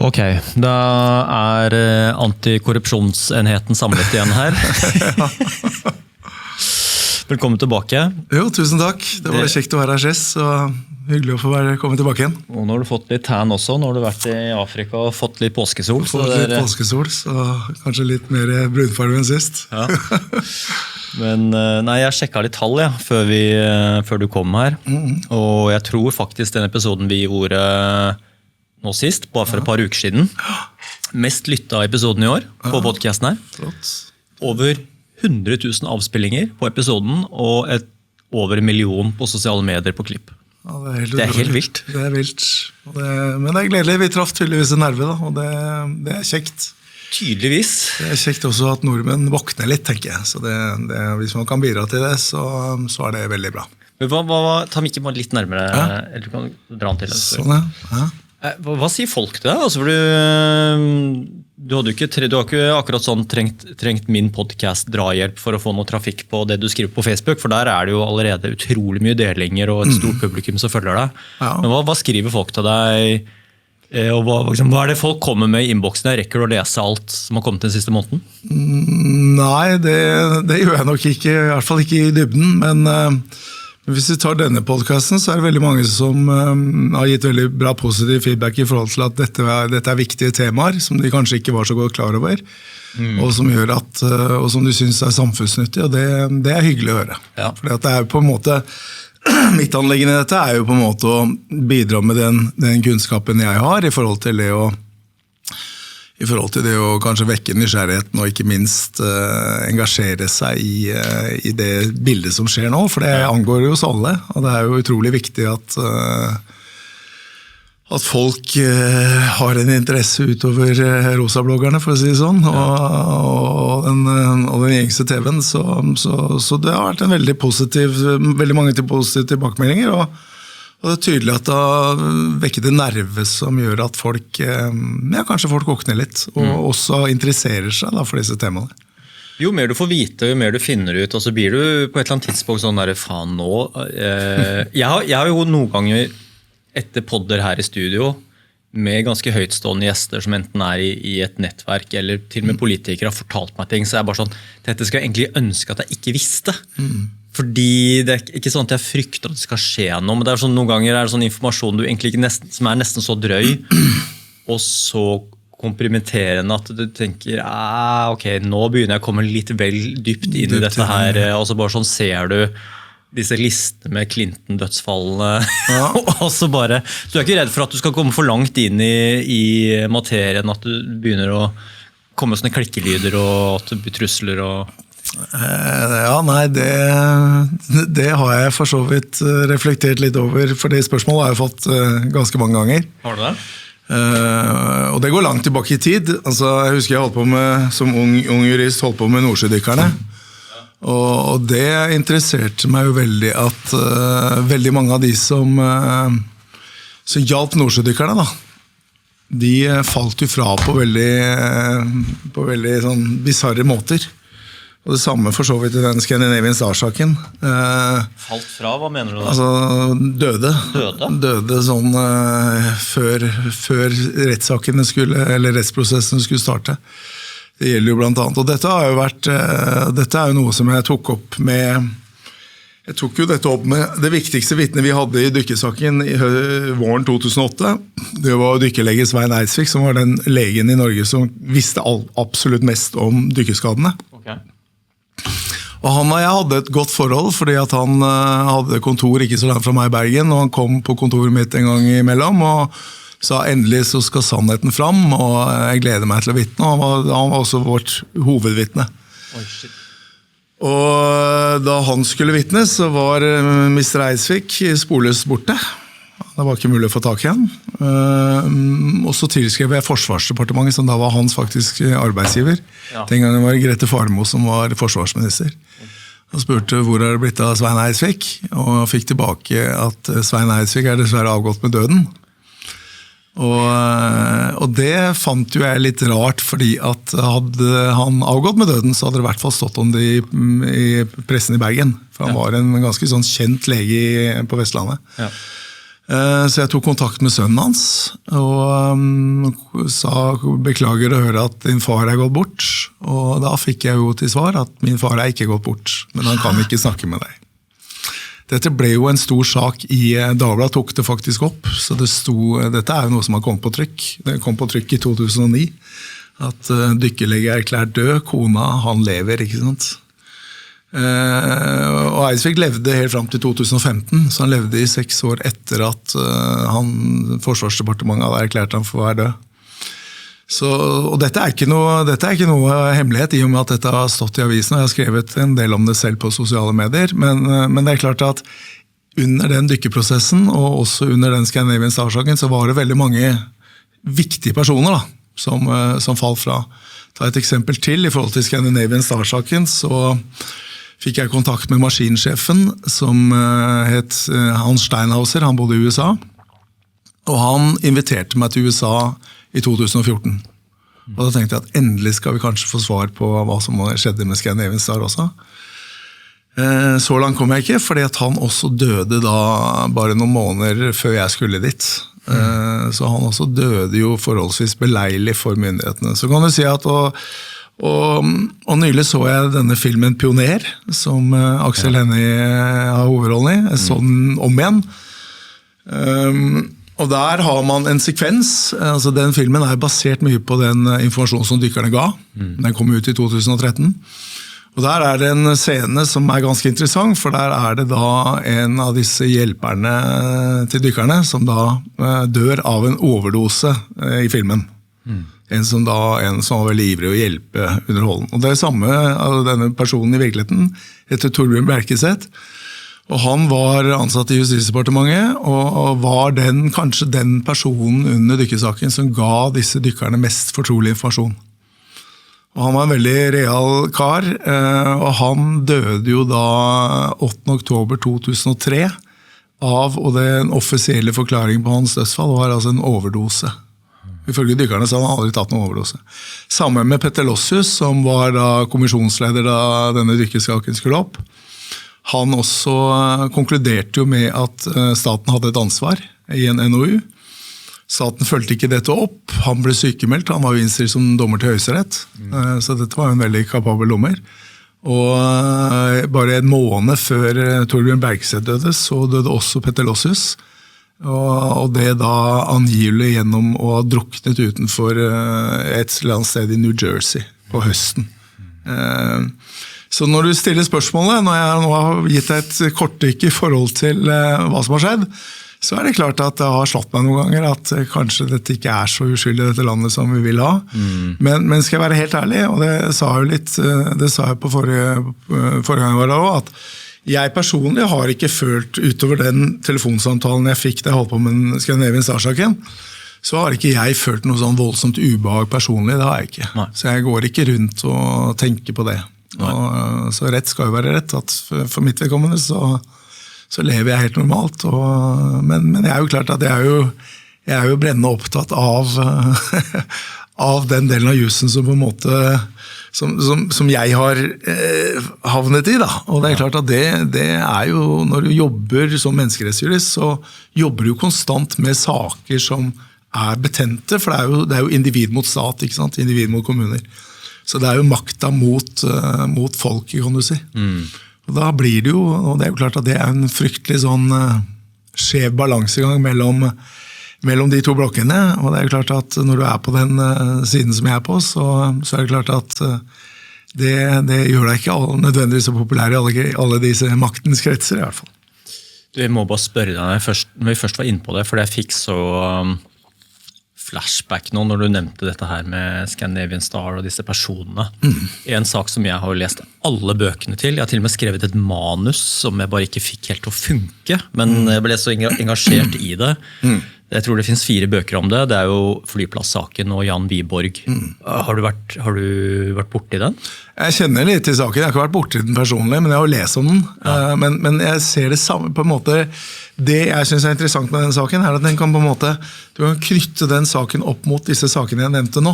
Ok, da antikorrupsjonsenheten samlet igjen her. Velkommen tilbake. Jo, tusen takk. Det var kjekt å være her sist, så hyggelig å få komme tilbake igjen. Og nå har du fått litt tan også, nå har du vært i Afrika og fått litt påskesol. Litt påskesol, så kanskje litt mer brunfarve enn sist. Ja. Men nei, jeg sjekket litt tall før du kom her, og jeg tror faktisk den episoden vi gjorde nå sist, bare for et par uker siden, mest lyttet av episoden i år på podcasten her. Flott. Over 100 000 avspillinger på episoden, og over 1 million på sosiale medier på klipp. Ja, det er helt vilt. Det er vilt. Men det er gledelig. Vi traff tydeligvis en nerve, da, og det er kjekt. Tydeligvis. Det er kjekt også at nordmenn våkner litt, tenker jeg. Så hvis man kan bidra til det, så er det veldig bra. Ta Mikke bare litt nærmere, eller du kan dra den til. Sånn, ja. Hva sier folk til deg? Altså, du har ikke akkurat sånn trengt min podcast drahjelp for å få noe trafikk på det du skriver på Facebook, for der er det jo allerede utrolig mye delinger og et stort publikum som følger deg. Ja. Men hva skriver folk til deg? Og hva er det folk kommer med i innboksen? Rekker du å lese alt som har kommet den siste måneden? Nei, det gjør jeg nok ikke, i hvert fall ikke i dybden, men hvis vi tar denne podcasten, så er det veldig mange som har gitt veldig bra positiv feedback i forhold til at dette er viktige temaer, som de kanskje ikke var så godt klar over, og som gjør og som de synes er samfunnsnyttig, og det er hyggelig å høre. Ja. Fordi at det er på en måte, mitt anliggende i dette er jo på en måte å bidra med den kunnskapen jeg har i forhold til det å kanskje vekke nysgjerrigheten og ikke minst engasjere seg i det bildet som skjer nå, for det angår jo oss alle, og det er jo utrolig viktig at folk har en interesse utover rosabloggerne, for å si det sånn, og den gjengse TV-en, så det har vært veldig mange positive tilbakemeldinger, og det er tydelig at det har vekket en nerve som gjør at kanskje folk våkner litt, og også interesserer seg for disse temaene. Jo mer du får vite, jo mer du finner ut, og så blir du på et eller annet tidspunkt sånn der, faen nå. Jeg har jo noen ganger etter podder her i studio, med ganske høytstående gjester som enten er i et nettverk, eller til og med politikere har fortalt meg ting, så er jeg bare sånn, dette skal jeg egentlig ønske at jeg ikke visste. Fordi det er ikke sånn at jeg frykter at det skal skje noe, men det er sånn, noen ganger er det sånn informasjon du egentlig ikke som er nesten så drøy, og så komprimenterende at du tenker, ok, nå begynner jeg å komme litt vel dypt inn i dette her, og så bare sånn ser du disse listene med Clinton-dødsfallene, og så bare, så du er ikke redd for at du skal komme for langt inn i materien, at du begynner å komme sånne klikkelyder, og at det blir trusler og... Ja, nei, det har jeg for så vidt reflektert litt over, for det spørsmålet har jeg fått ganske mange ganger. Har du det? Og det går langt tilbake i tid. Altså, jeg husker jeg holdt på med, som ung jurist, holdt på med nordsjødykkerne. Og det interesserte meg jo veldig at veldig mange av de som hjalp nordsjødykkerne, da, de falt jo fra på veldig sånn bizarre måter. Og det samme for så vidt i den Scandinavian Star-saken. Falt fra, hva mener du da? Altså døde. Døde sånn før rettsakene eller rettsprosessene skulle starte. Det gjelder jo blant annet. Og dette er jo noe som jeg tok opp med... Jeg tok jo dette opp med det viktigste vitnet vi hadde i dykkersaken i våren 2008. Det var dykkerlege Svein Eidsvik, som var den legen i Norge som visste absolutt mest om dykkerskadene. Okay. Og han og jeg hadde et godt forhold, fordi at han hadde kontor ikke så langt fra meg i Bergen, og han kom på kontoret mitt en gang imellom, og sa endelig så skal sannheten fram, og jeg gleder meg til å vitne, og han var også vårt hovedvitne. Oi, shit. Og da han skulle vitne, så var Mr. Eidsvik sporløst borte. Det var ikke mulig å få tak i han. Og så tilskrev jeg Forsvarsdepartementet, som da var hans faktisk arbeidsgiver. Ja. Den gangen var Grete Farmo som var forsvarsminister. Og spurte hvor det blitt av Svein Eidsvik, og fikk tilbake at Svein Eidsvik dessverre avgått med døden. Og det fant jo jeg litt rart, fordi at hadde han avgått med døden, så hadde det i hvert fall stått om det i pressen i Bergen. For han var en ganske sånn kjent lege på Vestlandet. Ja. Så jeg tok kontakt med sønnen hans, og sa, beklager å høre at din far gått bort. Og da fikk jeg jo til svar at min far ikke gått bort, men han kan ikke snakke med deg. Dette ble jo en stor sak i Dagbladet, tok det faktisk opp, så dette jo noe som har kommet på trykk. Det kom på trykk i 2009, at dykkerlege erklært død, kona, han lever, ikke sant? Og Eidsvik levde helt frem til 2015, så han levde i 6 år etter at Forsvarsdepartementet hadde erklært ham for å være død. Og dette ikke noe hemmelighet, i og med at dette har stått i avisen, og jeg har skrevet en del om det selv på sosiale medier, men det klart at under den dykkerprosessen, og også under den Scandinavian Star-saken, så var det veldig mange viktige personer da, som falt fra. Ta et eksempel til, i forhold til Scandinavian Star-saken, så fikk jeg kontakt med maskinsjefen, som het Hans Steinhauser, han bodde i USA, og han inviterte meg til USA i 2014. Og da tenkte jeg at endelig skal vi kanskje få svar på hva som skjedde med Scandinavian Star også. Så langt kom jeg ikke, fordi at han også døde da bare noen måneder før jeg skulle dit. Så han også døde jo forholdsvis beleilig for myndighetene. Så kan du si at, og nylig så jeg denne filmen Pioner, som Aksel Hennie har hovedrollen i, sånn om igjen. Og der har man en sekvens, altså den filmen basert mye på den informasjonen som dykkerne ga. Den kom ut i 2013. Og der det en scene som ganske interessant, for der det da en av disse hjelperne til dykkerne som da dør av en overdose i filmen. En som var veldig ivrig å hjelpe underholden. Og det samme av denne personen i virkeligheten heter Torbjørn Bjerkeseth. Og han var ansatt i Justisdepartementet, og var kanskje den personen under dykkersaken som ga disse dykkerne mest fortrolig informasjon. Og han var en veldig real kar, og han døde jo da 8. oktober 2003 og den offisielle forklaringen på hans dødsfall var altså en overdose. Ifølge dykkerne så hadde han aldri tatt noen overdose. Sammen med Petter Lossius, som var da kommisjonsleder da denne dykkersaken skulle opp. Han også konkluderte jo med at staten hadde et ansvar i en NOU. Staten følte ikke dette opp. Han ble sykemeldt, han var jo innstilt som dommer til Høyesterett. Så dette var en veldig kapabel dommer. Og bare en måned før Torbjørn Bjerkeseth døde, så døde også Petter Lossius. Og det da angivelig gjennom å ha druknet utenfor et eller annet sted i New Jersey på høsten. Så når du stiller spørsmålet, når jeg nå har gitt deg et kortdykk i forhold til hva som har skjedd, så det klart at det har slått meg noen ganger at kanskje dette ikke så uskyldig dette landet som vi vil ha. Men skal jeg være helt ærlig, og det sa jeg på forrige gang jeg var der også, at jeg personlig har ikke følt utover den telefonsamtalen jeg fikk da jeg holdt på med den Scandinavian Star-saken, så har ikke jeg følt noe sånn voldsomt ubehag personlig, det har jeg ikke. Nei. Så jeg går ikke rundt og tenker på det. Så rett skal jo være rett, at for mitt vedkommende så lever jeg helt normalt, men det jo klart at jeg jo brennende opptatt av den delen av jussen som på en måte som jeg har havnet i da, og det klart at det jo, når du jobber som menneskerettsjurist, så jobber du konstant med saker som betente, for det jo individ mot stat, ikke sant? Individ mot kommuner. Så det jo makta mot folket, kan du si. Og da blir det jo, og det jo klart at det en fryktelig sånn skjev balansegang mellom de to blokkene, og det jo klart at når du på den siden som jeg på, så det klart at det gjør deg ikke nødvendigvis så populær i alle disse maktens kretser i hvert fall. Jeg må bare spørre deg, når vi først var inne på det, fordi jeg fikk så flashback nå når du nevnte dette her med Scandinavian Star og disse personene. En sak som jeg har lest alle bøkene til, jeg har til og med skrevet et manus som jeg bare ikke fikk helt til å funke, men jeg ble så engasjert i det. Jeg tror det finnes 4 bøker om det. Det jo flyplasssaken og Jan Wiborg. Har du vært borte i den? Jeg kjenner litt til saken. Jeg har ikke vært borte i den personlig, men jeg har lest om den. Ja. Men jeg ser det samme på en måte. Det jeg synes interessant med den saken, at den kan på en måte, du kan knytte den saken opp mot disse sakene jeg nevnte nå.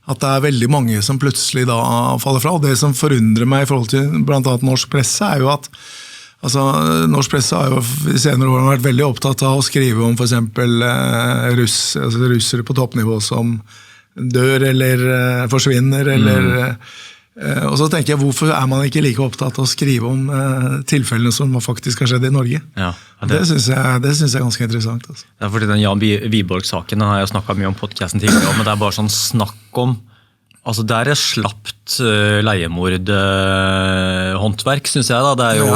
At det veldig mange som plutselig da faller fra. Og det som forundrer meg i forhold til blant annet norsk presse, jo at Altså, norsk presse har jo i senere år vært veldig opptatt av å skrive om for eksempel russere på toppnivå som dør eller forsvinner, og så tenker jeg, hvorfor er man ikke like opptatt av å skrive om tilfellene som faktisk har skjedd i Norge? Ja, det synes jeg er ganske interessant. Altså. Det er fordi den Jan Wiborg-saken har jeg snakket mye om podcasten tidligere, men det er bare sånn snakk om, altså det er et slapt leiemord-håndverk, synes jeg da. Det er jo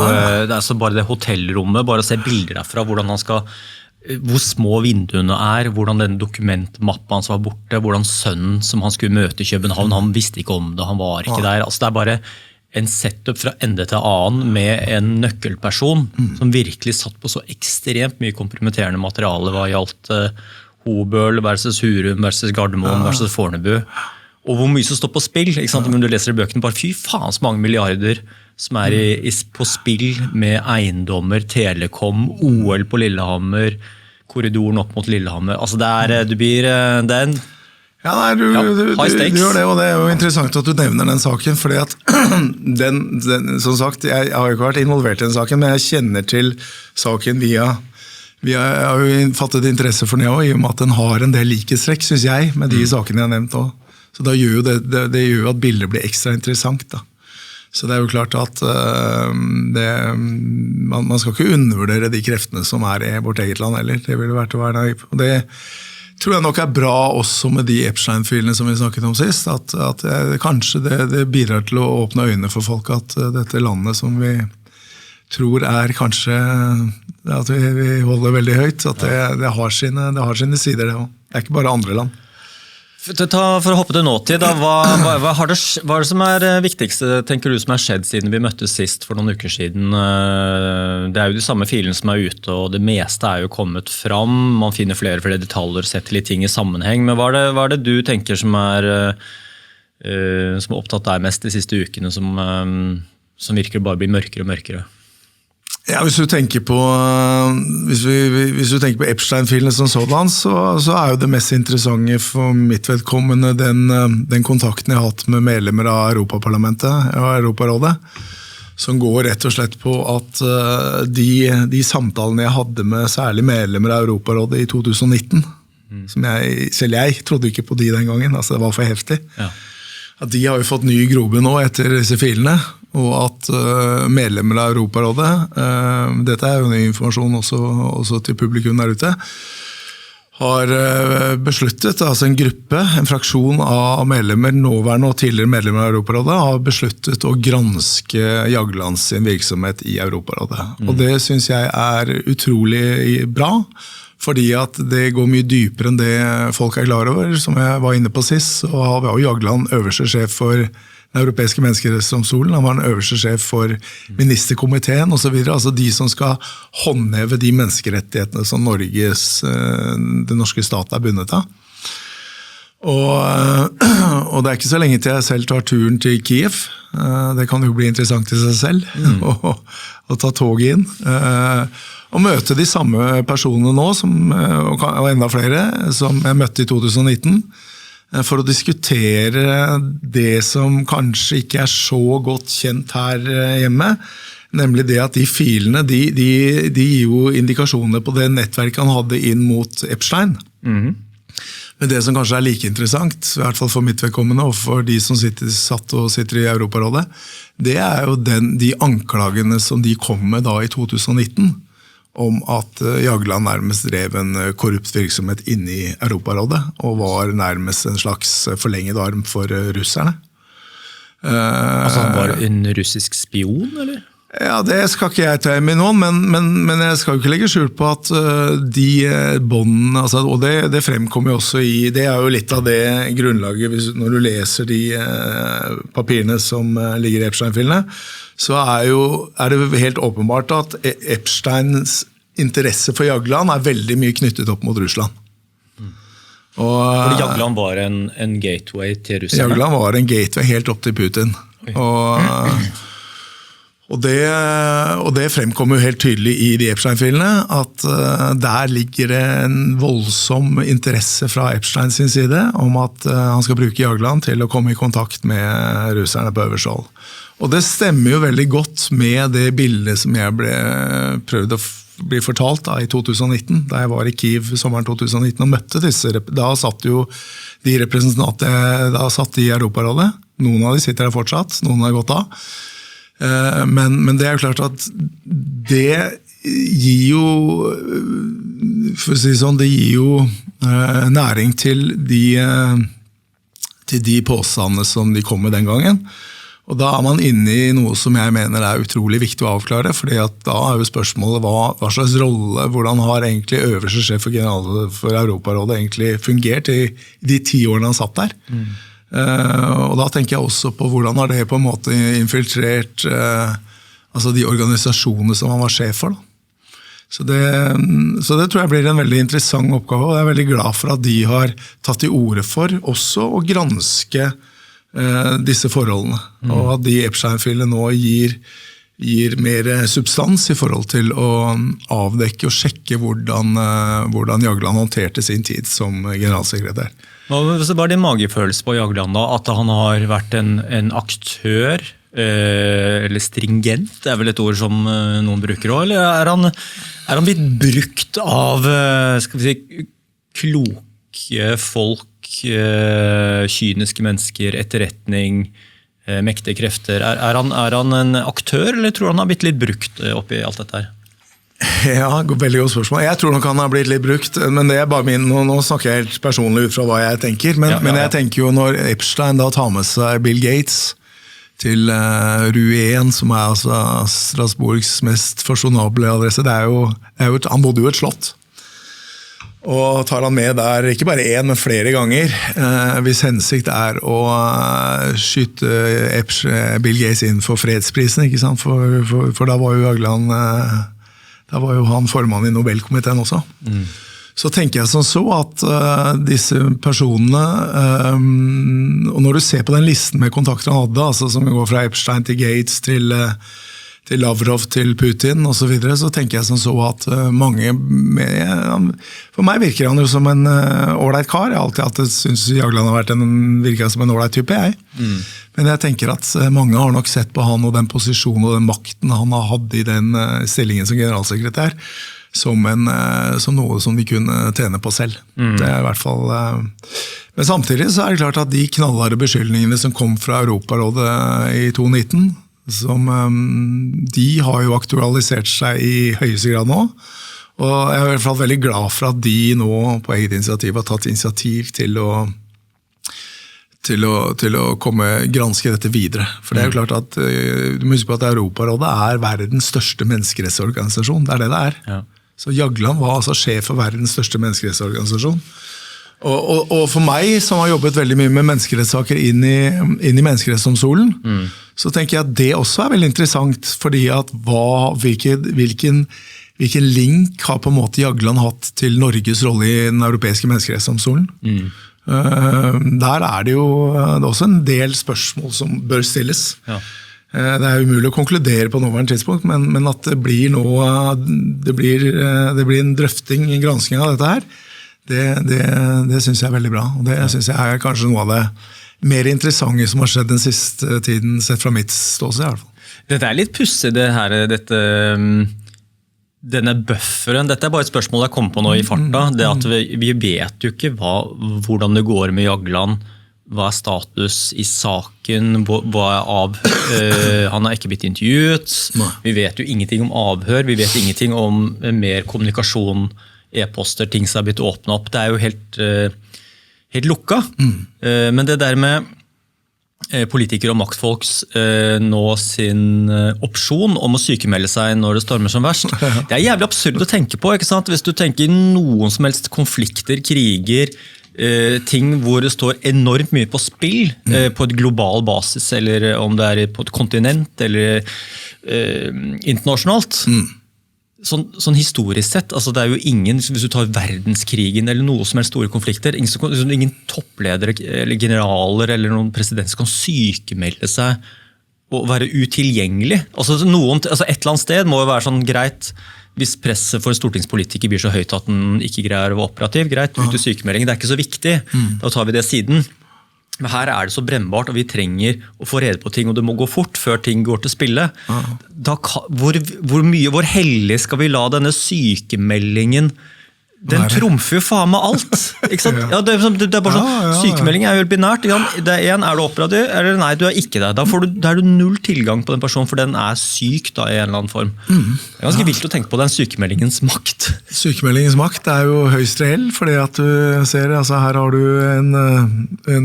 det er så bare det hotellrommet, bare å se bilder derfra, hvordan han skal, hvor små vinduene er, hvordan den dokumentmappa hans var borte, hvordan sønnen som han skulle møte i København, han visste ikke om det, han var ikke der. Altså det er bare en setup fra ende til annen med en nøkkelperson som virkelig satt på så ekstremt mye kompromitterende materiale hva gjaldt Hobøl versus Hurum versus Gardermoen versus Fornebu. Og hvor mye som står på spill, ikke sant? Men du leser i bøkene bare, fy faen så mange milliarder som er på spill med eiendommer, Telekom, OL på Lillehammer, korridoren opp mot Lillehammer. Altså det er, du blir, det er en Ja, nei, du gjør det, og det er jo interessant at du nevner den saken, fordi at som sagt, jeg har jo ikke vært involvert i den saken, men jeg kjenner til saken via jeg har jo fattet interesse for den også, i og med at den har en del likhetstrekk, synes jeg, med de sakene jeg har nevnt også. Så da gjør jo det gjør jo at bildet blir ekstra interessant da. Så det er jo klart at man skal ikke undervurdere de kreftene som er i vårt eget land heller. Det ville vært å være naiv. Og det tror jeg nok er bra også med de Epstein-filene som vi snakket om sist, at kanskje det bidrar til å åpne øynene for folk at dette landet som vi tror er kanskje at vi holder veldig høyt, at det har sine sider det også. Det er ikke bare andre land. For å hoppe til nåtid, da, hva er det som er viktigste, tenker du, som har skjedd siden vi møttes sist for noen uker siden? Det er jo de samme filene som er ute, og det meste er jo kommet fram. Man finner flere detaljer, setter litt ting i sammenheng. Men hva er det du tenker som er opptatt deg mest de siste ukene, som virker bare blir mørkere og mørkere? Ja, hvis du tenker på Epstein-filene som sådan, så er jo det mest interessante for mitt vedkommende den kontakten jeg har hatt med medlemmer av Europaparlamentet og Europarådet, som går rett og slett på at de samtalene jeg hadde med særlig medlemmer av Europarådet i 2019, som selv jeg trodde ikke på de den gangen, altså det var for heftig, at de har jo fått ny grobunn nå etter disse filene, og at medlemmer av Europarådet, dette er jo ny informasjon også til publikum der ute, har besluttet, altså en gruppe, en fraksjon av medlemmer, nåværende og tidligere medlemmer av Europarådet, har besluttet å granske Jaglands sin virksomhet i Europarådet. Og det synes jeg er utrolig bra, fordi at det går mye dypere enn det folk er klar over, som jeg var inne på sist, og var jo Jagland øverste sjef for den europeiske menneskerettighetsdomstolen, han var den øverste sjef for ministerkomiteen og så videre, altså de som skal håndheve de menneskerettighetene som den norske staten er bundet av. Og det er ikke så lenge til jeg selv tar turen til Kiev. Det kan jo bli interessant i seg selv å ta toget inn. Og møte de samme personene nå, og enda flere, som jeg møtte i 2019, for å diskutere det som kanskje ikke er så godt kjent her hjemme, nemlig det at de filene, de gir jo indikasjoner på det nettverket han hadde inn mot Epstein. Men det som kanskje er like interessant, i hvert fall for mitt vedkommende, og for de som sitter i Europarådet, det er jo de anklagene som de kom med da i 2019, om at Jagland nærmest drev en korrupt virksomhet inne i Europarådet, og var nærmest en slags forlenget arm for russerne. Altså han var en russisk spion, eller? Ja, det skal ikke jeg ta med noen, men jeg skal jo ikke legge skjult på at de båndene, altså, og det fremkommer jo også det er jo litt av det grunnlaget, når du leser de papirene som ligger i Epstein-filene, så er det helt åpenbart at Epsteins interesse for Jagland er veldig mye knyttet opp mot Russland. Fordi Jagland var en gateway til Russland? Jagland var en gateway helt opp til Putin. Og det fremkommer jo helt tydelig i de Epstein-filene, at der ligger det en voldsom interesse fra Epstein sin side om at han skal bruke Jagland til å komme i kontakt med russerne på øverste hold. Og det stemmer jo veldig godt med det bildet som jeg prøvde å bli fortalt i 2019, da jeg var i Kiev sommeren 2019 og møtte disse. Da satt jo de representantene da satt i Europarådet. Noen av de sitter der fortsatt, noen har gått av. Men det er jo klart at det gir jo, for å si det sånn, det gir jo næring til de påstandene som de kom med den gangen. Og da er man inne i noe som jeg mener er utrolig viktig å avklare, fordi at da er jo spørsmålet hva slags rolle, hvordan har egentlig øverste sjef for Europarådet egentlig fungert i de 10 årene han satt der. Og da tenker jeg også på hvordan har det på en måte infiltrert altså de organisasjonene som han var sjef for. Da. Så det tror jeg blir en veldig interessant oppgave, og jeg er veldig glad for at de har tatt til orde for også å granske disse forholdene, og at de Epstein-filene nå gir mer substans i forhold til å avdekke og sjekke hvordan Jagland håndterte sin tid som generalsekretær. Hva var din magefølelse på Jagland da? At han har vært en aktør, eller stringent, det er vel et ord som noen bruker også, eller er han blitt brukt av, skal vi si, kloke folk, kyniske mennesker, etterretning, mektige krefter? Er han en aktør, eller tror han har blitt litt brukt oppi alt dette her? Ja, veldig godt spørsmål. Jeg tror nok han har blitt litt brukt, men det er bare min, nå snakker jeg helt personlig ut fra hva jeg tenker, men jeg tenker jo når Epstein da tar med seg Bill Gates til Rouen, som er altså Strasbourgs mest fasjonable adresse, han bodde jo et slott. Og tar han med der, ikke bare en, men flere ganger, hvis hensikt er å skyte Bill Gates inn for fredsprisen, ikke sant? For da var jo Jagland da var jo han formann i Nobelkomiteen også. Så tenker jeg som så at disse personene, og når du ser på den listen med kontakter han hadde, altså som går fra Epstein til Gates til Lavrov til Putin og så videre, så tenker jeg som så at mange for meg virker han jo som en ålreit kar. Jeg har alltid synes Jagland har virket som en ålreit type, jeg. Men jeg tenker at mange har nok sett på han og den posisjonen og den makten han har hatt i den stillingen som generalsekretær, som noe som de kunne tjene på selv. Det er i hvert fall... Men samtidig så er det klart at de knallharde beskyldningene som kom fra Europarådet i 2019, de har jo aktualisert seg i høyeste grad nå, og jeg er i hvert fall veldig glad for at de nå på eget initiativ har tatt initiativ til å granske dette videre. For det er jo klart at du må huske på at Europarådet er verdens største menneskerettsorganisasjon, det er det det er. Ja. Så Jagland var altså sjef for verdens største menneskerettsorganisasjon. Og for meg, som har jobbet veldig mye med menneskerettssaker inn i menneskerettsdomstolen, så tenker jeg at det også er veldig interessant, fordi at hvilken link har på en måte Jagland hatt til Norges rolle i den europeiske menneskerettsdomstolen? Der er det jo også en del spørsmål som bør stilles. Ja. Det er umulig å konkludere på nåværende tidspunkt, men at det blir en drøfting, en gransking av dette her, det synes jeg er veldig bra, og det synes jeg er kanskje noe av det mer interessante som har skjedd den siste tiden, sett fra mitt ståsted i hvert fall. Dette er litt pussig, denne bufferen. Dette er bare et spørsmål jeg kom på nå i farta, det at vi vet jo ikke hvordan det går med Jagland, hva er status i saken, hva er avhør, han har ikke blitt intervjuet, vi vet jo ingenting om avhør, vi vet ingenting om mer kommunikasjon, e-poster, ting som har blitt åpnet opp. Det er jo helt lukka. Men det der med politikere og maktfolks nå sin opsjon om å sykemelde seg når det stormer som verst, det er jævlig absurd å tenke på, ikke sant? Hvis du tenker noen som helst konflikter, kriger, ting hvor det står enormt mye på spill på et global basis, eller om det er på et kontinent, eller internasjonalt, sånn historisk sett, altså det er jo ingen, hvis du tar verdenskrigen eller noe som helst store konflikter, ingen toppledere eller generaler eller noen presidenter som kan sykemelde seg å være utilgjengelig. Altså et eller annet sted må jo være sånn greit, hvis presset for stortingspolitiker blir så høyt at den ikke greier å være operativ, greit, ut i sykemelding, det er ikke så viktig, da tar vi det siden. Men her er det så brennbart, og vi trenger å få rede på ting, og det må gå fort før ting går til spille. Hvor hellig skal vi la denne sykemeldingen, den trumfer jo faen med alt, ikke sant? Ja, det er bare sånn, sykemelding er jo binært, det er en, er du operativ, eller nei, du er ikke det. Da er du null tilgang på den personen, for den er syk da, i en eller annen form. Det er ganske vilt å tenke på den sykemeldingens makt. Sykemeldingens makt er jo høyst reell, fordi at du ser, altså her har du en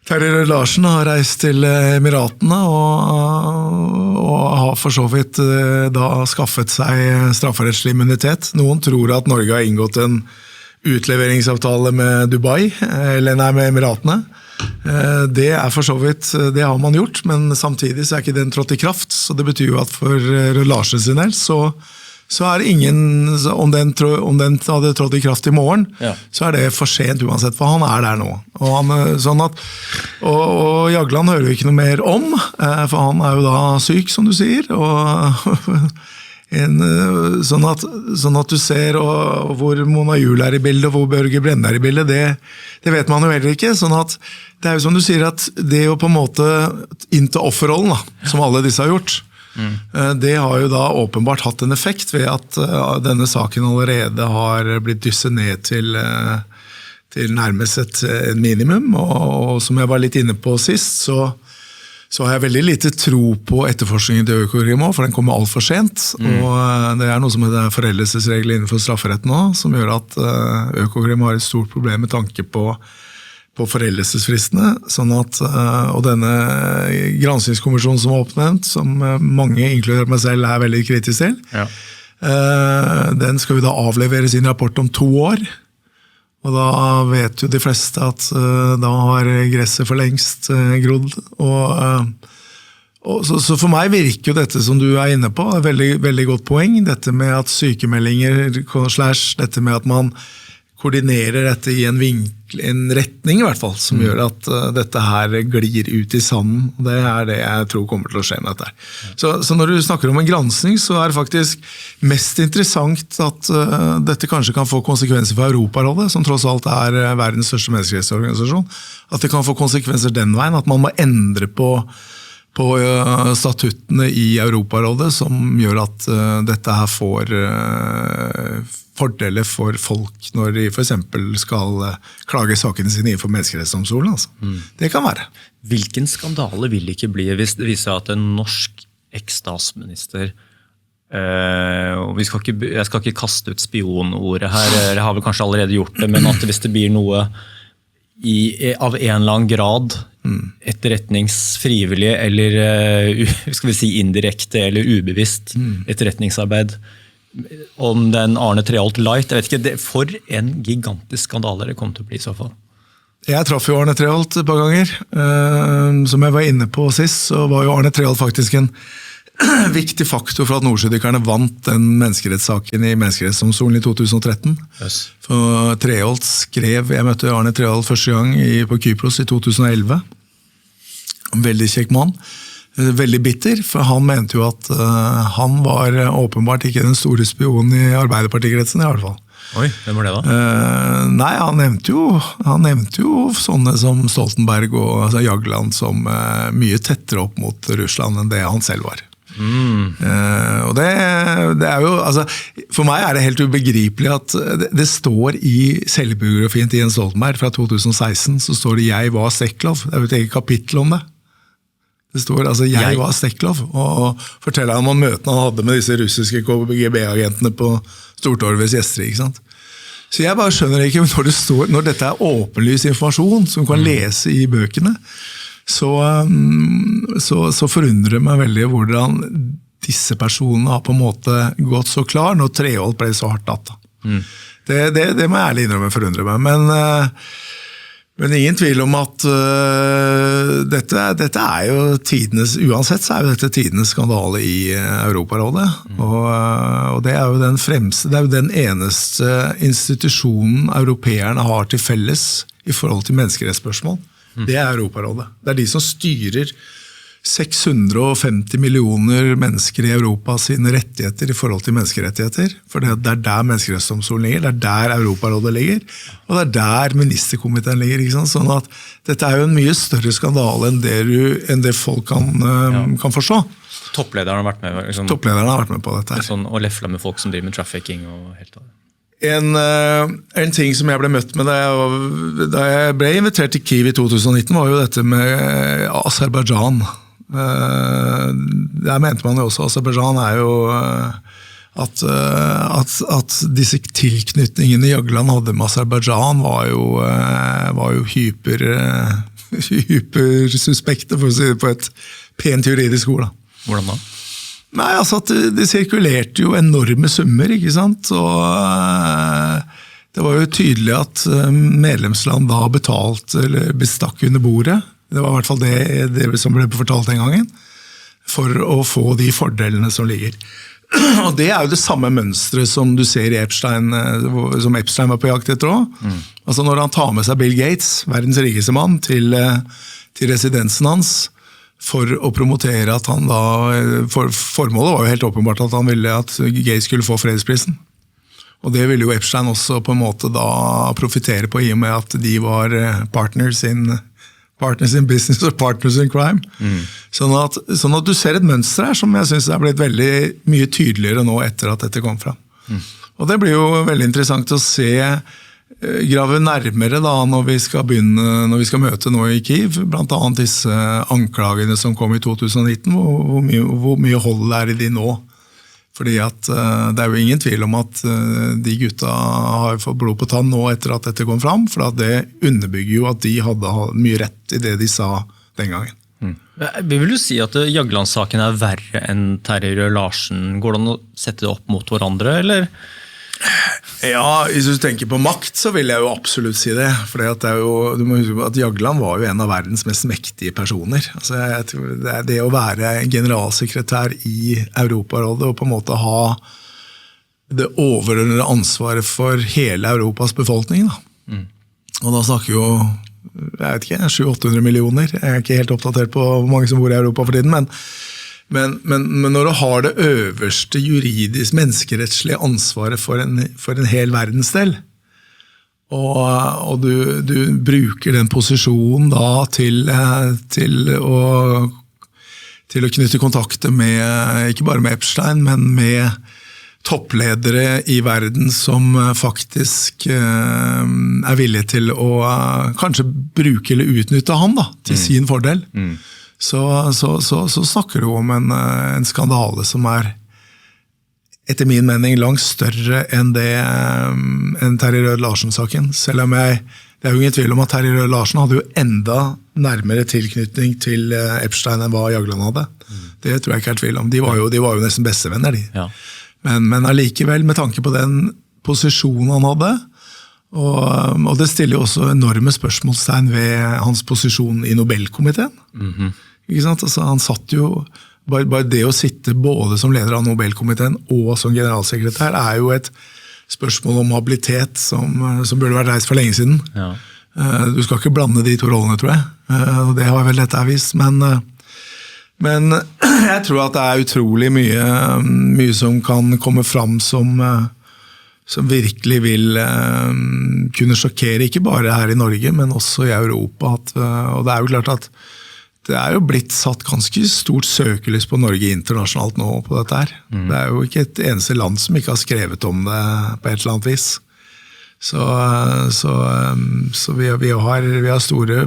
Terje Larsen har reist til Emiratene og har for så vidt da skaffet seg strafferettslig immunitet. Noen tror at Norge har inngått en utleveringsavtale med Dubai, eller nei, med Emiratene. Det er for så vidt, det har man gjort, men samtidig så er ikke den trådt i kraft, så det betyr jo at for Larsen sin del så er det ingen, om den hadde trådt i kraft i morgen, så er det for sent uansett, for han er der nå. Og Jagland hører jo ikke noe mer om, for han er jo da syk, som du sier, og sånn at du ser hvor Mona Juel er i bildet, og hvor Børge Brende er i bildet, det vet man jo heller ikke, sånn at det er jo som du sier, at det å på en måte innta offerrollen, som alle disse har gjort, det har jo da åpenbart hatt en effekt ved at denne saken allerede har blitt dysset ned til nærmest et minimum, og som jeg var litt inne på sist, så har jeg veldig lite tro på etterforskningen til Økokrim også, for den kommer alt for sent, og det er noe som heter foreldelsesregler innenfor strafferetten også, som gjør at Økokrim har et stort problem med tanke på foreldelsesfristene, sånn at, og denne granskingskommisjonen som var oppnevnt, som mange, inkludert meg selv, er veldig kritisk til, den skal jo da avlevere sin rapport om 2 år, og da vet jo de fleste at da har gresset for lengst grodd, så for meg virker jo dette som du er inne på, et veldig, veldig godt poeng, dette med at sykemeldinger, dette med at man koordinerer dette i en retning i hvert fall, som gjør at dette her glir ut i sanden. Det er det jeg tror kommer til å skje med dette. Så når du snakker om en granskning, så er det faktisk mest interessant at dette kanskje kan få konsekvenser for Europarådet, som tross alt er verdens største menneskerettsorganisasjon. At det kan få konsekvenser den veien, at man må endre på statuttene i Europarådet, som gjør at dette her får fordeler for folk når de for eksempel skal klage sakene sine innenfor menneskerettsdomstolen. Altså. Det kan være. Hvilken skandale vil det ikke bli hvis det viser at en norsk eks-statsminister, jeg skal ikke kaste ut spionordet her, jeg har vel kanskje allerede gjort det, men at hvis det blir noe av en eller annen grad etterretningsfrivillig eller skal vi si indirekte eller ubevisst etterretningsarbeid, om den Arne Treholt Light, jeg vet ikke, for en gigantisk skandale det kom til å bli i så fall. Jeg traff jo Arne Treholt et par ganger. Som jeg var inne på sist, så var jo Arne Treholt faktisk en viktig faktor for at nordsjødykkerne vant den menneskerettssaken i menneskerettsdomstolen i 2013. Yes. For Treholt skrev, jeg møtte Arne Treholt første gang på Kypros i 2011. En veldig kjekk mann. Veldig bitter, for han mente jo at han var åpenbart ikke den store spionen i Arbeiderpartikretsen i hvert fall. Oi, hvem var det da? Nei, han nevnte jo sånne som Stoltenberg og altså Jagland som mye tettere opp mot Russland enn det han selv var. Og det er jo, altså, for meg er det helt ubegripelig at det står i selvbiografien til Jens Stoltenberg fra 2016, så står det «Jeg var Steklov». Det er jo et eget kapittel om det. Det står altså «Jeg var Steklov», og forteller han om møtene han hadde med disse russiske KGB-agentene på Stortorvets gjester, ikke sant? Så jeg bare skjønner ikke, når dette er åpenlys informasjon som kan lese i bøkene, så forundrer det meg veldig hvordan disse personene har på en måte gått så klar når Treholt ble så hardt tatt. Det må jeg ærlig innrømme forundrer meg, men ingen tvil om at dette er jo tidenes, uansett så er jo dette tidenes skandale i Europarådet, og det er jo den fremste, det er jo den eneste institusjonen europeerne har til felles i forhold til menneskerettsspørsmål. Det er Europarådet. Det er de som styrer 650 millioner mennesker i Europa sine rettigheter i forhold til menneskerettigheter. For det er der menneskerettighetsdomstolen ligger, det er der Europarådet ligger, og det er der ministerkomiteen ligger. Ikke sant? Sånn at dette er jo en mye større skandale enn det folk kan forstå. Topplederen har vært med, liksom, Topplederen har vært med på dette. Sånn, og lefla med folk som driver med trafficking og helt av det. En ting som jeg ble møtt med da jeg ble invitert til Kyiv i 2019, var jo dette med Aserbajdsjan. Der mente man jo også, Aserbajdsjan er jo at disse tilknytningene Jagland hadde med Aserbajdsjan var jo hypersuspekte, for å si det på et pent juridisk ord. Hvordan da? Nei, altså at det sirkulerte jo enorme summer, ikke sant? Og det var jo tydelig at medlemsland da betalt, eller bestakk under bordet. Det var i hvert fall det som ble fortalt den gangen, for å få de fordelene som ligger. Og det er jo det samme mønstret som du ser i Epstein, som Epstein var på jakt etter også. Altså når han tar med seg Bill Gates, verdens rikeste mann, til residensen hans, for å promotere at han da, formålet var jo helt åpenbart at han ville at Gates skulle få fredsprisen. Og det ville jo Epstein også på en måte da profitere på, i og med at de var partners in business og partners in crime. Sånn at du ser et mønster her som jeg synes er blitt veldig mye tydeligere nå etter at dette kom fram. Og det blir jo veldig interessant å grave nærmere da når vi skal møte nå i Kyiv, blant annet disse anklagene som kom i 2019, hvor mye hold er i de nå. Fordi at det er jo ingen tvil om at de gutta har fått blod på tann nå etter at dette kom fram, for at det underbygger jo at de hadde mye rett i det de sa den gangen. Vil du si at Jagland-saken er verre enn Terje Larsen? Går det an å sette det opp mot hverandre, eller? Ja, hvis du tenker på makt, så vil jeg jo absolutt si det. For du må huske på at Jagland var jo en av verdens mest mektige personer. Altså, det å være generalsekretær i Europarådet og på en måte ha det overordnede ansvaret for hele Europas befolkning. Da. Og da snakker jo, jeg vet ikke, 700-800 millioner. Jeg er ikke helt oppdatert på hvor mange som bor i Europa for tiden, men når du har det øverste juridisk menneskerettslige ansvaret for en hel verdensdel, og du bruker den posisjonen da til å knytte kontakter med, ikke bare med Epstein, men med toppledere i verden som faktisk er villige til å kanskje bruke eller utnytte han da, til sin fordel. Så snakker du om en skandale som er etter min mening langt større enn Terje Rød-Larsen-saken. Selv om det er jo ingen tvil om at Terje Rød-Larsen hadde jo enda nærmere tilknytning til Epstein enn hva Jagland hadde. Det tror jeg ikke er tvil om. De var jo nesten bestevenner, de. Ja. Men allikevel, med tanke på den posisjonen han hadde, og det stiller jo også enorme spørsmålstegn ved hans posisjon i Nobelkomiteen. Ikke sant? Altså, han satt jo, bare det å sitte både som leder av Nobelkomiteen og som generalsekretær er jo et spørsmål om habilitet som burde vært reist for lenge siden. Ja. Du skal ikke blande de to rollene, tror jeg. Og det har vel dette vist, men jeg tror at det er utrolig mye som kan komme fram som virkelig vil kunne sjokkere, ikke bare her i Norge, men også i Europa. Og det er jo klart at det er jo blitt satt ganske stort søkelys på Norge internasjonalt nå på dette her. Det er jo ikke et eneste land som ikke har skrevet om det på et eller annet vis. Så vi har store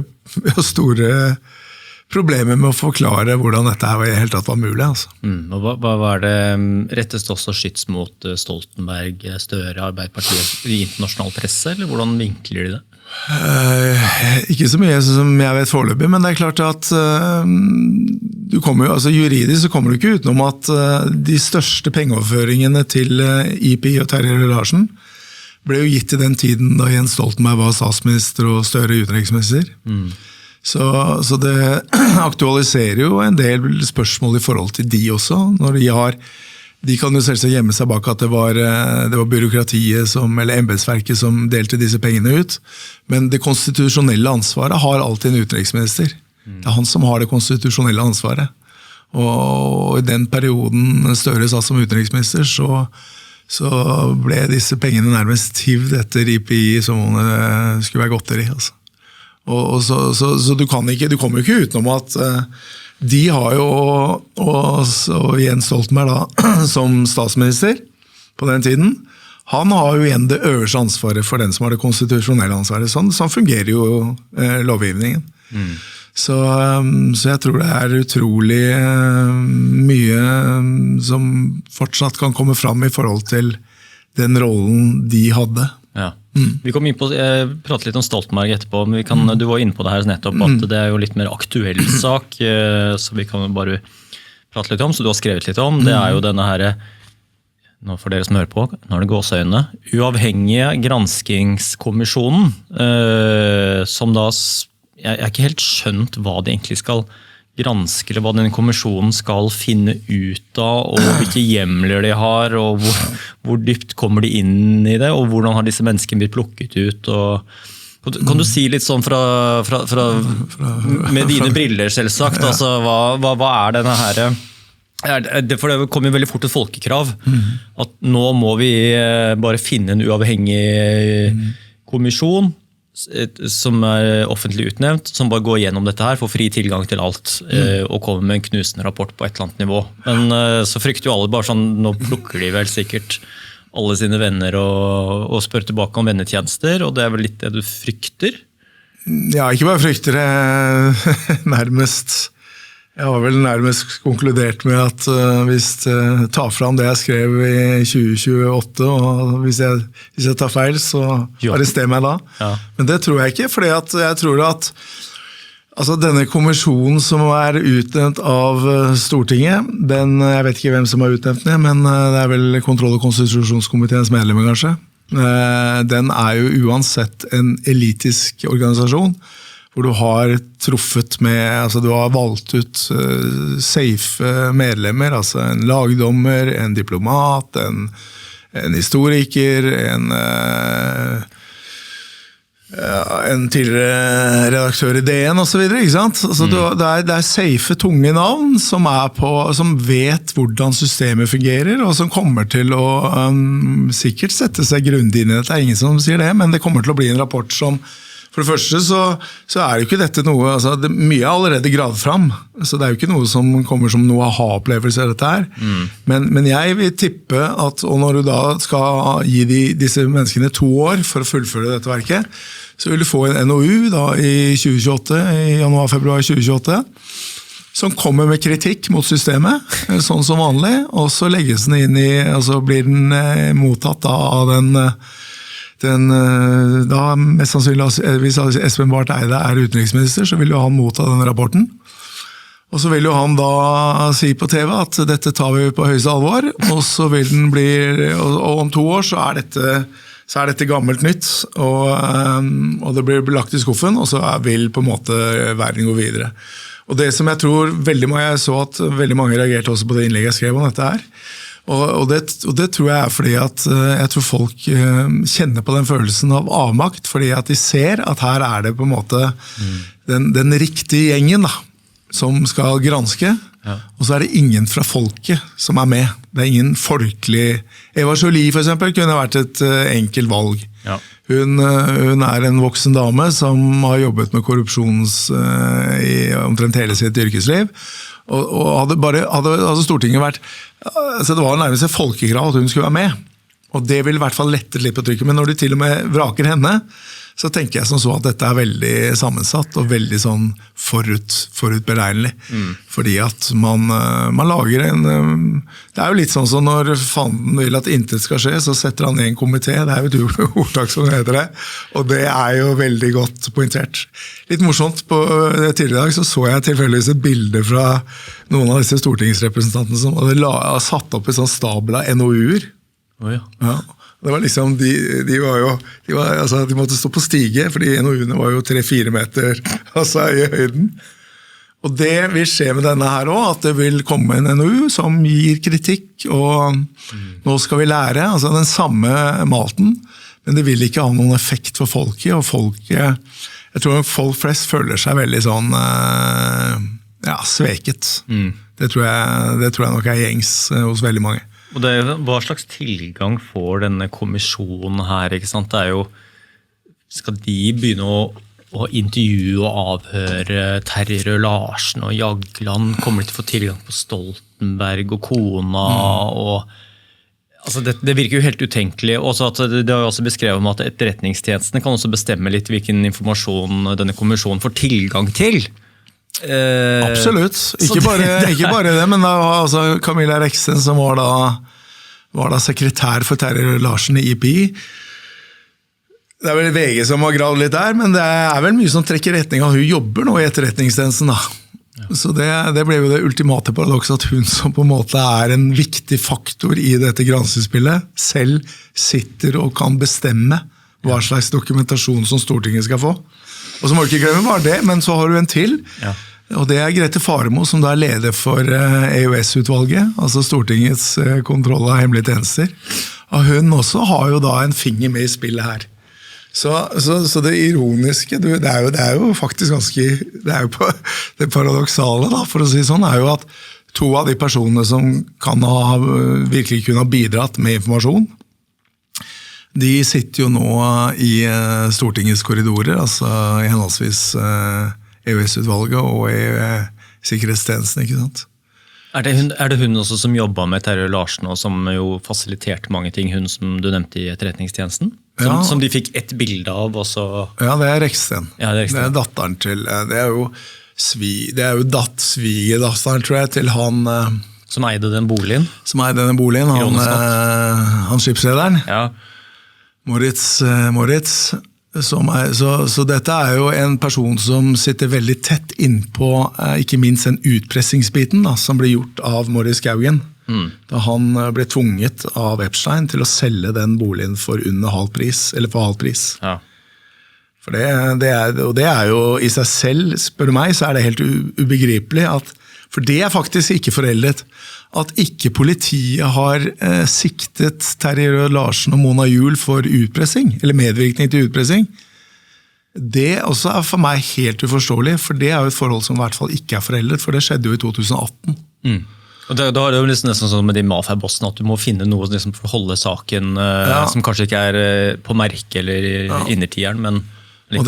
problemer med å forklare hvordan dette her i hele tatt var mulig. Altså. Og hva var det rettes også skyts mot Stoltenberg, Støre, Arbeiderpartiet i internasjonal presse, eller hvordan vinkler de det? Ikke så mye som jeg vet foreløpig, men det er klart at juridisk så kommer du ikke utenom at de største pengeoverføringene til IP og Terje Larsen ble jo gitt i den tiden da Jens Stoltenberg var statsminister og Støre utenriksminister. Så det aktualiserer jo en del spørsmål i forhold til de også, når de kan jo selvsagt gjemme seg bak at det var byråkratiet eller embetsverket som delte disse pengene ut, men det konstitusjonelle ansvaret har alltid en utenriksminister. Det han som har det konstitusjonelle ansvaret. Og I den perioden Støre satt som utenriksminister, så ble disse pengene nærmest hivd etter IPI som om det skulle være godteri. Altså. Så du kommer jo ikke utenom at de har jo, og Jens Stoltenberg da, som statsminister på den tiden, han har jo igjen det øverste ansvaret for den som har det konstitusjonelle ansvaret. Sånn fungerer jo lovgivningen. Så jeg tror det utrolig mye som fortsatt kan komme fram I forhold til den rollen de hadde. Ja. Vi kom inn på, prate litt om Stoltenberg etterpå, men du var inne på det her nettopp, at det jo litt mer aktuell sak, så vi kan bare prate litt om, så du har skrevet litt om. Det jo denne her, nå for dere som hører på, nå det gåseøyne, uavhengige granskingskommisjonen, som da, jeg ikke helt skjønt hva de egentlig skal granske, eller hva den kommisjonen skal finne ut av, og hvilke hjemler de har, og hvor dypt kommer de inn I det, og hvordan har disse menneskene blitt plukket ut, og kan du si litt sånn med dine briller selvsagt, altså hva denne her, for det kommer jo veldig fort et folkekrav, at nå må vi bare finne en uavhengig kommisjon, som offentlig utnevnt, som bare går gjennom dette her, får fri tilgang til alt, og kommer med en knusende rapport på et eller annet nivå. Men så frykter jo alle bare sånn, nå plukker de vel sikkert alle sine venner og spør tilbake om vennetjenester, og det vel litt det du frykter? Ja, ikke bare frykter det, nærmest. Jeg har vel nærmest konkludert med at hvis jeg tar fram det jeg skrev I 2028, og hvis jeg tar feil, så arrester meg da. Ja. Men det tror jeg ikke, fordi at jeg tror at altså denne kommisjonen som utnevnt av Stortinget, jeg vet ikke hvem som har utnevnt den, men det vel kontroll- og konstitusjonskomiteens medlemmer kanskje, den jo uansett en elitisk organisasjon, hvor du har truffet med, altså du har valgt ut safe medlemmer, altså en lagdommer, en diplomat, en historiker, en tidligere redaktør I DN og så videre, ikke sant? Altså det safe, tunge navn som som vet hvordan systemet fungerer, og som kommer til å sikkert sette seg grundig inn I dette. Det ingen som sier det, men det kommer til å bli en rapport som for det første så det jo ikke dette noe, altså mye allerede gravd fram, så det jo ikke noe som kommer som noe aha-opplevelse av dette her. Men jeg vil tippe at, og når du da skal gi disse menneskene 2 år for å fullføre dette verket, så vil du få en NOU da I 2028, I januar-februar 2028, som kommer med kritikk mot systemet, sånn som vanlig, og så legges den inn I, altså blir den mottatt da, av da mest sannsynlig, hvis Espen Barth Eide utenriksminister, så vil jo han motta denne rapporten. Og så vil jo han da si på TV at dette tar vi på høyeste alvor, og så vil den bli, og om 2 år så dette gammelt nytt, og det blir lagt I skuffen, og så vil på en måte verden gå videre. Og det som jeg tror jeg så at veldig mange reagerte også på det innlegget jeg skrev om dette her, og det tror jeg fordi at jeg tror folk kjenner på den følelsen av avmakt, fordi at de ser at her det på en måte den riktige gjengen da, som skal granske, og så det ingen fra folket som med. Det ingen folkelig... Eva Jolie for eksempel kunne vært et enkelt valg. Ja. Hun en voksen dame som har jobbet med korrupsjons I omtrent hele sitt yrkesliv, og hadde Stortinget vært, altså det var nærmest et folkekrav at hun skulle være med, og det vil I hvert fall lette litt på trykket, men når de til og med vraker henne, så tenker jeg som så at dette veldig sammensatt og veldig sånn forutberegnelig, fordi at man lager det jo litt sånn som når fanden vil at intet skal skje, så setter han I en komité, det jo et ordtak som heter det, og det jo veldig godt pointert. Litt morsomt, tidligere I dag så jeg tilfeldigvis et bilde fra noen av disse stortingsrepresentantene som hadde satt opp en sånn stabel av NOU'er. Ja. Det var liksom, de måtte stå på stige, fordi NOU'ene var jo 3-4 meter altså, I høyden. Og det vil skje med denne her også, at det vil komme en NOU som gir kritikk, og nå skal vi lære, altså den samme malten, men det vil ikke ha noen effekt for folket, og folket, jeg tror folk flest føler seg veldig sånn sveket. Det tror jeg nok gjengs hos veldig mange. Og hva slags tilgang får denne kommisjonen her, ikke sant? Det jo, skal de begynne å intervjue og avhøre Terje Rød-Larsen og Jagland? Kommer de til å få tilgang på Stoltenberg og kona? Og, altså det virker jo helt utenkelig. Også at det har jo også beskrevet om at etterretningstjenestene kan også bestemme litt hvilken informasjon denne kommisjonen får tilgang til. Absolutt. Ikke bare det, men da altså Camilla Reksten, som var da sekretær for Terje Rød-Larsen i IPI. Det vel VG som har gravd litt der, men det vel mye som trekker retning av hun jobber nå i etterretningstjenesten da. Ja. Så det ble jo det ultimate paradokset at hun som på en måte en viktig faktor i dette granskningsspillet, selv sitter og kan bestemme hva slags dokumentasjon som Stortinget skal få. Og så må du ikke glemme bare det, men så har du en til, og det Grete Faremo, som da leder for EOS-utvalget, altså Stortingets kontroll av hemmelige tjenester. Og hun også har jo da en finger med i spillet her. Så det ironiske, det jo faktisk ganske, det jo på det paradoksale da, for å si sånn, jo at to av de personene som virkelig kunne ha bidratt med informasjon, de sitter jo nå i Stortingets korridorer, altså i henholdsvis EOS-utvalget og i sikkerhetstjenesten, ikke sant? Det hun også som jobbet med Terje Larsen og som jo fasiliterte mange ting, hun som du nevnte i etterretningstjenesten? Som de fikk et bilde av også? Ja, det Reksten. Ja, det datteren til, det jo svigerdatteren, tror jeg, til han som eide den boligen? Som eide den boligen, han skipsrederen. Ja. Moritz. Så dette jo en person som sitter veldig tett innpå, ikke minst den utpressingsbiten da, som ble gjort av Morris Skaugen. Da han ble tvunget av Epstein til å selge den boligen for under halv pris, eller for halv pris. Ja. For det jo i seg selv, spør du meg, så det helt ubegripelig at, for det faktisk ikke foreldet, at ikke politiet har siktet Terje Rød-Larsen og Mona Juul for utpressing, eller medvirkning til utpressing. Det også for meg helt uforståelig, for det jo et forhold som i hvert fall ikke foreldet, for det skjedde jo i 2018. Og da det jo nesten sånn med de Mafia-bossene, at du må finne noe liksom, for å holde saken som kanskje ikke på merke eller innertieren, men og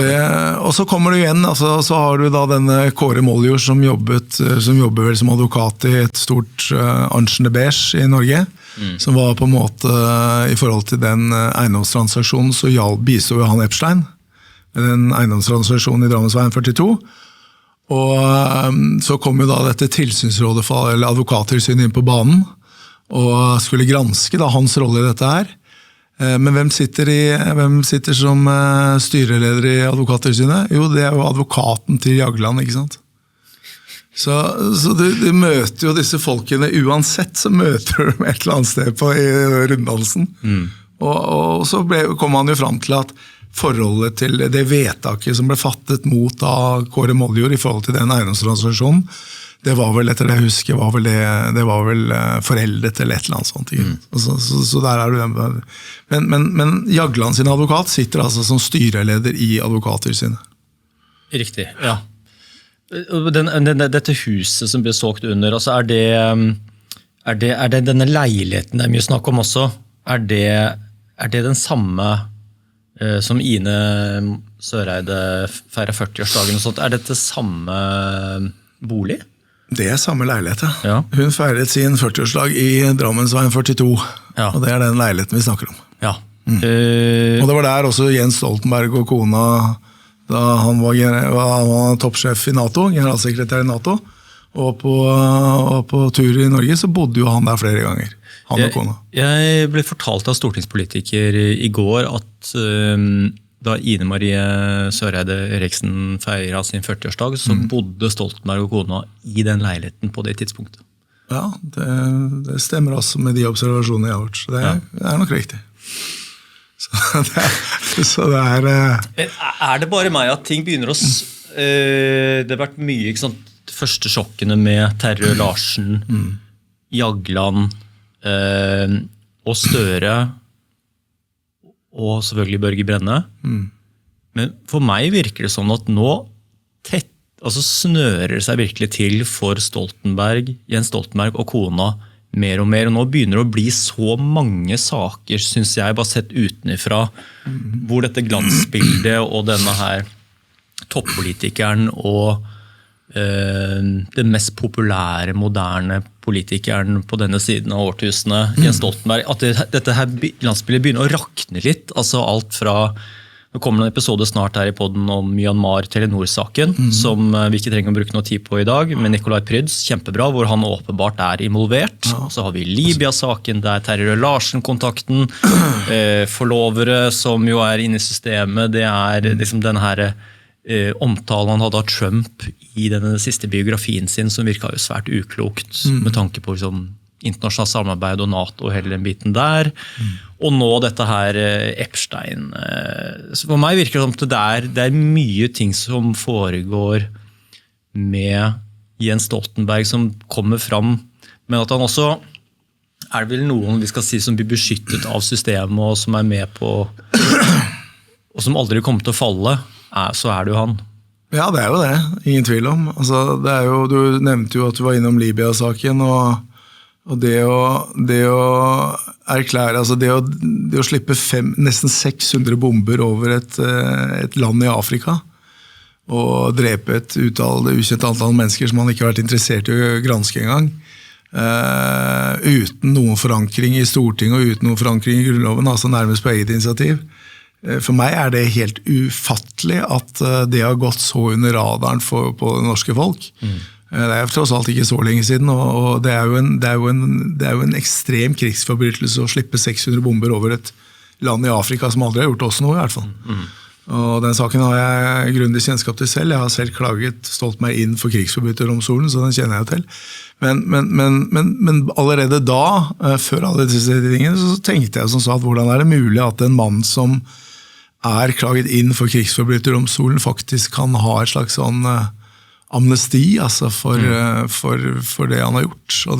så kommer du igjen, altså, så har du da denne Kåre Moljord som jobber vel som advokat i et stort Arntzen de Beige i Norge, som var på en måte i forhold til den eiendomstransaksjonen, så bistod jo han Epstein med den eiendomstransaksjonen i Drammensveien 42, og så kom jo da dette tilsynsrådet, eller advokattilsynet inn på banen, og skulle granske da hans rolle i dette her. Men hvem sitter som styreleder i advokattilsynet? Jo, det jo advokaten til Jagland, ikke sant? Så du møter jo disse folkene, uansett så møter du et eller annet sted i runddansen. Og så kom han jo frem til at forholdet til det vedtaket som ble fattet mot av Kåre Moljord i forhold til den eiendomstransaksjonen, det var vel, etter det jeg husker, det var vel foreldet eller et eller annet sånt. Så der du den. Men Jagland sin advokat sitter altså som styreleder i advokattilsynet. Riktig, ja. Dette huset som ble solgt under, altså er det denne leiligheten det mye snakk om også? Er det den samme som Ine Søreide feirer 40-årsdagen og sånt? Er dette samme bolig? Det samme leilighet, ja. Hun feiret sin 40-årslag i Drammensveien 42, og det den leiligheten vi snakker om. Ja. Og det var der også Jens Stoltenberg og kona, da han var toppsjef i NATO, generalsekretær i NATO, og på tur i Norge så bodde jo han der flere ganger, han og kona. Jeg ble fortalt av stortingspolitiker i går at da Ine Marie Søreide Eriksen feiret sin 40-årsdag, så bodde Stoltenberg og kona i den leiligheten på det tidspunktet. Ja, det stemmer også med de observasjonene jeg har gjort, så det nok riktig. Så det det bare meg at ting begynner å det har vært mye, ikke sant, første sjokkene med Terje Larsen, Jagland og Støre, og selvfølgelig Børge Brenne. Men for meg virker det sånn at nå snører det seg virkelig til for Jens Stoltenberg og kona mer og mer, og nå begynner det å bli så mange saker, synes jeg, bare sett utenifra, hvor dette glansbildet og denne her toppolitikeren og den mest populære, moderne politikeren på denne siden av årtusenet, Jens Stoltenberg, at dette her glansbildet begynner å rakne litt, altså alt fra. Det kommer en episode snart her i podden om Myanmar-Telenor-saken, som vi ikke trenger å bruke noe tid på i dag, med Nikolai Pryds, kjempebra, hvor han åpenbart involvert. Ja. Så har vi Libya-saken, der Terje Larsen-kontakten, forlovere som jo inne i systemet, det liksom denne her omtalen han hadde av Trump i denne siste biografien sin, som virket jo svært uklokt, med tanke på liksom, internasjonalt samarbeid og NATO og hele den biten der. Og nå dette her Epstein. Så for meg virker det som at det mye ting som foregår med Jens Stoltenberg som kommer fram, men at han også det vel noen vi skal si som blir beskyttet av systemet og som med på og som aldri kommer til å falle, så det jo han. Ja, det jo det. Ingen tvil om. Altså, det jo, du nevnte jo at du var innom Libya-saken, og det å erklære, altså det å slippe nesten 600 bomber over et land i Afrika, og drepe et ukjent antall mennesker som man ikke har vært interessert i å granske engang, uten noen forankring i Stortinget og uten noen forankring i Grunnloven, altså nærmest på eget initiativ. For meg det helt ufattelig at det har gått så under radaren på det norske folk. Det tross alt ikke så lenge siden, og det jo en ekstrem krigsforbrytelse å slippe 600 bomber over et land i Afrika som aldri har gjort oss noe i hvert fall. Og den saken har jeg grundig kjennskap til selv. Jeg har selv klaget stolt meg inn for krigsforbryterdomstolen, så den kjenner jeg jo til. Men allerede da, før alle disse tingene, så tenkte jeg som sa at hvordan det mulig at en mann som klaget inn for krigsforbryterdomstolen faktisk kan ha et slags sånn amnesti altså for det han har gjort. Og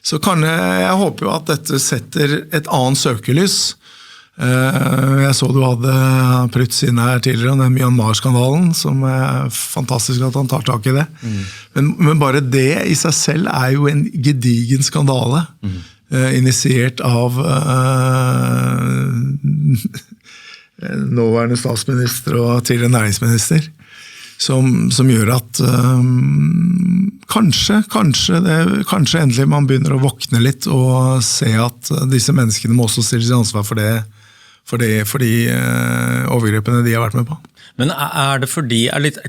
så jeg håper jo at dette setter et annet søkelys. Jeg så du hadde Pryds inn her tidligere om den Myanmar-skandalen, som fantastisk at han tar tak i det. Men bare det i seg selv jo en gedigen skandale, initiert av nåværende statsminister og tidligere næringsminister. Som gjør at kanskje endelig man begynner å våkne litt og se at disse menneskene må også stille seg ansvar for de overgrepene de har vært med på. Men det fordi,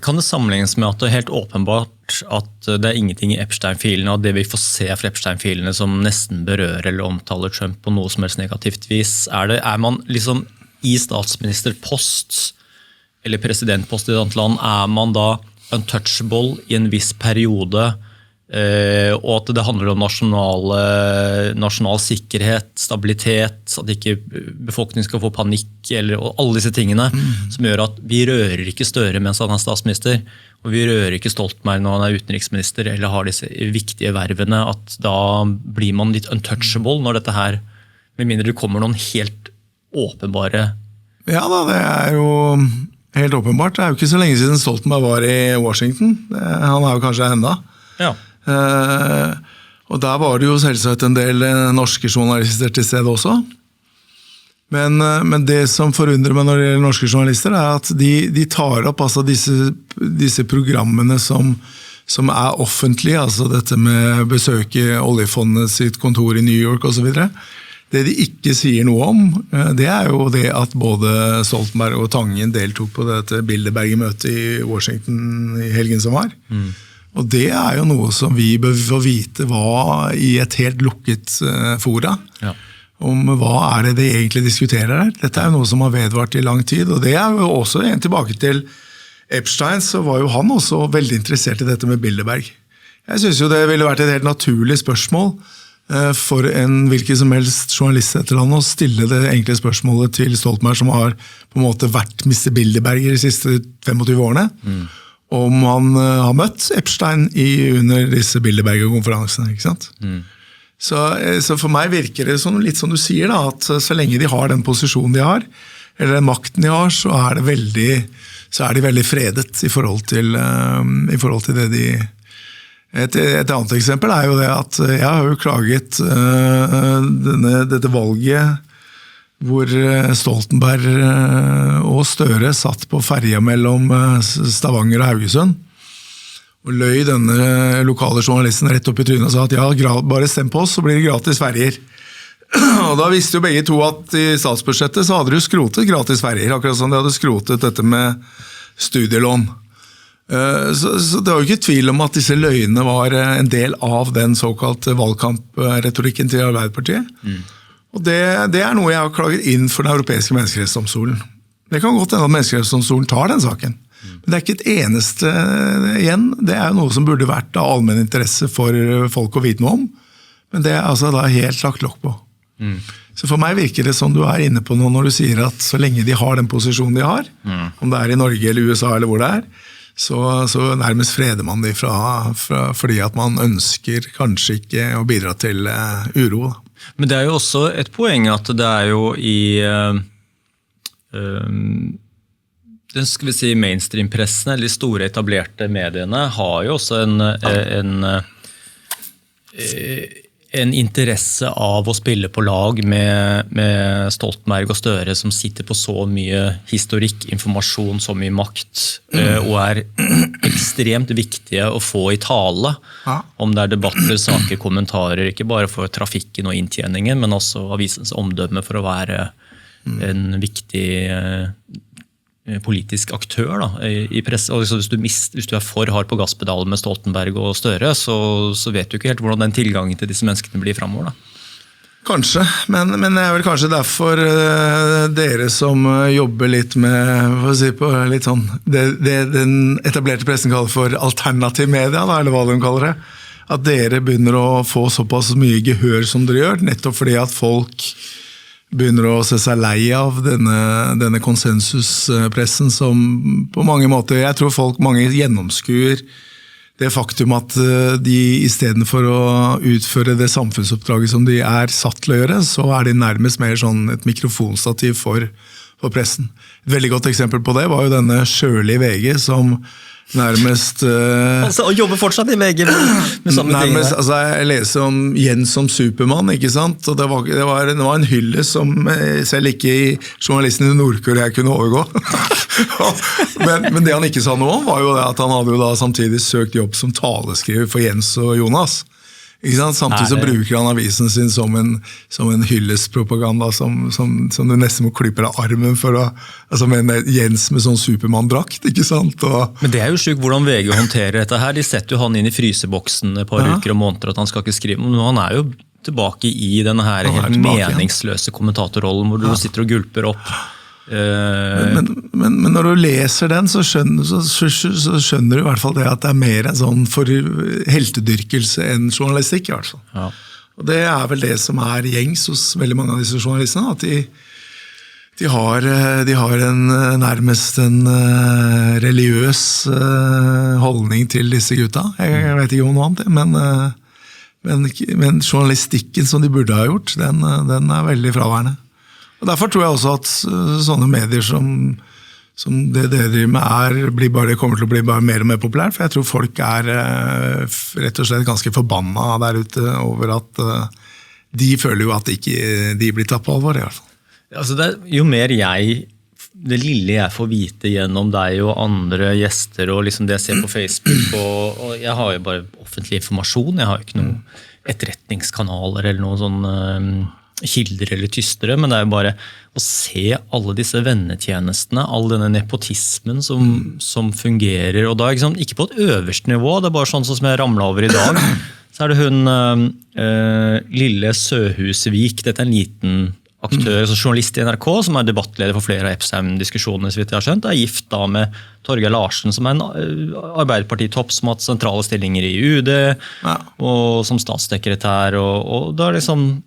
kan det sammenlignes med at det helt åpenbart at det ingenting i Epstein-filene, og det vi får se fra Epstein-filene som nesten berører eller omtaler Trump på noe som helst negativt vis, man liksom i statsministerpost eller presidentpost i et annet land, man da untouchable i en viss periode, og at det handler om nasjonal sikkerhet, stabilitet, at ikke befolkningen skal få panikk, og alle disse tingene, som gjør at vi rører ikke Støre mens han statsminister, og vi rører ikke Stoltenberg når han utenriksminister, eller har disse viktige vervene, at da blir man litt untouchable når dette her, med mindre det kommer noen helt åpenbare. Ja da, det jo helt åpenbart. Det jo ikke så lenge siden Stoltenberg var i Washington. Han jo kanskje enda. Ja. Og der var det jo selvsagt en del norske journalister til stede også. Men det som forundrer meg når det gjelder norske journalister, at de tar opp altså disse programmene som offentlige, altså dette med besøke oljefondet sitt kontor i New York og så videre. Det de ikke sier noe om, det jo det at både Stoltenberg og Tangen deltok på dette Bilderberg-møtet i Washington i helgen som var. Og det jo noe som vi bør få vite var i et helt lukket fora. Ja. Om hva det de egentlig diskuterer her. Dette jo noe som har vedvart i lang tid, og det jo også en tilbake til Epstein, så var jo han også veldig interessert i dette med Bilderberg. Jeg synes jo det ville vært et helt naturlig spørsmål for en hvilken som helst journalist etter landet å stille det enkle spørsmålet til Stoltenberg, som har på en måte vært Mr. Bilderberg i de siste 25 årene, om han har møtt Epstein under disse Bilderberg-konferansene, ikke sant? Så for meg virker det litt som du sier da, at så lenge de har den posisjonen de har, eller den makten de har, så er de veldig fredet i forhold til det de... Et annet eksempel er jo det at jeg har jo klaget dette valget hvor Stoltenberg og Støre satt på ferja mellom Stavanger og Haugesund og løy denne lokale journalisten rett opp i trynet og sa at ja, bare stem på oss, så blir det gratis ferjer. Og da visste jo begge to at i statsbudsjettet så hadde de jo skrotet gratis ferjer, akkurat som de hadde skrotet dette med studielån. Så det var jo ikke tvil om at disse løgnene var en del av den såkalte valgkampretorikken til Arbeiderpartiet. Og det er noe jeg har klaget inn for den europeiske menneskerettsdomstolen. Det kan godt hende at menneskerettsdomstolen tar den saken. Men det er ikke et eneste igjen. Det er jo noe som burde vært av allmenn interesse for folk å vite noe om. Men det er altså da helt lagt lokk på. Så for meg virker det som du er inne på nå når du sier at så lenge de har den posisjonen de har, om det er i Norge eller USA eller hvor det er, så nærmest freder man de fordi at man ønsker kanskje ikke å bidra til uro. Men det er jo også et poeng at det er jo i den skal vi si mainstream-pressen, eller de store etablerte mediene, har jo også en interesse av å spille på lag med Stoltenberg og Støre som sitter på så mye historikk, informasjon, så mye makt, og er ekstremt viktige å få i tale, om det er debatter, saker, kommentarer, ikke bare for trafikken og inntjeningen, men også avisens omdømme for å være en viktig politisk aktør da, i presse. Og hvis du er for hard på gasspedalen med Stoltenberg og Støre, så vet du ikke helt hvordan den tilgangen til disse menneskene blir fremover da. Kanskje, men det er vel kanskje derfor dere som jobber litt med, hva si på litt sånn, det den etablerte pressen kaller for alternativ media, da, eller hva de kaller det, at dere begynner å få såpass mye gehør som dere gjør, nettopp fordi at folk begynner å se seg lei av denne konsensuspressen som på mange måter, jeg tror mange gjennomskuer det faktum at de i stedet for å utføre det samfunnsoppdraget som de er satt til å gjøre, så er de nærmest mer sånn et mikrofonstativ for pressen. Et veldig godt eksempel på det var jo denne Sjøli VG som nærmest og jobber fortsatt i VG med samme ting. Altså, jeg leser om Jens som Supermann, ikke sant? Og det var en hylle som selv ikke i journalisten i Nordkorea kunne overgå. men det han ikke sa noe om var jo det at han hadde jo da samtidig søkt jobb som taleskriver for Jens og Jonas. Ikke sant? Samtidig så bruker han avisen sin som en hyllespropaganda som du nesten må klippe av armen for altså med Jens med sånn Supermann-drakt, ikke sant? Men det er jo sjukt hvordan VG håndterer dette her. De setter jo han inn i fryseboksen et par uker og måneder at han skal ikke skrive, men han er jo tilbake i denne her helt meningsløse kommentatorrollen hvor du sitter og gulper opp. Men når du leser den, så skjønner du i hvert fall det at det er mer en sånn for heltedyrkelse enn journalistikk i hvert fall. Ja. Og det er vel det som er gjengs hos veldig mange av disse journalistene, at de har nærmest en religiøs holdning til disse gutta. Jeg vet ikke om noe annet, men journalistikken som de burde ha gjort, den er veldig fraværende. Og derfor tror jeg også at sånne medier som det dere driver med det kommer til å bli bare mer og mer populært, for jeg tror folk er rett og slett ganske forbanna der ute over at de føler jo at ikke de blir tatt på alvor i hvert fall. Altså jo mer det lille jeg får vite gjennom deg og andre gjester og liksom det jeg ser på Facebook, og jeg har jo bare offentlig informasjon, jeg har jo ikke noen etterretningskanaler eller noen sånn kilder eller tystere, men det er jo bare å se alle disse vennetjenestene, all denne nepotismen som fungerer, og da ikke på et øverste nivå, det er bare sånn som jeg ramlet over i dag, så er det hun Lille Søhusvik, dette er en liten aktør, journalist i NRK, som er debattleder for flere av Epstein-diskusjonene, så vidt jeg har skjønt, er gift da med Torgeir Larsen, som er en Arbeiderpartitopp som har hatt sentrale stillinger i UD, og som statssekretær, og da liksom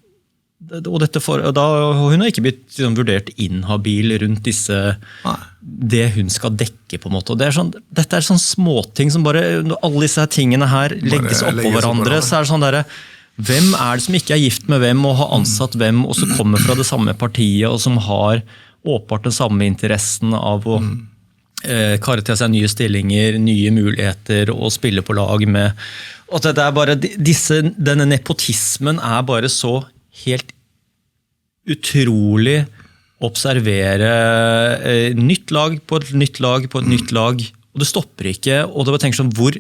og hun har ikke blitt vurdert inhabil rundt det hun skal dekke på en måte, og dette er sånn småting som bare, når alle disse tingene her legges opp på hverandre, så er det sånn der, hvem er det som ikke er gift med hvem og har ansatt hvem, og så kommer fra det samme partiet og som har åpenbart den samme interessen av å karre til seg nye stillinger, nye muligheter og spille på lag med. Og det bare, denne nepotismen bare så helt utrolig observere nytt lag på et nytt lag på et nytt lag, og det stopper ikke, og det bare tenker sånn, hvor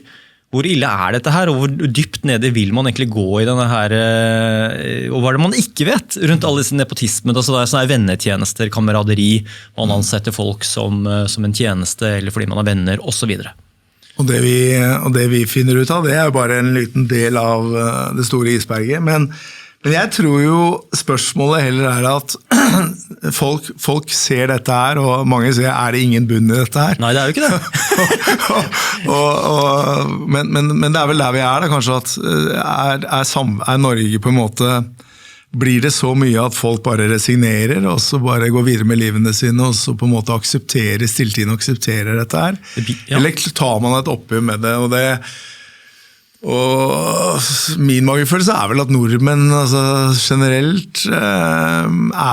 ille dette her, og hvor dypt nede vil man egentlig gå i denne her, og hva det man ikke vet rundt alle disse nepotismene, altså det sånne vennetjenester, kameraderi, man ansetter folk som en tjeneste, eller fordi man venner, og så videre. Og det vi finner ut av, det jo bare en liten del av det store isberget, men jeg tror jo spørsmålet heller at folk ser dette her, og mange sier, det ingen bunn i dette her? Nei, det jo ikke det. Men det vel der vi da, kanskje at Norge på en måte, blir det så mye at folk bare resignerer, og så bare går videre med livene sine, og så på en måte stilltiden aksepterer dette her? Ja. Eller tar man et oppgjør med det, og min magefølelse vel at nordmenn generelt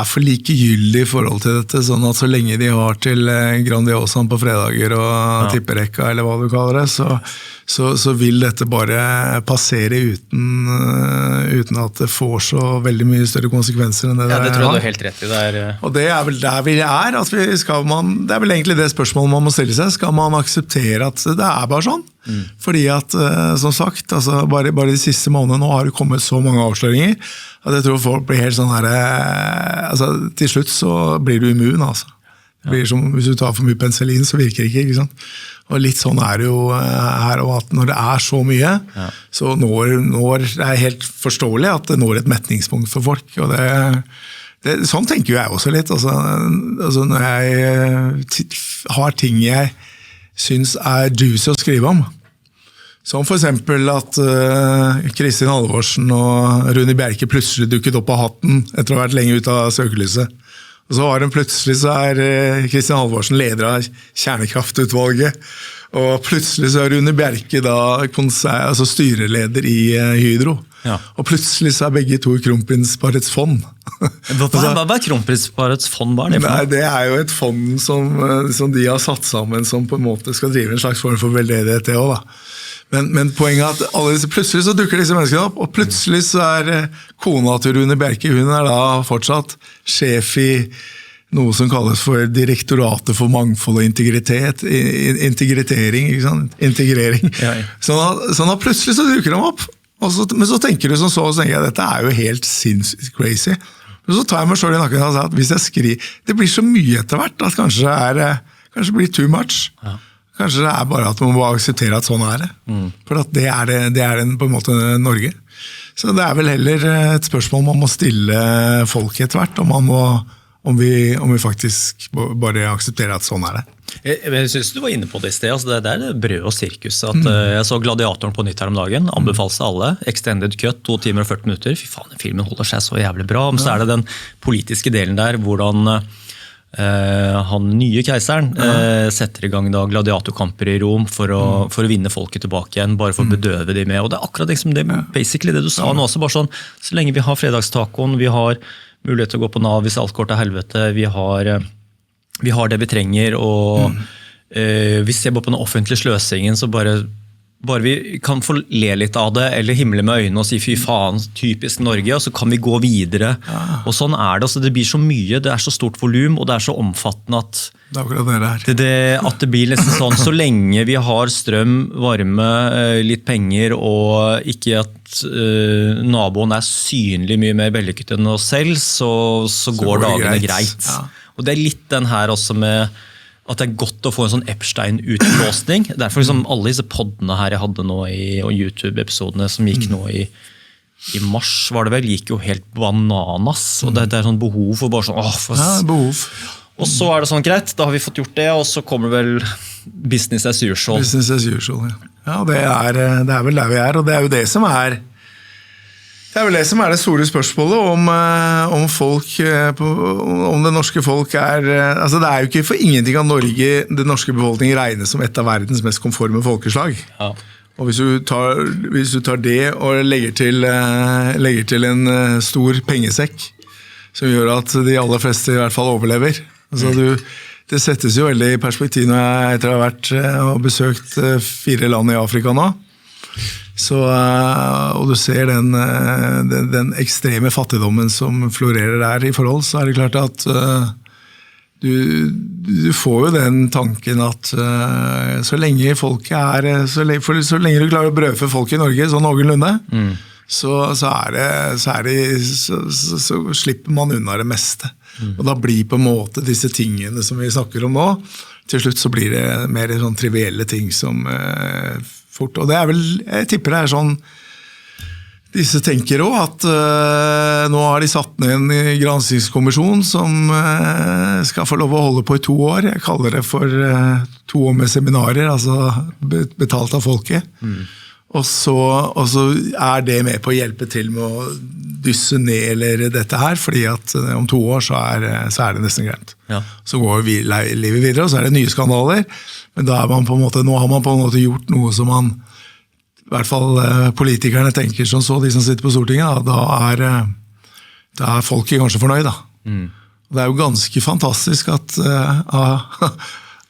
for likegyldig I forhold til dette, sånn at så lenge de har til Grandiosaen på fredager og tipperekka, eller hva du kaller det, så vil dette bare passere uten at det får så veldig mye større konsekvenser enn det det tror jeg du helt rett I. Og det vel der vi at det vel egentlig det spørsmålet man må stille seg, skal man akseptere at det bare sånn? Fordi at, som sagt, bare de siste månedene nå har det kommet så mange avsløringer, at jeg tror folk blir helt sånn her, til slutt så blir du immun, Det blir som, hvis du tar for mye penicillin, så virker det ikke sant? Og litt sånn det jo her, og at når det så mye, så når det helt forståelig at det når et metningspunkt for folk, og sånn tenker jeg også litt, når jeg har ting jeg synes juicy å skrive om, som for eksempel at Kristin Halvorsen og Rune Bjerke plutselig dukket opp av hatten etter å ha vært lenge ute av søkelyset. Og så plutselig så Kristin Halvorsen leder av kjernekraftutvalget, og plutselig så Rune Bjerke da styreleder I Hydro. Ja. Og plutselig så begge to Kronprinsparets fond. Hva Kronprinsparets fond bare? Nei, det jo et fond som de har satt sammen, som på en måte skal drive en slags form for veldedighet det også da. Men poenget at plutselig så dukker disse menneskene opp, og plutselig så kona til Rune Bjerke, hun da fortsatt sjef I noe som kalles for Direktoratet for mangfold og integritet, integrering, ikke sant? Integrering. Ja. Sånn at plutselig så dukker de opp, men så tenker du så tenker jeg, dette jo helt sinnssykt crazy. Men så tar jeg meg selv I nakken og sier at hvis jeg skriver, det blir så mye etter hvert, at kanskje blir too much. Ja. Kanskje det bare at man må akseptere at sånn det. For at det det på en måte Norge. Så det vel heller et spørsmål man må stille folk etter hvert, om vi faktisk bare aksepterer at sånn det. Jeg synes du var inne på det I sted, det det brød og sirkus. At, jeg så Gladiatoren på nytt her om dagen, anbefales alle, extended cut, 2 timer og 40 minutter. Fy faen, filmen holder seg så jævlig bra. Men så det den politiske delen der, hvordan han nye keiseren setter I gang da gladiatorkamper I Rom for å vinne folket tilbake igjen, bare for å bedøve de med. Og det akkurat liksom det, basically det du sa nå også, bare sånn, så lenge vi har fredagstacoen, vi har mulighet til å gå på Nav hvis alt går til helvete, vi har det vi trenger, og vi ser bare på den offentlige sløsingen, så bare vi kan få le litt av det, eller himle med øynene og si fy faen, typisk Norge, og så kan vi gå videre. Og sånn det. Altså, det blir så mye, det så stort volum, og det så omfattende at det akkurat det at det blir nesten sånn, så lenge vi har strøm, varme, litt penger, og ikke at naboen synlig mye mer vellykket enn oss selv, så går dagene greit. Ja. Og det litt den her også med at det godt å få en sånn Epstein-utblåsning. Derfor liksom alle disse poddene her jeg hadde nå og YouTube-episodene som gikk nå I mars, var det vel, gikk jo helt bananas. Og det sånn behov for bare sånn, behov. Og så det sånn greit, da har vi fått gjort det, og så kommer vel business as usual. Business as usual, ja. Ja, det vel der vi og det jo det som det vel det som det store spørsmålet om folk, om det norske folk altså det jo ikke for ingenting at Norge, den norske befolkningen regnes som et av verdens mest konforme folkeslag. Ja. Og hvis du tar det og legger til en stor pengesekk, som gjør at de aller fleste I hvert fall overlever, Altså det settes jo veldig i perspektiv når jeg etter å ha vært og besøkt 4 land i Afrika nå. Så, og du ser den ekstreme fattigdommen som florerer der i forhold, så det klart at du får jo den tanken at så lenge folket så lenge du klarer å brødfø folk i Norge sånn noenlunde, så slipper man unna det meste. Og da blir på en måte disse tingene som vi snakker om nå, til slutt så blir det mer sånn trivielle ting som fort, og det vel, jeg tipper det sånn, disse tenker også at nå har de satt ned en granskingskommisjon som skal få lov å holde på i 2 år. Jeg kaller det for 2 år med seminarer, altså betalt av folket. Og så det med på å hjelpe til med å dysse ned eller dette her, fordi at om 2 år så det nesten greit. Ja. Så går livet videre, og så det nye skandaler, men da man på en måte, nå har man på en måte gjort noe som man i hvert fall politikerne tenker som så, de som sitter på Stortinget, da folket kanskje fornøyd. Det jo ganske fantastisk at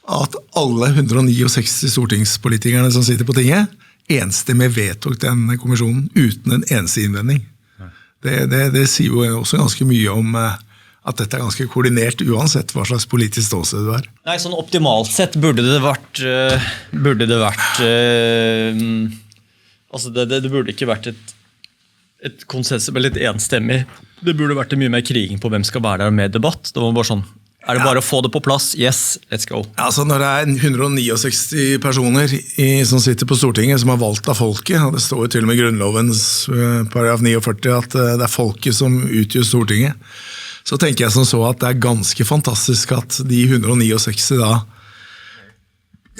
alle 169 stortingspolitikerne som sitter på tinget, enstemmig vedtok den kommisjonen uten en eneste innvending. Det sier jo også ganske mye om at dette ganske koordinert uansett hva slags politisk ståsted det Nei, sånn optimalt sett burde det vært altså det burde ikke vært et konsensus eller et enstemmig. Det burde vært mye mer kriging på hvem skal være der med debatt. Det var bare sånn, det bare å få det på plass? Yes, let's go. Altså når det 169 personer som sitter på Stortinget som valgt av folket, og det står jo til og med i Grunnlovens paragraf 49 at det folket som utgjør Stortinget, så tenker jeg som så at det ganske fantastisk at de 169 da,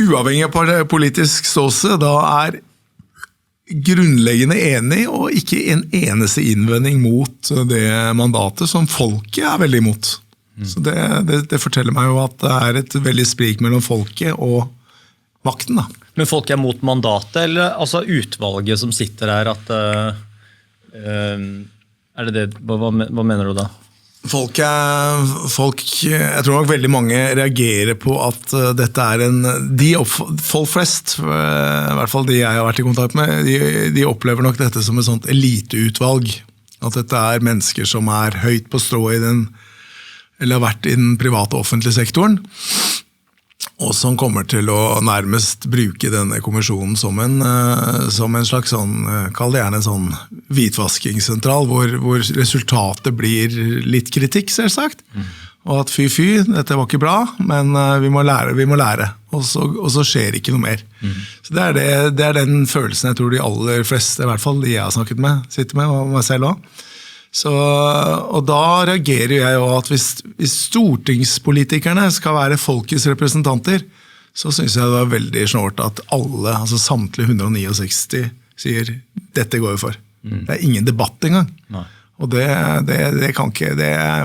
uavhengig av politisk ståsted, da grunnleggende enig og ikke en eneste innvending mot det mandatet som folket veldig imot. Så det forteller meg jo at det et veldig sprik mellom folket og makten. Da. Men folket mot mandatet, eller altså utvalget som sitter her, at det? Hva mener du da? Folk, jeg tror nok veldig mange reagerer på at dette folk flest, i hvert fall de jeg har vært i kontakt med, de opplever nok dette som et sånt eliteutvalg. At dette mennesker som høyt på strå eller har vært i den private og offentlige sektoren, og som kommer til å nærmest bruke denne kommisjonen som en slags sånn, kall det gjerne en sånn hvitvaskingssentral, hvor resultatet blir litt kritikk, selvsagt. Og at fy, dette var ikke bra, men vi må lære. Og så skjer ikke noe mer. Så det den følelsen jeg tror de aller fleste, i hvert fall de jeg har snakket med, sitter med, og meg selv også. Og da reagerer jeg jo at hvis stortingspolitikerne skal være folkets representanter, så synes jeg det veldig snålt at alle, altså samtlige 169 sier, dette går jo for. Det ingen debatt engang. Nei. Og det kan ikke,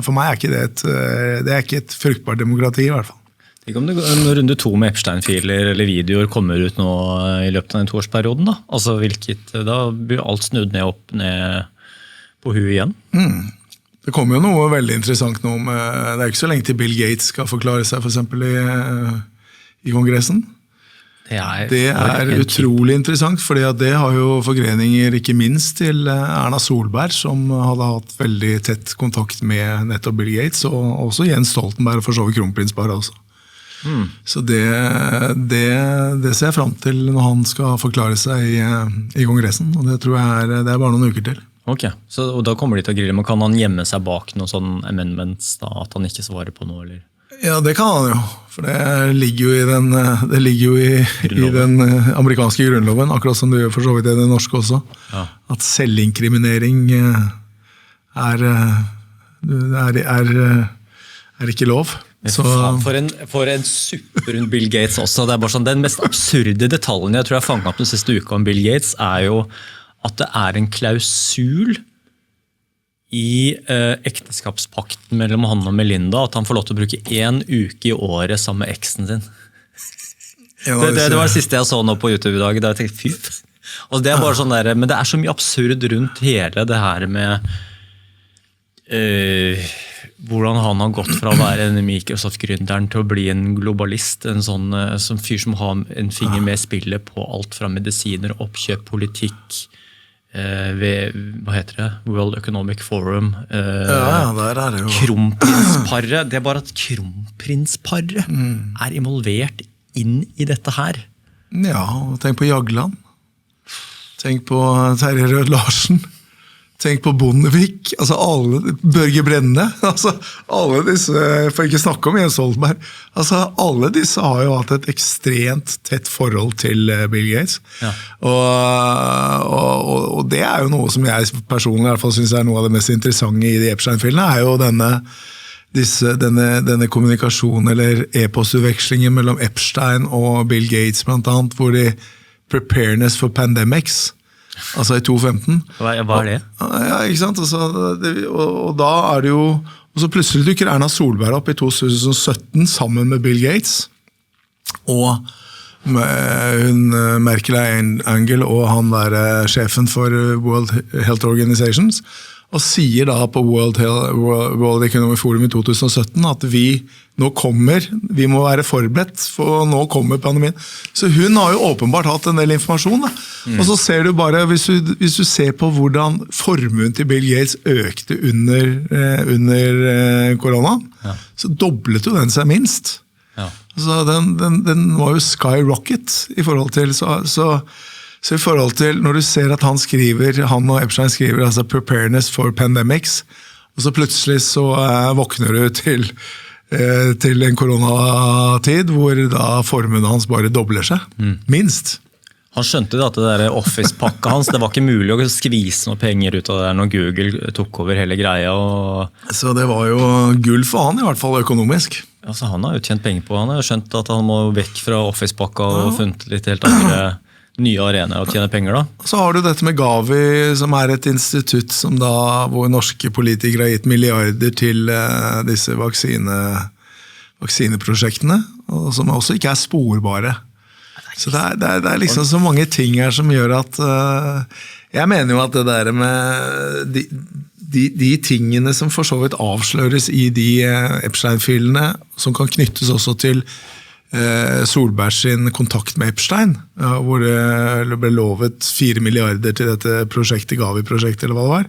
for meg det ikke et fruktbart demokrati i hvert fall. Tenk om runde 2 med Epstein-filer eller videoer kommer ut nå i løpet av den 2-årsperioden da? Altså da blir alt snudd ned på huet igjen. Det kommer jo noe veldig interessant nå det ikke så lenge til Bill Gates skal forklare seg for eksempel i Kongressen. Det utrolig interessant, fordi det har jo forgreninger ikke minst til Erna Solberg, som hadde hatt veldig tett kontakt med nettopp Bill Gates, og også Jens Stoltenberg og for så vidt kronprinsparet også. Så det ser jeg frem til når han skal forklare seg i Kongressen, og det tror jeg det bare noen uker til. Ok, og da kommer de til å grille, men kan han gjemme seg bak noen sånn amendments da, at han ikke svarer på noe, eller? Ja, det kan han jo, for det ligger jo i den amerikanske grunnloven, akkurat som det gjør for så vidt i den norske også, at selvinkriminering ikke lov. For en superrund Bill Gates også, det bare sånn, den mest absurde detaljen jeg tror jeg fanget opp den siste uka om Bill Gates jo at det en klausul i ekteskapspakten mellom han og Melinda, at han får lov til å bruke 1 uke i året sammen med eksen sin. Det var det siste jeg så nå på YouTube i dag, da jeg tenkte, fy. Og det bare sånn der, men det så mye absurd rundt hele det her med hvordan han har gått fra å være en Microsoft-gründeren til å bli en globalist, en sånn som fyr som har en finger med spillet på alt fra medisiner, oppkjøp, politikk, ved, hva heter det, World Economic Forum, der det jo. Kronprinsparet, det bare at Kronprinsparet involvert inn I dette her. Ja, tenk på Jagland. Tenk på Terje Rød Larsen. Tenk på Bondevik, altså alle, Børge Brende, altså alle disse, for ikke snakke om Jens Stoltenberg, altså alle disse har jo hatt et ekstremt tett forhold til Bill Gates. Ja. Og det jo noe som jeg personlig I hvert fall synes noe av det mest interessante I de Epstein-filene, jo denne kommunikasjonen eller e-postutvekslingen mellom Epstein og Bill Gates blant annet, hvor de preparedness for pandemics, altså I 2015. Hva det? Ja, ikke sant? Altså, og da det jo, og så plutselig dukker Erna Solberg opp I 2017 sammen med Bill Gates, og hun Merkel Angel og han sjefen for World Health Organizations, og sier da på World Economic Forum I 2017 at vi må være forberedt, for nå kommer pandemien. Så hun har jo åpenbart hatt en del informasjon. Da. Og så ser du bare, hvis du ser på hvordan formuen til Bill Gates økte under korona, så doblet jo den seg minst. Ja. Så den var jo skyrocket I forhold til, så I forhold til, når du ser at han og Epstein skriver altså preparedness for pandemics, og så plutselig så våkner du til en koronatid, hvor da formuen hans bare dobler seg, minst. Han skjønte at det der Office-pakka hans, det var ikke mulig å skvise noe penger ut av det når Google tok over hele greia. Så det var jo gull for han I hvert fall økonomisk. Altså, han har jo tjent penger på, han har skjønt at han må vekk fra Office-pakka og funnet litt helt andre nye arenaer å tjene penger da. Så har du dette med Gavi, som et institutt som da, hvor norske politikere har gitt milliarder til disse vaksineprosjektene, og som også ikke sporbare. Så det liksom så mange ting her som gjør at jeg mener jo at det der med de tingene som for så vidt avsløres I de Epstein-filene, som kan knyttes også til Solberg sin kontakt med Epstein, hvor det ble lovet 4 milliarder til dette prosjektet, Gavi-prosjektet eller hva det var.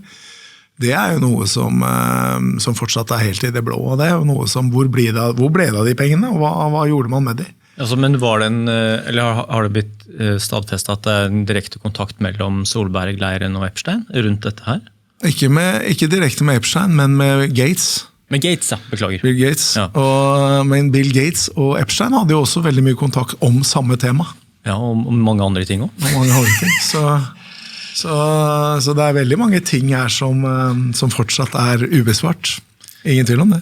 Det jo noe som fortsatt helt I det blå, og det jo noe som, hvor ble det av de pengene, og hva gjorde man med de? Altså, men var det eller har det blitt stadfestet at det en direkte kontakt mellom Solberg-leiren og Epstein rundt dette her? Ikke direkte med Epstein, men med Gates. Med Gates, ja, beklager. Bill Gates, ja. Men Bill Gates og Epstein hadde jo også veldig mye kontakt om samme tema. Ja, og mange andre ting også. Og mange andre ting, så det veldig mange ting her som fortsatt ubesvart. Ingen tvil om det.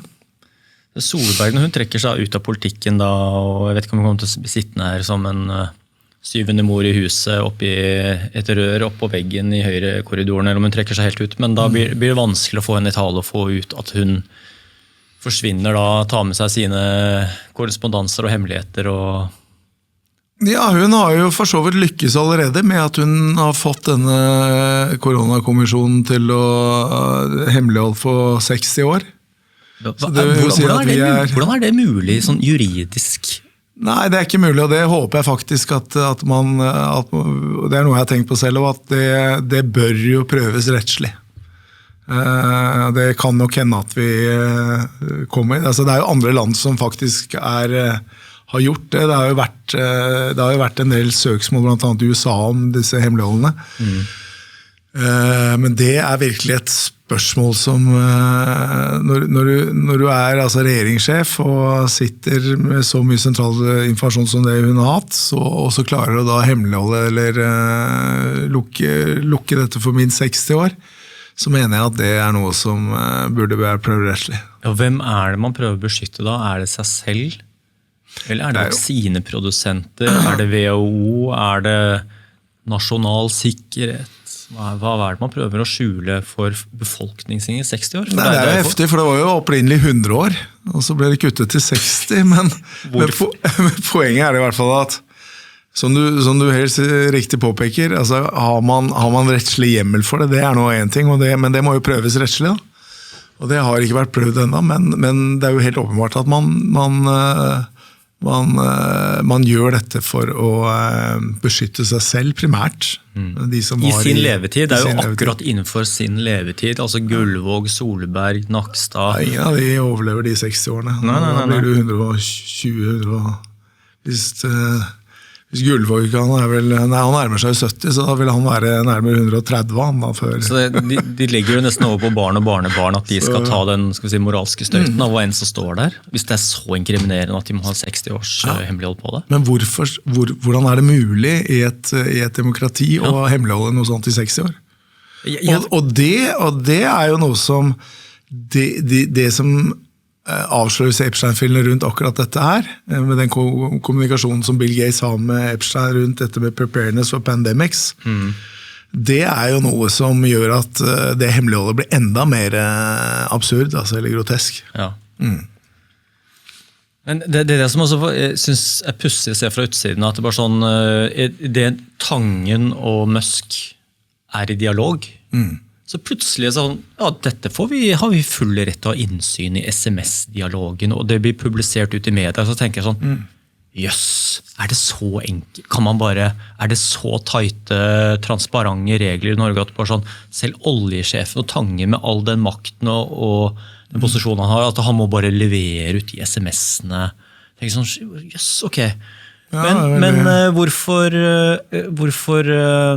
Solberg, når hun trekker seg ut av politikken da, og jeg vet ikke om hun kommer til å bli sittende her som en syvende mor I huset oppi et rør opp på veggen I høyre korridoren, eller om hun trekker seg helt ut, men da blir det vanskelig å få henne I tale og få ut at hun forsvinner da, tar med seg sine korrespondanser og hemmeligheter og... Ja, hun har jo for så vidt lykkes allerede med at hun har fått denne koronakommisjonen til å hemmeligholde for 60 år. Hvordan det mulig sånn juridisk? Nei, det ikke mulig, og det håper jeg faktisk at det noe jeg har tenkt på selv, og at det bør jo prøves rettslig. Det kan nok hende at vi kommer. Altså, det jo andre land som faktisk har gjort det. Det har jo vært en del søksmål, blant annet I USA, om disse hemmeligholdene. Men det virkelig et spørsmål som når du altså regjeringssjef og sitter med så mye sentral informasjon som det hun har hatt, og så klarer du da hemmeligholde eller lukke dette for minst 60 år, så mener jeg at det noe som burde være prøverettslig. Ja, hvem det man prøver å beskytte da? Det seg selv? Eller det vaksineprodusenter? Det WHO? Det nasjonal sikkerhet? Hva det man prøver å skjule for befolkningen I 60 år? Nei, det heftig, for det var jo opprinnelig 100 år, og så ble det kuttet til 60, men poenget det I hvert fall at som du helt riktig påpeker, altså, har man rettslig hjemmel for det, det noe en ting, men det må jo prøves rettslig da. Og det har ikke vært prøvd ennå, men det jo helt åpenbart at man gjør dette for å beskytte seg selv primært. De som I sin levetid, det jo akkurat innenfor sin levetid, altså Gullvåg, Solberg, Nakstad. Ingen av de overlever de 60 årene. Da blir du 120, hvis Gullvåg han nærmer seg 70, så da vil han være nærmere 130 han da før. Så de legger jo nesten over på barn og barnebarn at de skal ta den moralske støyten av hva enn som står der, hvis det så inkriminerende at de må ha 60 års hemmelighold på det. Men hvordan det mulig i et demokrati å hemmeligholde noe sånt i 60 år? Og det jo noe som det som avsløres Epstein-filene rundt akkurat dette her, med den kommunikasjonen som Bill Gates har med Epstein rundt dette med preparedness for pandemics, det jo noe som gjør at det hemmeligholdet blir enda mer absurd, altså, eller grotesk. Ja. Men det som også synes pussig å se fra utsiden, at det bare sånn, det Tangen og Musk i dialog, så plutselig sånn, dette har vi full rett til å ha innsyn i SMS-dialogen, og det blir publisert ut i media, så tenker jeg sånn, jøss, det så enkelt? Kan man bare, det så tighte, transparente regler i Norge, at bare sånn, selv oljesjefen og Tangen med all den makten og den posisjonen han har, at han må bare levere ut de SMS-ene. Tenker sånn, jøss, ok. Men hvorfor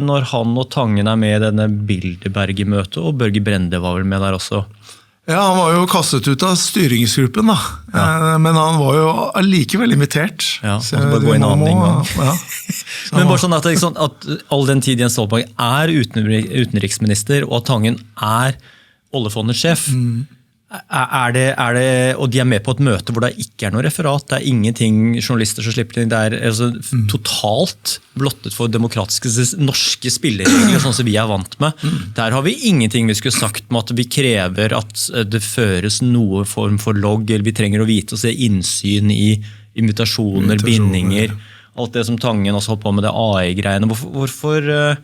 når han og Tangen med i denne Bilderberg-møtet, og Børge Brende var vel med der også? Ja, han var jo kastet ut av styringsgruppen da, men han var jo allikevel invitert. Ja, så bare gå inn en annen gang. Men bare sånn at all den tid Jens Stoltenberg utenriksminister, og at Tangen oljefondets sjef, og de med på et møte hvor det ikke noe referat, det ingenting journalister som slipper inn, det totalt blottet for demokratiske norske spilleregler, sånn som vi vant med. Der har vi ingenting vi skulle sagt med at vi krever at det føres noe form for logg, eller vi trenger å vite og se innsyn i invitasjoner, bindinger, alt det som Tangen også holdt på med det AI-greiene. Hvorfor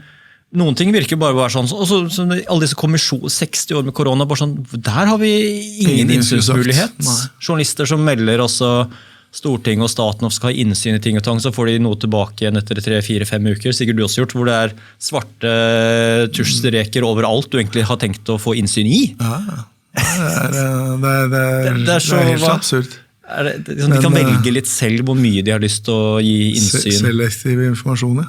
noen ting virker bare sånn, og så alle disse 60 år med korona, bare sånn, der har vi ingen innsynsmulighet. Journalister som melder også Stortinget og staten skal ha innsyn i ting og tang, så får de noe tilbake igjen etter 3-4-5 uker, sikkert du også gjort, hvor det svarte tusjstreker overalt du egentlig har tenkt å få innsyn i. Det helt absurd. De kan velge litt selv hvor mye de har lyst til å gi innsyn. Selektiv informasjon,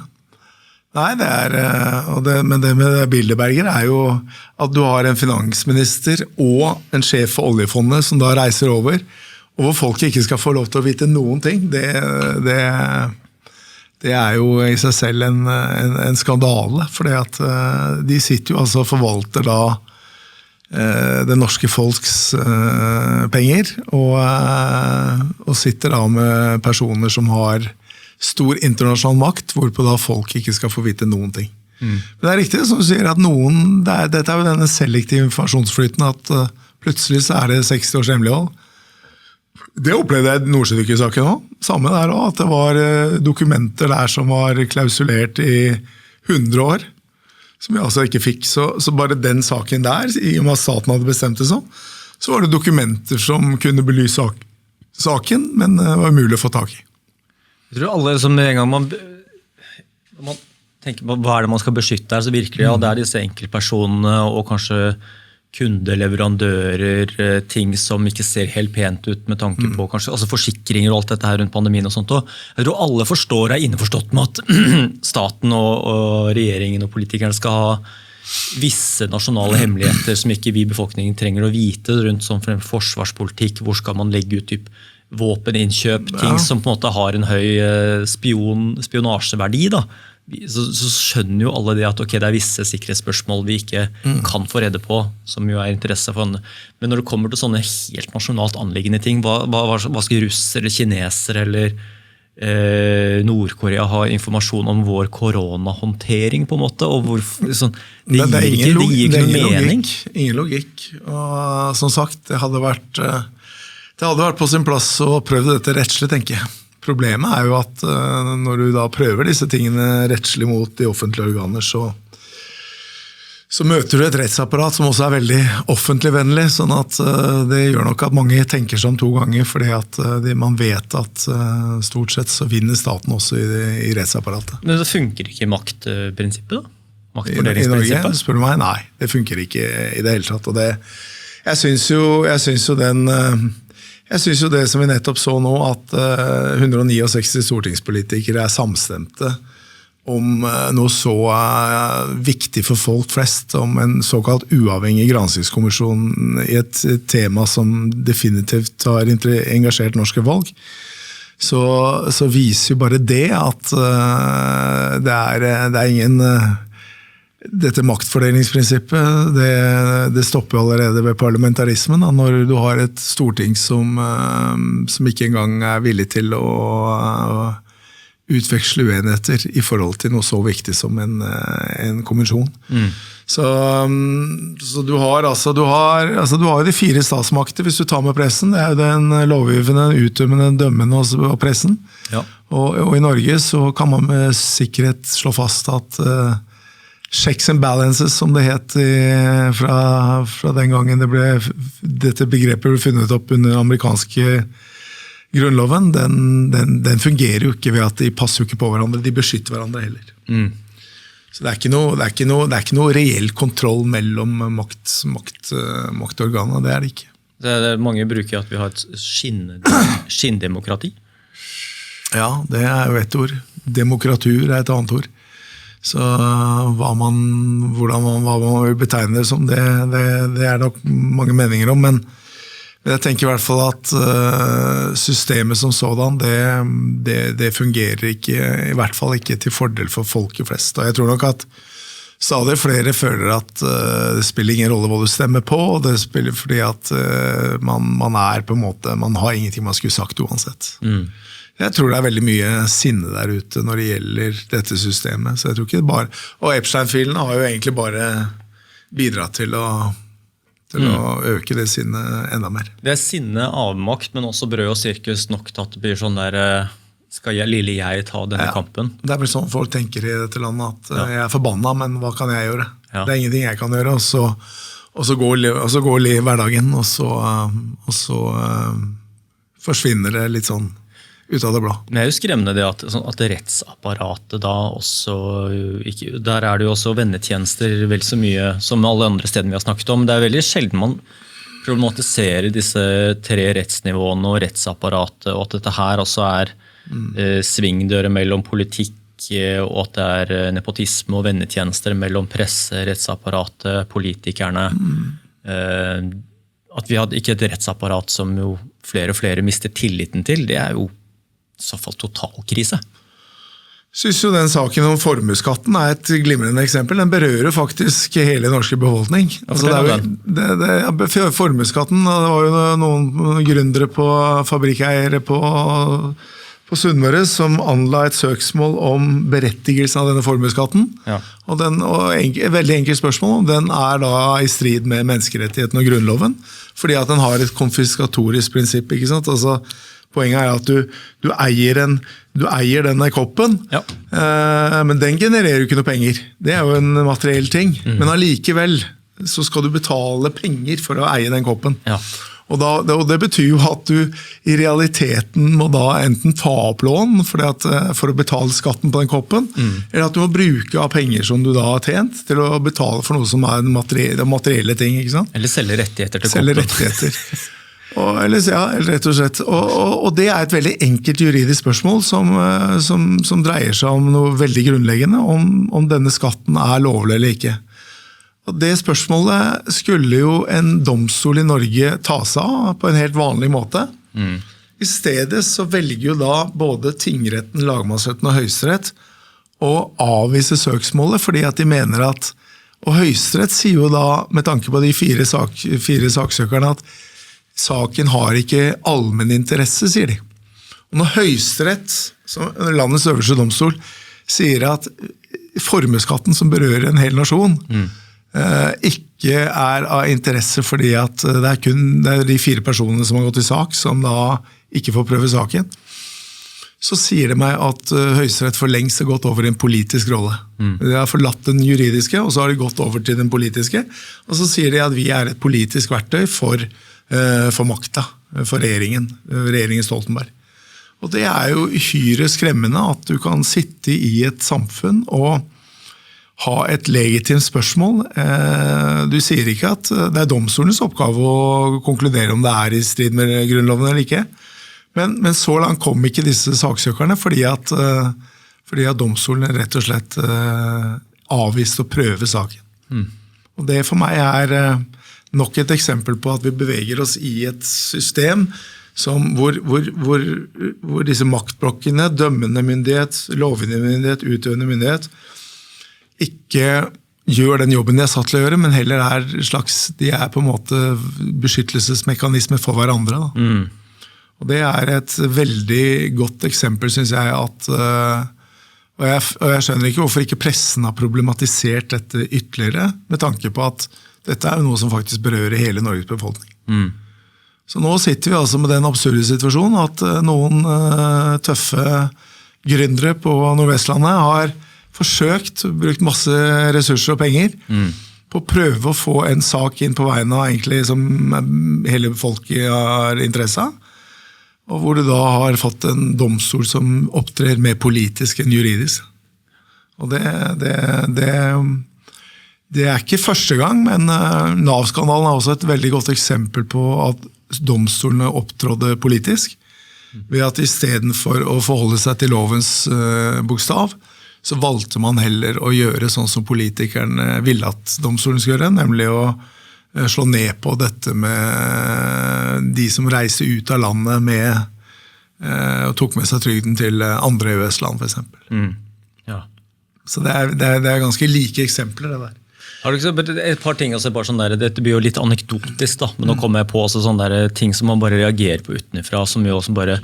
Nei, men det med Bilderberger jo at du har en finansminister og en sjef for oljefondet som da reiser over, og hvor folk ikke skal få lov til å vite noen ting. Det jo i seg selv en skandale, for de sitter jo altså og forvalter da det norske folks penger, og sitter da med personer som har stor internasjonal makt, hvorpå da folk ikke skal få vite noen ting. Men det riktig som du sier, at dette jo denne selektive informasjonsflyten, at plutselig så det 60 års hemmelighold. Det opplevde jeg i Nordsjødykkersaken også. Samme der også, at det var dokumenter der som var klausulert i 100 år, som jeg altså ikke fikk. Så bare den saken der, i og med at staten hadde bestemt det sånn, så var det dokumenter som kunne belyse saken, men det var umulig å få tak i. Jeg tror alle som en gang man tenker på hva det man skal beskytte her, så virker det det disse enkeltpersonene og kanskje kundeleverandører, ting som ikke ser helt pent ut med tanke på kanskje, altså forsikringer og alt dette her rundt pandemien og sånt. Og jeg tror alle forstår innforstått med at staten og regjeringen og politikerne skal ha visse nasjonale hemmeligheter som ikke vi befolkningen trenger å vite rundt som for eksempel forsvarspolitikk, hvor skal man legge ut våpeninnkjøp, ting som på en måte har en høy spionasjeverdi da. Så skjønner jo alle det at det visse sikkerhetsspørsmål vi ikke kan få redde på, som jo interesse for. Men når det kommer til sånne helt nasjonalt anliggende ting, hva skal russere eller kinesere eller Nord-Korea ha informasjon om vår koronahåndtering på en måte, og sånn, det gir ikke mening. Ingen logikk. Og som sagt, det hadde vært på sin plass å prøve dette rettslig, tenker jeg. Problemet jo at når du da prøver disse tingene rettslig mot de offentlige organer, så så møter du et rettsapparat som også veldig offentligvennlig, sånn at det gjør nok at mange tenker seg om 2 ganger, fordi at man vet at stort sett så vinner staten også i rettsapparatet. Men det funker ikke maktprinsippet da? I Norge, spør du meg? Nei, det funker ikke i det hele tatt. Og jeg synes jo det som vi nettopp så nå, at 169 stortingspolitikere samstemte om noe så viktig for folk flest, om en såkalt uavhengig granskingskommisjon i et tema som definitivt har engasjert norske folk, så viser jo bare det at det er ingen... Dette maktfordelingsprinsippet, det stopper jo allerede ved parlamentarismen, da, når du har et storting som ikke engang er villig til å utveksle uenigheter i forhold til noe så viktig som en kommisjon. Så du har de 4 statsmakter, hvis du tar med pressen. Det er jo den lovgivende, den utdømmende, den dømmende og pressen. Ja. Og i Norge så kan man med sikkerhet slå fast at checks and balances, som det het fra den gangen dette begrepet ble funnet opp under amerikanske grunnloven, den fungerer jo ikke ved at de passer jo ikke på hverandre, de beskytter hverandre heller. Så det er ikke noe reell kontroll mellom maktorganene, det er det ikke. Mange bruker at vi har et skinndemokrati. Ja, det er jo et ord. Demokratur er et annet ord. Så hva man vil betegne det som, det er nok mange meninger om, men jeg tenker i hvert fall at systemet som sådan, det fungerer ikke, i hvert fall ikke til fordel for folket flest. Og jeg tror nok at stadig flere føler at det spiller ingen rolle hva du stemmer på, og det spiller fordi at man er på en måte, man har ingenting man skulle sagt uansett. Jeg tror det er veldig mye sinne der ute når det gjelder dette systemet, så jeg tror ikke det bare, og Epstein-filen har jo egentlig bare bidratt til å øke det sinnet enda mer. Det er sinne, avmakt, men også brød og sirkus nok til at det blir sånn der, skal lille jeg ta denne kampen? Det er vel sånn folk tenker i dette landet, at jeg er forbannet, men hva kan jeg gjøre? Ja. Det er ingenting jeg kan gjøre, og så går hverdagen, og så forsvinner det litt sånn ut av det blå. Men det er jo skremmende det at rettsapparatet da også, der er det jo også vennetjenester vel så mye som alle andre stedene vi har snakket om. Det er veldig sjelden man problematiserer disse 3 rettsnivåene og rettsapparatet, og at dette her også er svingdører mellom politikk, og at det er nepotisme og vennetjenester mellom presse, rettsapparatet, politikerne. At vi hadde ikke et rettsapparat som jo flere og flere mister tilliten til, det er jo i så fall totalkrise. Synes jo den saken om formuesskatten er et glimrende eksempel. Den berører faktisk hele norske befolkning. Formuesskatten, det var jo noen gründere på fabrikkeiere på Sunnmøre som anla et søksmål om berettigelsen av denne formuesskatten. Ja. Og et veldig enkelt spørsmål, den er da i strid med menneskerettigheten og grunnloven, fordi at den har et konfiskatorisk prinsipp, ikke sant? Altså, poenget er at du eier denne koppen, men den genererer jo ikke noe penger. Det er jo en materiell ting. Men allikevel så skal du betale penger for å eie den koppen. Ja. Og det betyr jo at du i realiteten må da enten ta opp lån for å betale skatten på den koppen, eller at du må bruke av penger som du da har tjent til å betale for noe som er materielle ting, ikke sant? Eller selge rettigheter til koppen. Selge rettigheter. Rett og slett. Og det er et veldig enkelt juridisk spørsmål som dreier seg om noe veldig grunnleggende, om denne skatten er lovlig eller ikke. Og det spørsmålet skulle jo en domstol i Norge ta seg av på en helt vanlig måte. I stedet så velger jo da både tingretten, lagmannsretten og høyesterett å avvise søksmålet, fordi at de mener at, og høyesterett sier jo da, med tanke på de 4 saksøkerne, at saken har ikke allmenn interesse, sier de. Og når høyesterett, som landets øverste domstol, sier at formuesskatten som berører en hel nasjon, ikke er av interesse fordi at det er de 4 personene som har gått i sak, som da ikke får prøve saken, så sier det meg at Høyesterett for lengst har gått over i en politisk rolle. De har forlatt den juridiske, og så har de gått over til den politiske. Og så sier de at vi er et politisk verktøy for makta, for regjeringen Stoltenberg. Og det er jo uhyre skremmende at du kan sitte i et samfunn og ha et legitimt spørsmål. Du sier ikke at det er domstolens oppgave å konkludere om det er i strid med grunnloven eller ikke. Men så langt kom ikke disse saksøkerne fordi at domstolen rett og slett avviste å prøve saken. Og det for meg er nok et eksempel på at vi beveger oss i et system hvor disse maktblokkene, dømmende myndighet, lovgivende myndighet, utøvende myndighet, ikke gjør den jobben de er satt til å gjøre, men heller de er på en måte beskyttelsesmekanismer for hverandre. Og det er et veldig godt eksempel, synes jeg, og jeg skjønner ikke hvorfor ikke pressen har problematisert dette ytterligere, med tanke på at dette er jo noe som faktisk berører hele Norges befolkning. Så nå sitter vi altså med den absurde situasjonen at noen tøffe gründere på Nordvestlandet har forsøkt, brukt masse ressurser og penger på å prøve å få en sak inn på veien av egentlig som hele folket har interesse av, og hvor du da har fått en domstol som opptrer mer politisk enn juridisk. Og det er ikke første gang, men NAV-skandalen er også et veldig godt eksempel på at domstolene opptrådde politisk, ved at i stedet for å forholde seg til lovens bokstav, så valgte man heller å gjøre sånn som politikerne ville at domstolen skulle gjøre, nemlig å slå ned på dette med de som reiser ut av landet og tok med seg trygden til andre EØS-land, for eksempel. Ja. Så det er ganske like eksempler, det der. Har du ikke et par ting, altså bare sånn der, dette blir jo litt anekdotisk da, men nå kommer jeg på også sånne der ting som man bare reagerer på utenfra, som jo også bare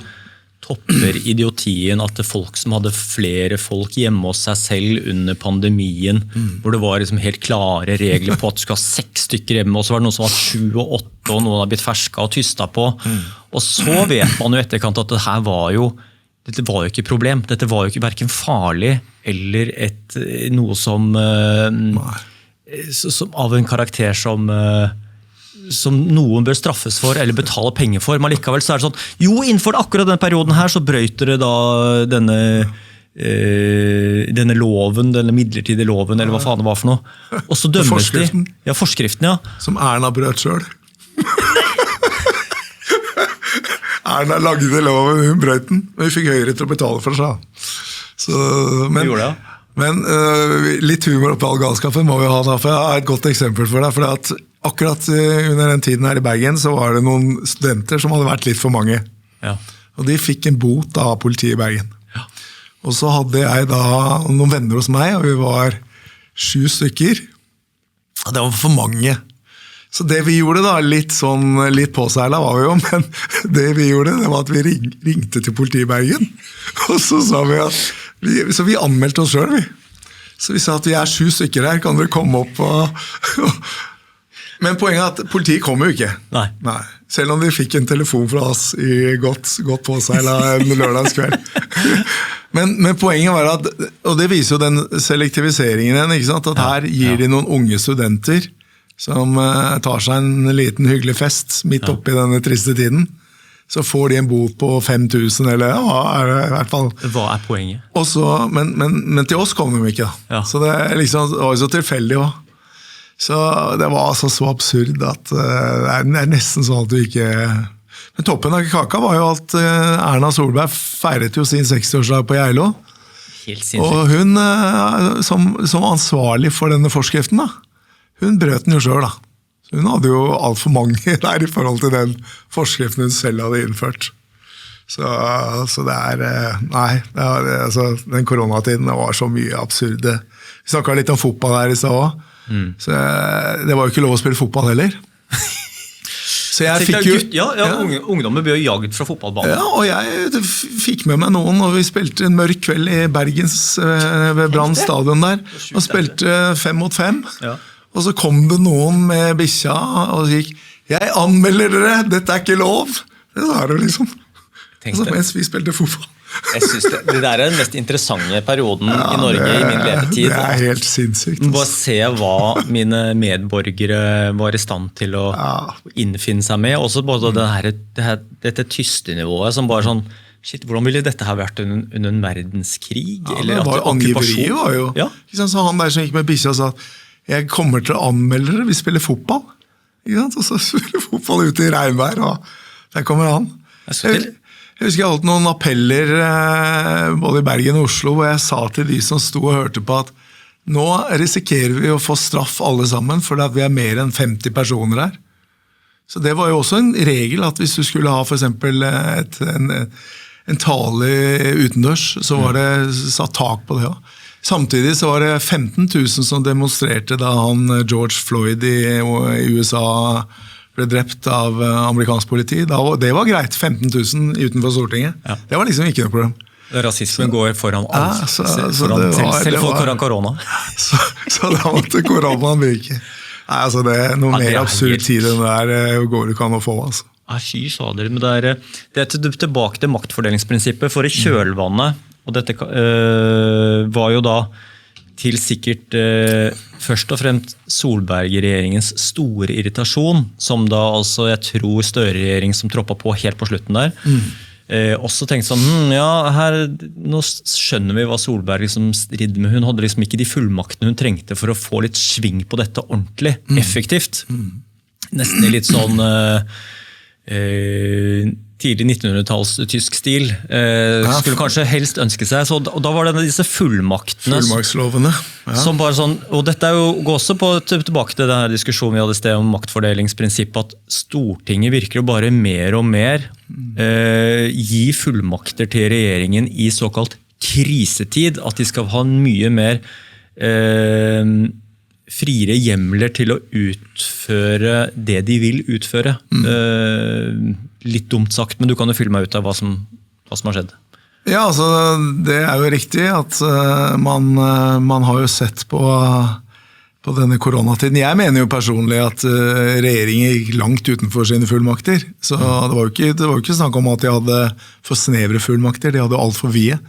topper idiotien at det folk som hadde flere folk hjemme hos seg selv under pandemien, hvor det var liksom helt klare regler på at du skal ha 6 stykker hjemme, og så var det noen som var 7 og 8, og noen har blitt ferska og tysta på. Og så vet man jo etterkant at dette var jo ikke et problem. Dette var jo ikke hverken farlig eller noe som av en karakter som noen bør straffes for eller betale penger for, men likevel så er det sånn, jo, innenfor akkurat denne perioden her så brøyter det da denne loven, denne midlertidige loven, eller hva faen det var for noe. Og så dømmes de. Ja, forskriften, ja. Som Erna brøt selv. Erna lagde loven, hun brøt den, og vi fikk Høyre til å betale for seg. Vi gjorde det, ja. Men litt humor oppi all galskapen må vi ha da, for jeg har et godt eksempel for deg, for at akkurat under den tiden her i Bergen så var det noen studenter som hadde vært litt for mange. Ja. Og de fikk en bot av politiet i Bergen. Ja. Og så hadde jeg da noen venner hos meg, og vi var 7 stykker. Og det var for mange. Så det vi gjorde da, litt påseilet var vi jo, men det vi gjorde, det var at vi ringte til politiet i Bergen. Og så sa vi at så vi anmeldte oss selv, vi. Så vi sa at vi er 7 stykker her, kan dere komme opp Men poenget er at politiet kom jo ikke. Nei. Selv om de fikk en telefon fra oss i godt påseilet en lørdagskveld. men poenget var at, og det viser jo den selektiviseringen, ikke sant? At her gir de noen unge studenter som tar seg en liten hyggelig fest midt oppi denne triste tiden. Så får de en bot på 5.000, eller er det i hvert fall. Hva er poenget? Også, men til oss kom de ikke. Ja. Så det liksom, var jo så tilfeldig også. Så det var altså så absurd at det er nesten sånn at du ikke... Men toppen av kaka var jo at Erna Solberg feiret jo sin 60-årsdag på Geilo. Helt sinnssykt. Og hun, som ansvarlig for denne forskriften, da, hun brøt den jo selv da. Hun hadde jo alt for mange der i forhold til den forskriften hun selv hadde innført. Så det altså, den koronatiden var så mye absurde. Vi snakket litt om fotball her i sted også. Så det var jo ikke lov å spille fotball heller. Så jeg fikk jo... Ungdommer ble jo jaget fra fotballbanen. Ja, og jeg fikk med meg noen, og vi spilte en mørk kveld i Bergens ved Brann stadion der, og spilte 5 mot 5. Ja. Og så kom det noen med bikkja og gikk, jeg anmelder dere, dette er ikke lov. Det var det liksom. Altså, mens vi spilte fotball. Jeg synes det der den mest interessante perioden I Norge I min levetid. Det helt sinnssykt. Bare se hva mine medborgere var I stand til å innfinne seg med. Også både dette tystenivået som bare sånn, shit, hvordan ville dette ha vært under en verdenskrig? Eller det var angiveriet var jo. Ikke sant? Så han der som gikk med bikkja og sa at jeg kommer til å anmelde dere, vi spiller fotball. Ikke sant? Og så spiller fotball ute I regnvær, og der kommer han. Jeg husker jeg holdt noen appeller både I Bergen og Oslo, hvor jeg sa til de som sto og hørte på at nå risikerer vi å få straff alle sammen, fordi at vi mer enn 50 personer her. Så det var jo også en regel at hvis du skulle ha for eksempel en tale utendørs, så var det satt tak på det også. Samtidig så var det 15 000 som demonstrerte da han George Floyd I USA ble drept av amerikansk politi. Det var greit, 15 000 utenfor Stortinget. Det var liksom ikke noe problem. Rasismen går foran alt, selv foran korona. Så da måtte koronaen virke. Nei, altså det noe mer absurd tid enn det går du kan å få, altså. Fy sader, men det tilbake til maktfordelingsprinsippet, for I kjølvannet, og dette var jo da til sikkert først og fremst Solberg-regjeringens store irritasjon, som da altså jeg tror Støre-regjering som troppet på helt på slutten der, også tenkte sånn, nå skjønner vi hva Solberg liksom stridde med, hun hadde liksom ikke de fullmaktene hun trengte for å få litt sving på dette ordentlig, effektivt. Nesten I litt sånn tidlig 1900-talls tysk stil skulle kanskje helst ønske seg og da var det disse fullmaktslovene som bare sånn, og dette jo går også tilbake til denne diskusjonen vi hadde I sted om maktfordelingsprinsippet at Stortinget virker jo bare mer og mer gi fullmakter til regjeringen I såkalt krisetid, at de skal ha mye mer friere hjemler til å utføre det de vil utføre. Litt dumt sagt, men du kan jo fylle meg ut av hva som har skjedd. Ja, altså, det jo riktig at man har jo sett på denne koronatiden. Jeg mener jo personlig at regjeringen gikk langt utenfor sine fullmakter. Så det var jo ikke snakk om at de hadde for snevre fullmakter, de hadde alt for vide.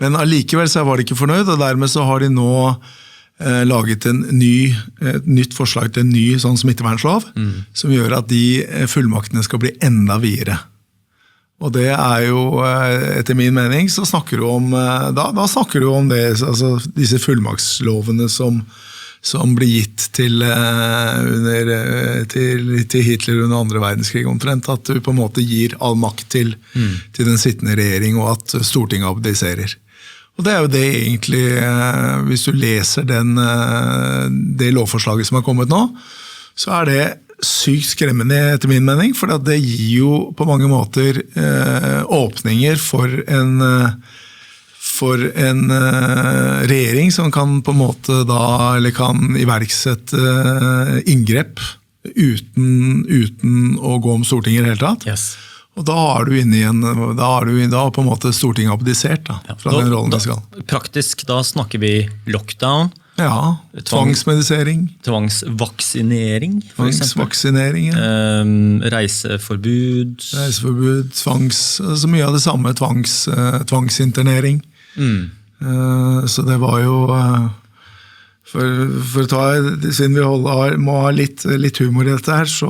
Men allikevel så var de ikke fornøyd, og dermed så har de nå laget et nytt forslag til en ny sånn smittevernlov, som gjør at de fullmaktene skal bli enda videre. Og det jo, etter min mening, så snakker du om, da snakker du om det, altså disse fullmaktslovene som ble gitt til Hitler under andre verdenskrig omtrent, at du på en måte gir all makt til den sittende regjering, og at Stortinget abdiserer. Og det jo det egentlig, hvis du leser det lovforslaget som har kommet nå, så det sykt skremmende etter min mening, for det gir jo på mange måter åpninger for en regjering som kan på en måte da, eller kan iverksette inngrep uten å gå om Stortinget I hele tatt. Yes. Og da du inne igjen, da på en måte Stortinget abdisert da, fra den rollen det skal. Praktisk, da snakker vi lockdown. Ja, tvangsmedisering. Tvangsvaksinering, for Tvangsvaksinering, reiseforbud. Reiseforbud, så mye av det samme, tvangsinternering. Så det var jo... For å ta, siden vi må ha litt humor I dette her, så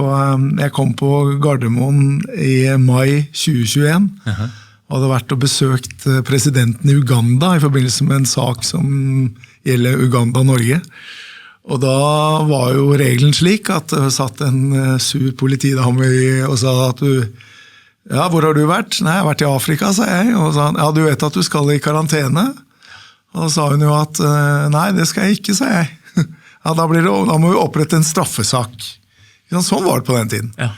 jeg kom på Gardermoen I mai 2021, og hadde vært og besøkt presidenten I Uganda I forbindelse med en sak som gjelder Uganda-Norge. Og da var jo regelen slik at det satt en sur politidame og sa at ja, hvor har du vært? Nei, jeg har vært I Afrika, sa jeg. Og sa han, ja, du vet at du skal I karantene? Og da sa hun jo at, nei, det skal jeg ikke, sa jeg. Ja, da må vi opprette en straffesak. Sånn var det på den tiden. Ja.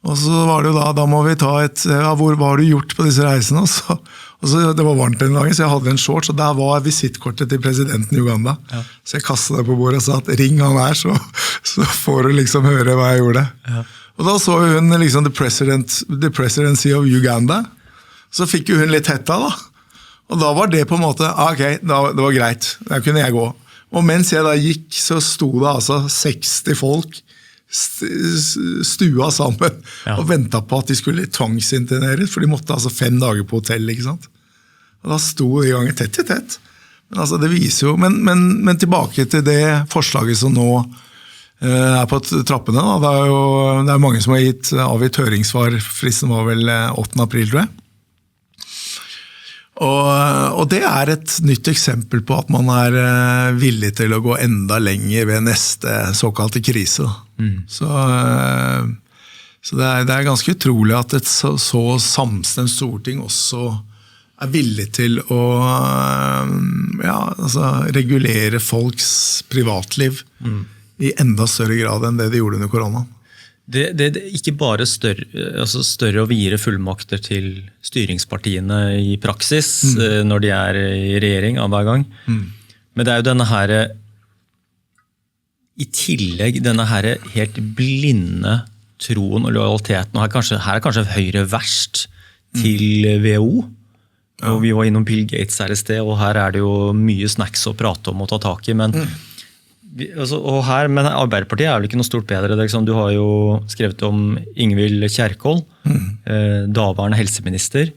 Og så var det jo da må vi ta ja, hva har du gjort på disse reisene? Og så det var varmt den dagen, så jeg hadde en shorts, og der var visittkortet til presidenten I Uganda. Ja. Så jeg kastet det på bordet og sa at ring han her, så får du liksom høre hva jeg gjorde. Ja. Og da så hun liksom the presidency of Uganda. Så fikk jo hun litt hetta da. Og da var det på en måte, ok, det var greit, der kunne jeg gå. Og mens jeg da gikk, så sto det altså 60 folk stua sammen og ventet på at de skulle tvangsinterneres, for de måtte altså 5 dager på hotell, ikke sant? Og da sto de i gang tett i tett. Men altså, det viser jo, men tilbake til det forslaget som nå på trappene. Da. Det er mange som har avgitt høringssvar. Fristen var vel 8. april, tror jeg. Og det er et nytt eksempel på at man er villig til å gå enda lenger ved neste såkalte krise. Så det er ganske utrolig at et så samstemt storting også er villig til å regulere folks privatliv i enda større grad enn det de gjorde under korona. Det er ikke bare større og videre fullmakter til styringspartiene i praksis når de er i regjering av hver gang. Men det er jo denne her, i tillegg denne her helt blinde troen og lojaliteten, og her er kanskje Høyre verst til WHO. Og vi var innom Bill Gates her i sted, og her er det jo mye snacks å prate om og ta tak i, men men Arbeiderpartiet er vel ikke noe stort bedre. Du har jo skrevet om Ingvild Kjerkol, daværende helseminister,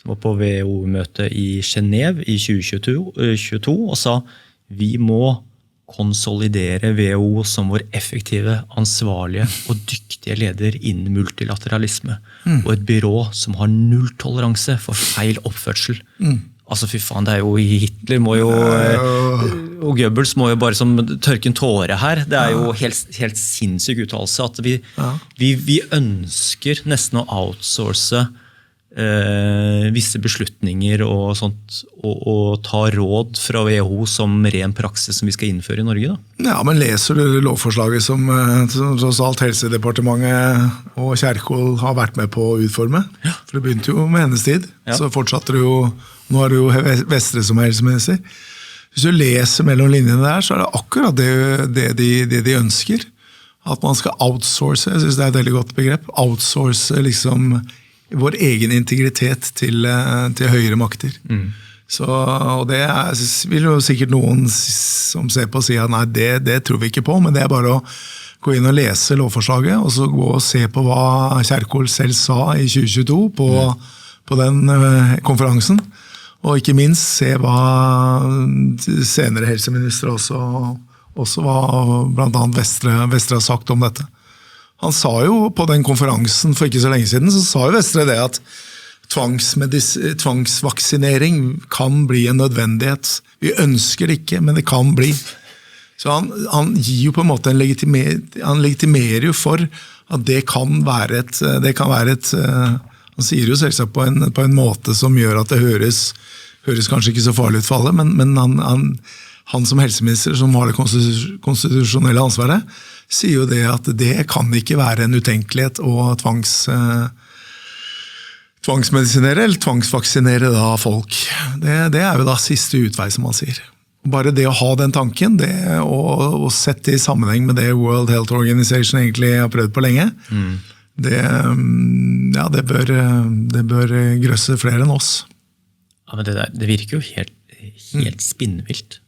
som var på WHO-møte i Genève i 2022, og sa vi må konsolidere WHO som vår effektive, ansvarlige og dyktige leder innen multilateralisme, og et byrå som har null toleranse for feil oppførsel. Altså fy faen, det er jo Hitler må jo, og Goebbels må jo bare som tørke en tåre her. Det er jo helt sinnssyk uttalelse at vi ønsker nesten å outsource visse beslutninger og sånt, og ta råd fra WHO som ren praksis som vi skal innføre i Norge da. Ja, men leser du lovforslaget som tross alt Helsedepartementet og Kjerkol har vært med på å utforme? For det begynte jo med hennes tid, så fortsatte det jo. Nå er det jo Vestre som helseminister. Hvis du leser mellom linjene der, så er det akkurat det de ønsker. At man skal outsource, jeg synes det er et veldig godt begrep, outsource liksom vår egen integritet til høyere makter. Så, og det vil jo sikkert noen som ser på si at nei, det tror vi ikke på, men det er bare å gå inn og lese lovforslaget, og så gå og se på hva Kjerkol selv sa i 2022 på den konferansen. Og ikke minst se hva senere helseminister også hva blant annet Vestre har sagt om dette. Han sa jo på den konferansen for ikke så lenge siden, så sa jo Vestre det at tvangsvaksinering kan bli en nødvendighet. Vi ønsker det ikke, men det kan bli. Så han gir jo på en måte han legitimerer jo for at det kan være et han sier jo selvsagt på en måte som gjør at det høres kanskje ikke så farlig ut for alle, men han som helseminister som har det konstitusjonelle ansvaret, sier jo det at det kan ikke være en utenkelighet å tvangsmedisinere eller tvangsvaksinere da folk. Det er jo da siste utvei, som man sier. Bare det å ha den tanken, det å sette i sammenheng med det World Health Organization egentlig har prøvd på lenge, det bør grøsse flere enn oss. Ja, men det virker jo helt spinnvilt.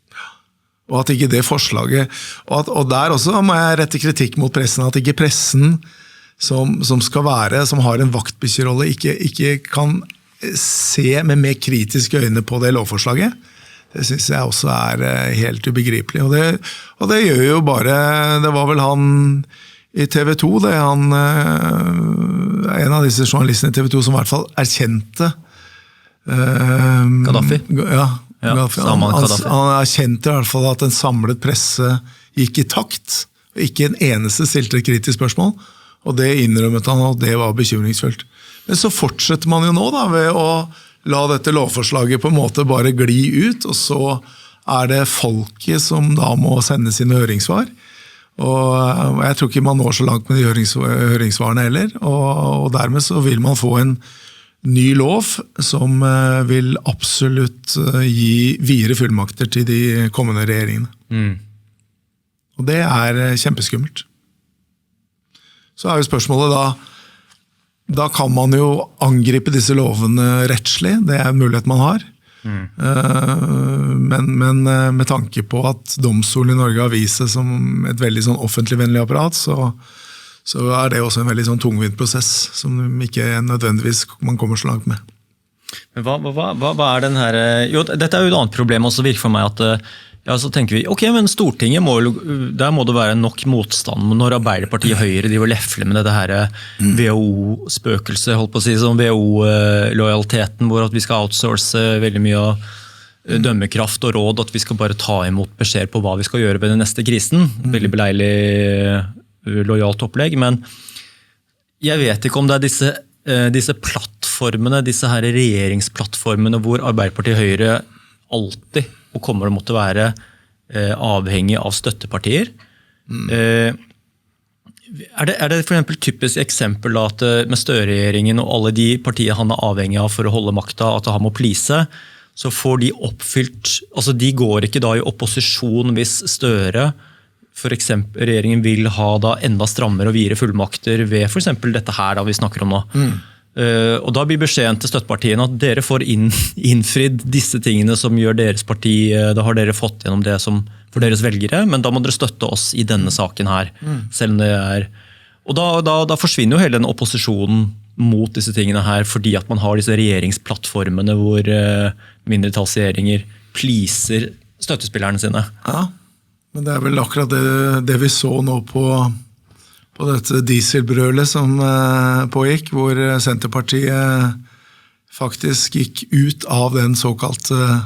Og at ikke det forslaget, og der også må jeg rette kritikk mot pressen, at ikke pressen som skal være, som har en vaktbikkjerolle, ikke kan se med mer kritiske øyne på det lovforslaget. Det synes jeg også er helt ubegripelig. Og det gjør jo bare, det var vel han i TV 2, det er en av disse journalistene i TV 2 som i hvert fall erkjente Gaddafi? Ja, han erkjente i hvert fall at en samlet presse gikk i takt, og ikke en eneste stilte et kritisk spørsmål, og det innrømmet han at det var bekymringsfullt. Men så fortsetter man jo nå da, ved å la dette lovforslaget på en måte bare gli ut, og så er det folket som da må sende sine høringssvar, og jeg tror ikke man når så langt med de høringssvarene heller, og dermed så vil man få en ny lov som vil absolutt gi videre fullmakter til de kommende regjeringene. Og det er kjempeskummelt. Så er jo spørsmålet da kan man jo angripe disse lovene rettslig, det er en mulighet man har. Men med tanke på at domstolen i Norge har vist seg som et veldig sånn offentligvennlig apparat, så er det også en veldig sånn tungvint prosess som ikke nødvendigvis man kommer så langt med. Men hva den her... Jo, dette jo et annet problem også, virker for meg at ja, så tenker vi, ok, men Stortinget der må det være nok motstand når Arbeiderpartiet og Høyre de vil lefle med dette her WHO-spøkelset, holdt på å si, sånn WHO-lojaliteten, hvor at vi skal outsource veldig mye av dømmekraft og råd, at vi skal bare ta imot beskjed på hva vi skal gjøre ved den neste krisen. Veldig beleilig, lojalt opplegg, men jeg vet ikke om det disse plattformene, disse her regjeringsplattformene, hvor Arbeiderpartiet og Høyre alltid og kommer til å måtte være avhengig av støttepartier. Det for eksempel typisk eksempel at med Støre-regjeringen og alle de partiene han avhengig av for å holde makta, at han må please, så får de oppfylt, altså de går ikke da i opposisjon hvis Støre, for eksempel regjeringen vil ha da enda strammere og videre fullmakter ved for eksempel dette her da vi snakker om nå. Og da blir beskjeden til støttepartiene at dere får innfridd disse tingene som gjør deres parti, da har dere fått gjennom det som for deres velgere, men da må dere støtte oss i denne saken her, selv om det og da forsvinner jo hele den opposisjonen mot disse tingene her, fordi at man har disse regjeringsplattformene hvor mindretallsregjeringer pleaser støttespillerne sine. Ja, men det vel akkurat det vi så nå på dette dieselbrølet som pågikk, hvor Senterpartiet faktisk gikk ut av den såkalte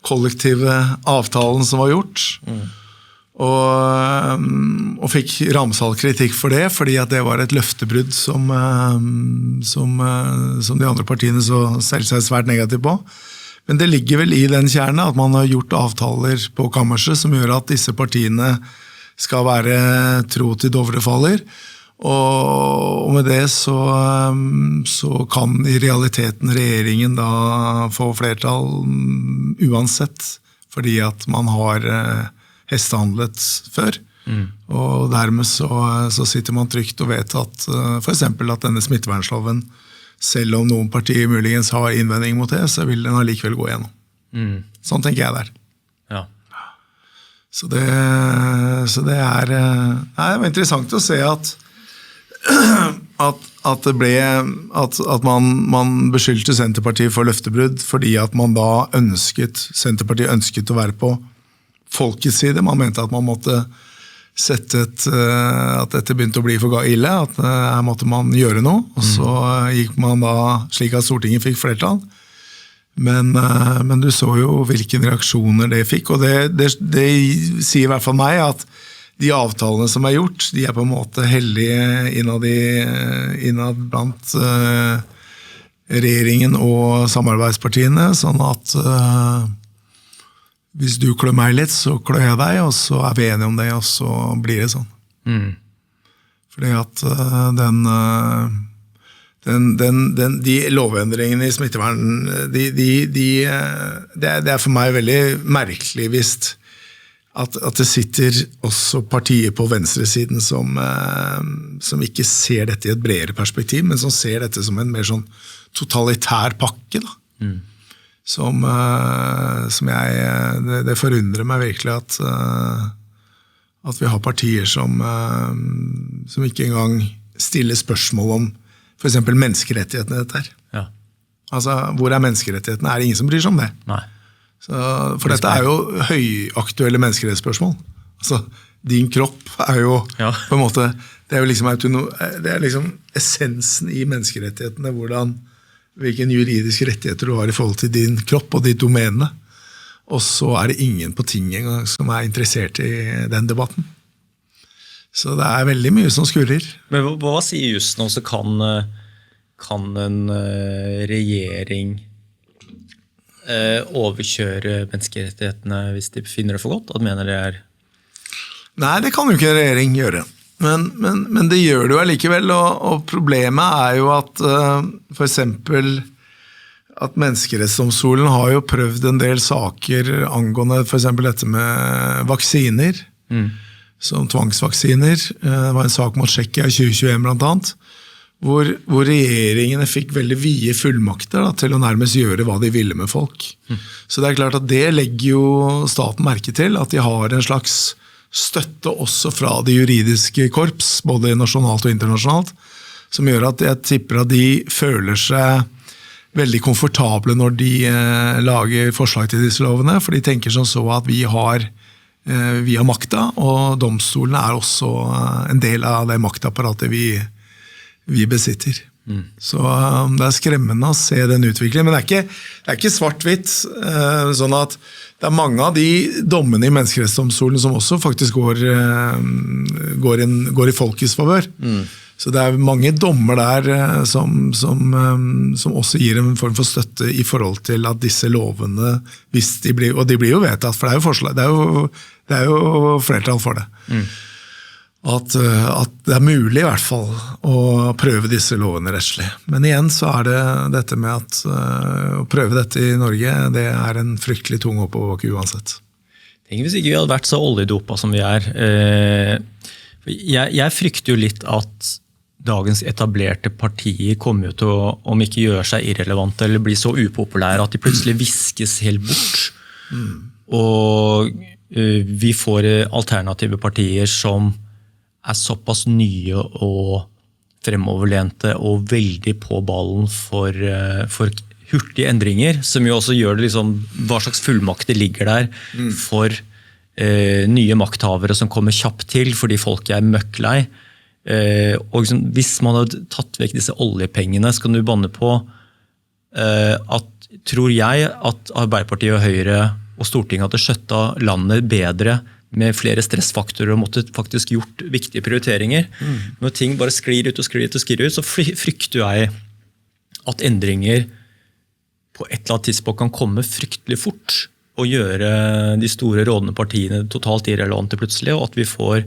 kollektive avtalen som var gjort, og fikk ramsalt kritikk for det, fordi at det var et løftebrudd som de andre partiene så selvsagt svært negativt på. Men det ligger vel i den kjerne at man har gjort avtaler på kammerset som gjør at disse partiene skal være tro til Dovre faller, og med det så kan i realiteten regjeringen da få flertall uansett, fordi at man har hestehandlet før, og dermed så sitter man trygt og vet at for eksempel at denne smittevernloven, selv om noen partier muligens har innvending mot det, så vil den allikevel gå igjennom. Sånn tenker jeg der. Ja. Så det var interessant å se at man beskyldte Senterpartiet for løftebrudd fordi at man da Senterpartiet ønsket å være på folkets side. Man mente at man måtte sette at dette begynte å bli for ille, at her måtte man gjøre noe, og så gikk man da slik at Stortinget fikk flertall. Men du så jo hvilke reaksjoner det fikk, og det sier i hvert fall meg at de avtalene som gjort, de på en måte hellige innad blant regjeringen og samarbeidspartiene, sånn at hvis du klør meg litt, så klør jeg deg, og så vi enige om det, og så blir det sånn. Fordi at de lovendringene i smittevern, det for meg veldig merkelig hvis at det sitter også partier på venstresiden som ikke ser dette i et bredere perspektiv, men som ser dette som en mer sånn totalitær pakke da. Det forundrer meg virkelig at vi har partier som ikke engang stiller spørsmål om for eksempel menneskerettighetene dette her. Ja. Altså, hvor menneskerettighetene? Det ingen som bryr seg om det. Nei. For dette jo høyaktuelle menneskerettighetsspørsmål. Altså, din kropp jo på en måte, det jo liksom essensen i menneskerettighetene, hvilken juridiske rettigheter du har i forhold til din kropp og ditt domene. Og så det ingen på ting engang som interessert i den debatten. Så det veldig mye som skurrer. Men hva sier just nå, så kan en regjering overkjøre menneskerettighetene hvis de finner det for godt? At mener det Nei, det kan jo ikke en regjering gjøre. Men det gjør det jo allikevel, og problemet jo at for eksempel at Menneskerettighetsdomstolen har jo prøvd en del saker angående for eksempel dette med vaksiner, som tvangsvaksiner. Det var en sak mot Tsjekkia i 2021 blant annet, hvor regjeringene fikk veldig vide fullmakter til å nærmest gjøre hva de ville med folk. Så det klart at det legger jo staten merke til, at de har en slags støtte også fra de juridiske korps, både nasjonalt og internasjonalt, som gjør at jeg tipper at de føler seg veldig komfortable når de lager forslag til disse lovene, for de tenker som så at vi har makta, og domstolene også en del av det maktapparatet vi besitter. Så det skremmende å se den utviklingen, men det er ikke svart-hvitt, sånn at det mange av de dommene i menneskerettsdomstolen som også faktisk går i folkets favør. Så det mange dommer der som også gir en form for støtte i forhold til at disse lovene, hvis de blir jo vedtatt, for det jo forslag, det jo flertall for det. At det mulig i hvert fall å prøve disse lovene rettslig. Men igjen så det dette med at å prøve dette i Norge, det en fryktelig tung oppoverbakke uansett. Tenk hvis ikke vi hadde vært så oljedopa som vi Jeg frykter jo litt at dagens etablerte partier kommer jo til å, om ikke gjøre seg irrelevante eller bli så upopulære at de plutselig viskes helt bort. Og vi får alternative partier som såpass nye og fremoverlente og veldig på ballen for hurtige endringer, som jo også gjør det liksom, hva slags fullmakter ligger der for nye makthavere som kommer kjapt til fordi folk møkklei. Og liksom, hvis man hadde tatt vekk disse oljepengene, så kan du banne på tror jeg at Arbeiderpartiet og Høyre og Stortinget hadde skjøttet landet bedre med flere stressfaktorer og måtte faktisk gjort viktige prioriteringer. Når ting bare sklir ut, så frykter jeg at endringer på et eller annet tidspunkt kan komme fryktelig fort og gjøre de store rådende partiene totalt irrelevante plutselig, og at vi får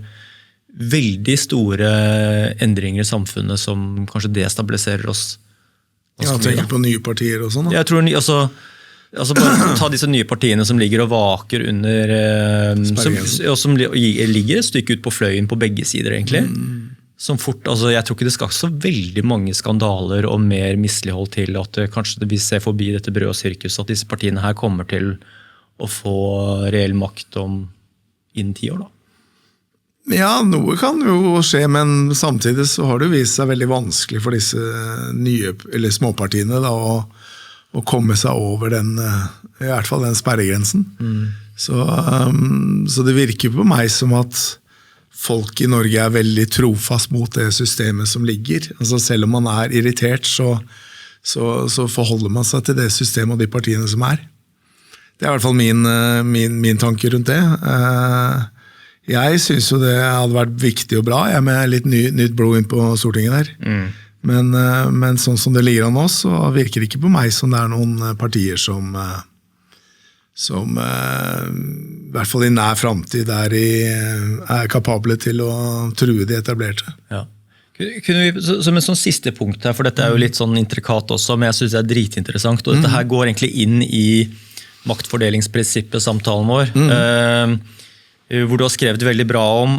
veldig store endringer i samfunnet som kanskje destabiliserer oss. Ja, tenker på nye partier og sånn. Jeg tror bare ta disse nye partiene som ligger og vaker under som ligger et stykke ut på fløyen på begge sider egentlig. Som fort, jeg tror ikke det skal så veldig mange skandaler og mer mislighold til at kanskje vi ser forbi dette brød og sirkus at disse partiene her kommer til å få reell makt om innen 10 år da. Ja, noe kan jo skje, men samtidig så har det vist seg veldig vanskelig for disse nye, eller småpartiene da, å komme seg over den, i hvert fall den sperregrensen. Så det virker på meg som at folk i Norge veldig trofast mot det systemet som ligger. Altså selv om man irritert, så forholder man seg til det systemet og de partiene som Det i hvert fall min tanke rundt det. Jeg synes jo det hadde vært viktig og bra, med litt nytt blod inn på Stortinget der. Men sånn som det ligger an nå, så virker det ikke på meg som det noen partier som i hvert fall i nær fremtid kapable til å true de etablerte. Ja. Kunne vi, som en sånn siste punkt her, for dette jo litt sånn intrikat også, men jeg synes det dritinteressant, og dette her går egentlig inn i maktfordelingsprinsippet samtalen vår, hvor du har skrevet veldig bra om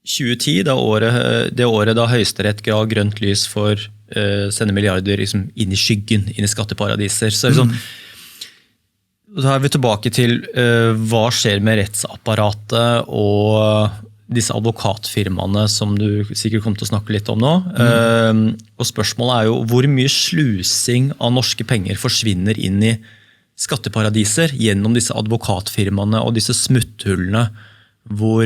2010, det året da Høyesterett ga grønt lys for sende milliarder liksom, inn i skyggen, inn i skatteparadiser. Så liksom, da vi tilbake til hva skjer med rettsapparatet og disse advokatfirmaene som du sikkert kommer til å snakke litt om nå. Og spørsmålet jo, hvor mye slusing av norske penger forsvinner inn i skatteparadiser gjennom disse advokatfirmaene og disse smutthullene hvor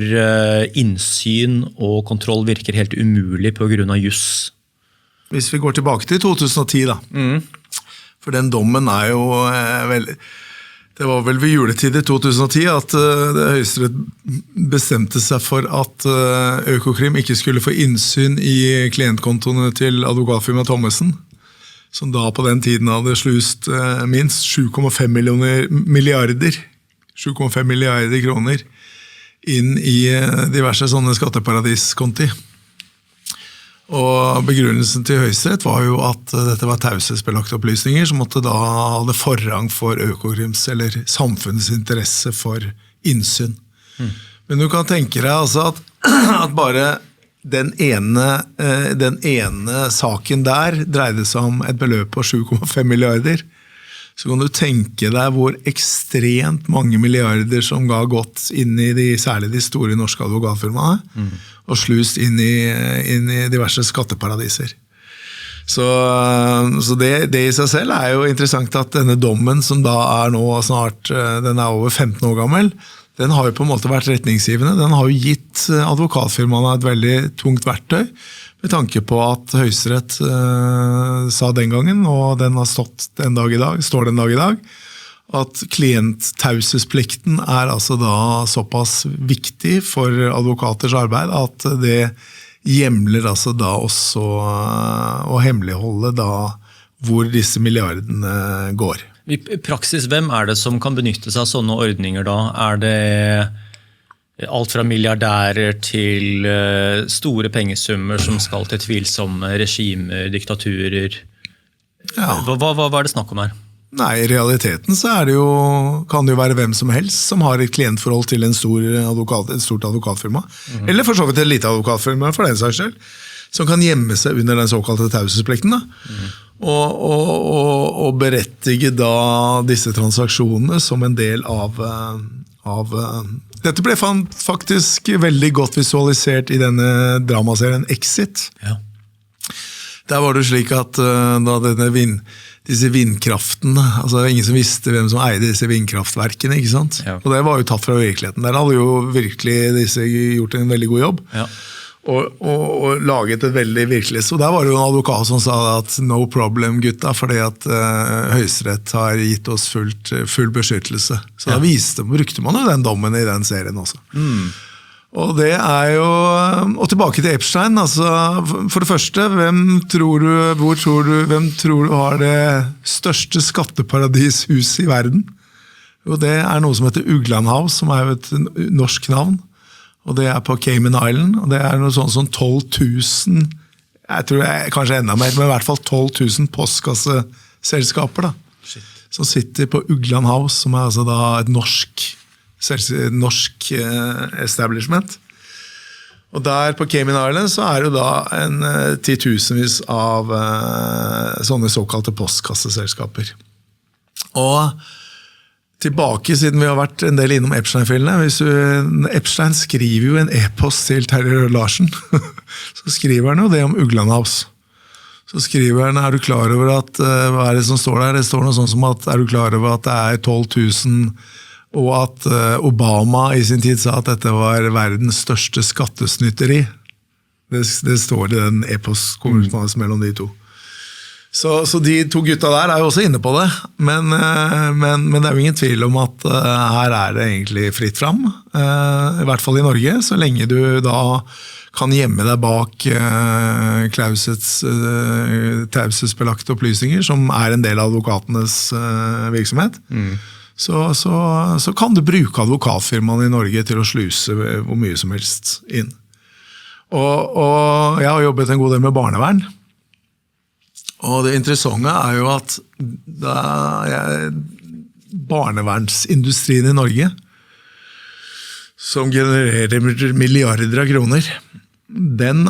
innsyn og kontroll virker helt umulig på grunn av juss. Hvis vi går tilbake til 2010 da, for den dommen jo veldig... Det var vel ved juletid i 2010 at Høyesterett bestemte seg for at Økokrim ikke skulle få innsyn i klientkontoene til advokatfirma Thommessen, som da på den tiden hadde slust minst 7,5 milliarder kroner inn i diverse sånne skatteparadiskonti. Og begrunnelsen til Høyesterett var jo at dette var taushetsbelagte opplysninger som måtte da ha det forrang for Økokrims eller samfunnets interesse for innsyn. Men du kan tenke deg altså at bare den ene saken der dreide seg om et beløp på 7,5 milliarder. Så kan du tenke deg hvor ekstremt mange milliarder som ga gått inn i særlig de store norske advokatfirmaene, og slust inn i diverse skatteparadiser. Så det I seg selv jo interessant at denne dommen, som da nå snart, den over 15 år gammel, den har jo på en måte vært retningsgivende. Den har jo gitt advokatfirmaene et veldig tungt verktøy, med tanke på at Høyesterett sa den gangen, og den har stått den dag I dag, står den dag I dag, at klienttaushetsplikten altså da såpass viktig for advokaters arbeid, at det hjemler altså da også å hemmeligholde da hvor disse milliardene går. I praksis, hvem det som kan benytte seg av sånne ordninger da? Det alt fra milliardærer til store pengesummer som skal til tvilsomme regimer, diktaturer? Ja. Hva det snakk om her? Nei, I realiteten så det jo, kan det jo være hvem som helst som har et klientforhold til et stort advokatfirma, eller for så vidt et lite advokatfirma for den saks selv, som kan gjemme seg under den såkalte taushetsplikten og berettige da disse transaksjonene som en del av dette ble faktisk veldig godt visualisert I denne dramaserien Exit. Ja. Der var det slik at da disse vindkraftene, altså ingen som visste hvem som eide disse vindkraftverkene, ikke sant? Ja. Og det var jo tatt fra virkeligheten. Der hadde jo virkelig disse gjort en veldig god jobb. Ja. Og laget et veldig virkelig. Så der var det jo en advokat som sa at no problem gutta, fordi at Høyesterett har gitt oss full beskyttelse. Så da brukte man jo den dommen I den serien også. Og det jo, og tilbake til Epstein, altså for det første, hvem tror du har det største skatteparadishuset I verden? Jo, det noe som heter Ugland House, som jo et norsk navn, og det på Cayman Island, og det noe sånt som 12 000, jeg tror det kanskje enda mer, men I hvert fall 12 000 postkasseselskaper da, som sitter på Ugland House, som altså da et norsk establishment. Og der på Cayman Island så det jo da en titusenvis av sånne såkalte postkasseselskaper. Og tilbake, siden vi har vært en del innom Epstein-filene, Epstein skriver jo en e-post til Terje Larsen, så skriver han jo det om Ugland House. Så skriver han, du klar over at, hva det som står der? Det står noe sånn som at, du klar over at det 12 000 og at Obama I sin tid sa at dette var verdens største skattesnytteri. Det står I den e-postkorrespondansen mellom de to. Så de to gutta der jo også inne på det, men det jo ingen tvil om at her det egentlig fritt fram, I hvert fall I Norge, så lenge du da kan gjemme deg bak taushetsbelagte opplysninger, som en del av advokatenes virksomhet. Så kan du bruke advokatfirmaene I Norge til å sluse hvor mye som helst inn. Og jeg har jobbet en god del med barnevern, og det interessante jo at barnevernsindustrien I Norge, som genererer milliarder av kroner, den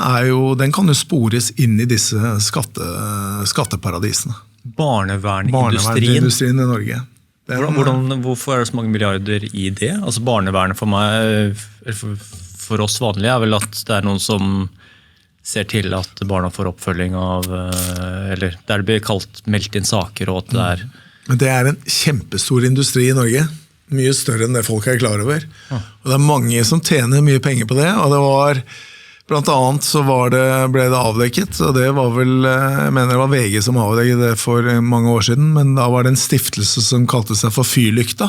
kan jo spores inn I disse skatteparadisene. Barnevernsindustrien I Norge. Hvorfor det så mange milliarder I det? Altså barnevernet for meg, for oss vanlige, vel at det noen som ser til at barna får oppfølging av, eller der det blir meldt inn saker, og at det Men det en kjempestor industri I Norge, mye større enn det folk klar over. Og det mange som tjener mye penger på det, og det var blant annet så ble det avdekket, og det var vel, jeg mener det var VG som avdekket det for mange år siden, men da var det en stiftelse som kalte seg for Fyrlykta,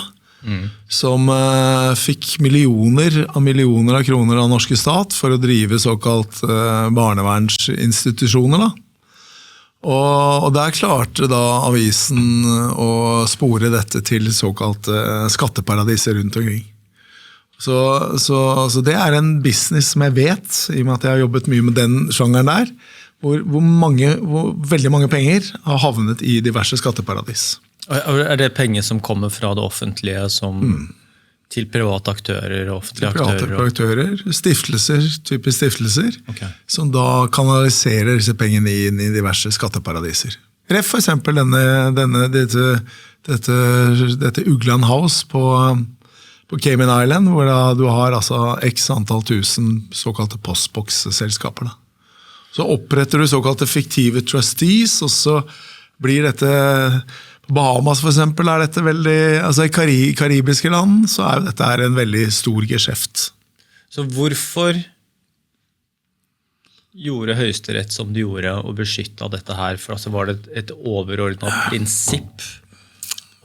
som fikk millioner av kroner av norske stat for å drive såkalt barnevernsinstitusjoner da. Og der klarte da avisen å spore dette til såkalte skatteparadiser rundt omkring. Så det en business som jeg vet, I og med at jeg har jobbet mye med den sjangeren der, hvor veldig mange penger har havnet I diverse skatteparadis. Det penger som kommer fra det offentlige til private aktører og offentlige aktører? Private aktører, typiske stiftelser, som da kanaliserer disse pengene inn I diverse skatteparadiser. For eksempel dette Ugland House på Cayman Island, hvor du har altså x antall tusen såkalte postbox-selskaper. Så oppretter du såkalte fiktive trustees, og så blir dette, på Bahamas for eksempel, dette veldig, altså i karibiske land, så jo dette en veldig stor geskjeft. Så hvorfor gjorde Høyesterett som de gjorde og beskyttet dette her? For altså var det et overordnet prinsipp,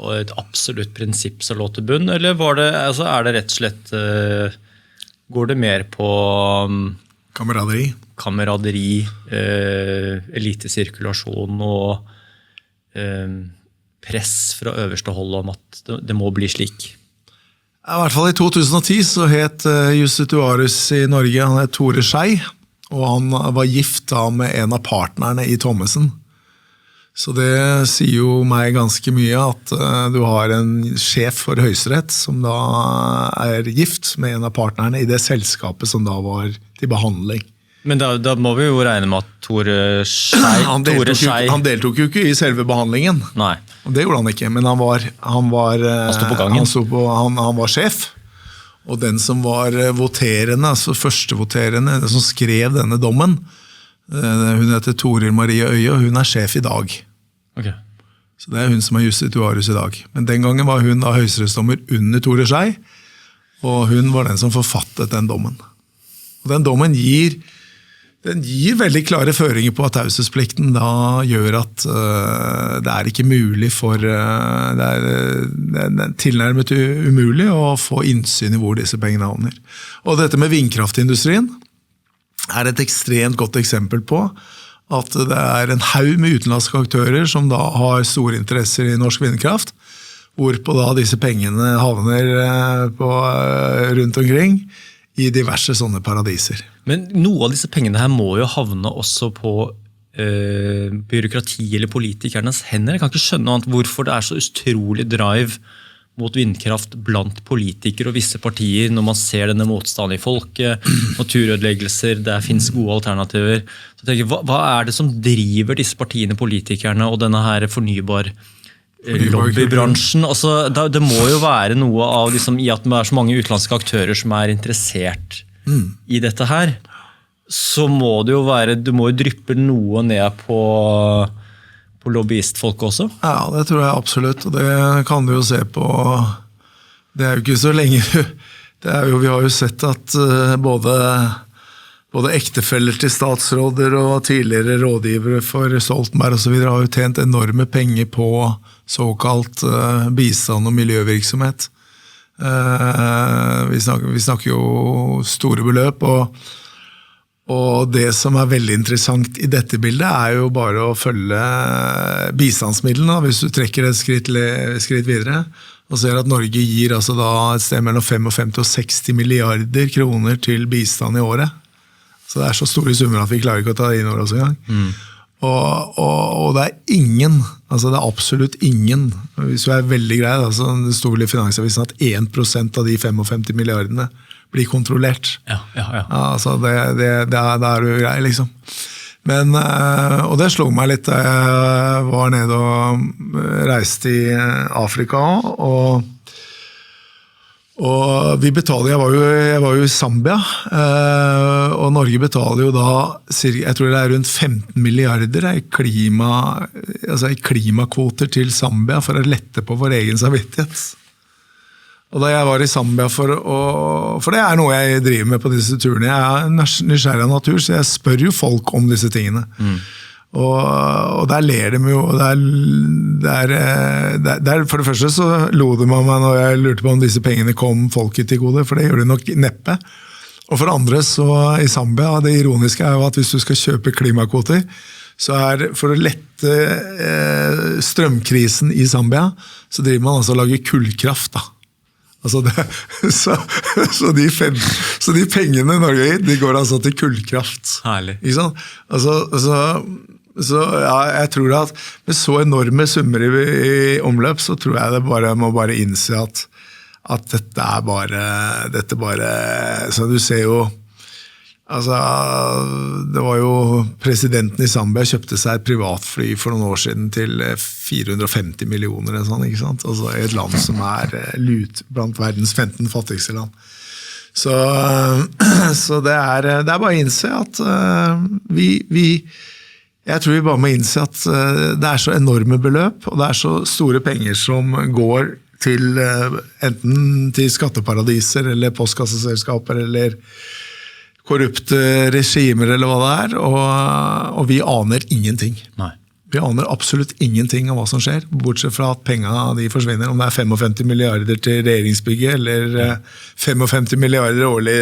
og et absolutt prinsipp som lå til bunn, eller var det, altså det rett og slett, går det mer på kameraderi, elitesirkulasjon og press fra øverste hold om at det må bli slik? I hvert fall i 2010 så het justitiarius i Norge, han het Tore Skei, og han var gift da med en av partnerne i Thommessen. Så det sier jo meg ganske mye at du har en sjef for Høyesterett som da gift med en av partnerne i det selskapet som da var til behandling. Men da må vi jo regne med at Tore Skei... Han deltok jo ikke i selve behandlingen. Nei. Det gjorde han ikke, men han stod på gangen. Han var sjef. Og den som var voterende, altså førstevoterende, den som skrev denne dommen, hun heter Toril Marie Øye, og hun sjef i dag. Okay. Så det hun som justitiarius i dag. Men den gangen var hun da høyesterettsdommer under Tore Skei, og hun var den som forfattet den dommen. Og den dommen gir veldig klare føringer på at taushetsplikten da gjør at det ikke mulig for, det tilnærmet umulig å få innsyn i hvor disse pengene havner. Og dette med vindkraftindustrien et ekstremt godt eksempel på at det en haug med utenlandske aktører som da har store interesser i norsk vindkraft, hvorpå da disse pengene havner rundt omkring i diverse sånne paradiser. Men noe av disse pengene her må jo havne også på byråkrati eller politikernes hender. Jeg kan ikke skjønne noe annet hvorfor det så utrolig drive mot vindkraft blant politikere og visse partier når man ser denne motstanden i folket, naturødeleggelser, det finnes gode alternativer. Så jeg tenker, hva det som driver disse partiene, politikerne og denne her lobbybransjen? Altså, det må jo være noe av liksom, i at det så mange utenlandske aktører som interessert i dette her, så må det jo være, du må jo dryppe noe ned på lobbyistfolk også? Ja, det tror jeg absolutt, og det kan du jo se på, det jo ikke så lenge, vi har jo sett at både ektefeller til statsråder og tidligere rådgivere for Stoltenberg og så videre har jo tjent enorme penger på såkalt bistand og miljøvirksomhet. Vi snakker jo store beløp, og det som veldig interessant i dette bildet jo bare å følge bistandsmidlene, hvis du trekker et skritt videre, og ser at Norge gir altså da et sted mellom 55 og 60 milliarder kroner til bistand i året. Så det så store summer at vi klarer ikke å ta det inn over oss en gang. Og det ingen, altså det absolutt ingen, hvis du veldig grei, altså det sto vel i Finansavisen at 1% av de 55 milliardene blir kontrollert. Ja. Altså det du grei, liksom. Men, og det slo meg litt da jeg var nede og reiste i Afrika, og vi betaler, jeg var jo i Zambia, og Norge betaler jo da, jeg tror det rundt 15 milliarder i klimakvoter til Zambia for å lette på vår egen samvittighet. Og da jeg var i Zambia for det noe jeg driver med på disse turene, jeg nysgjerrig av natur, så jeg spør jo folk om disse tingene. Og der ler de jo, for det første så lo de av meg når jeg lurte på om disse pengene kom folket til gode, for det gjør det nok neppe. Og for det andre så i Zambia, det ironiske jo at hvis du skal kjøpe klimakvoter, så for å lette strømkrisen i Zambia, så driver man altså og lager kullkraft da. Altså så de pengene Norge har gitt, de går altså til kullkraft. Herlig. Ikke sant? Så ja, jeg tror at med så enorme summer i omløp, så tror jeg det må bare innse at dette bare, så du ser jo, altså, det var jo presidenten i Zambia kjøpte seg et privatfly for noen år siden til 450 millioner, ikke sant? Altså et land som lut blant verdens 15 fattigste land. Så Så det er bare å innse at jeg tror vi bare må innse at det er så enorme beløp, og det er så store penger som går til enten til skatteparadiser, eller postkasseselskaper, eller korrupte regimer, eller hva det er, og vi aner ingenting. Nei. Vi aner absolutt ingenting av hva som skjer, bortsett fra at pengene de forsvinner, om det er 55 milliarder til regjeringsbygget, eller 55 milliarder årlig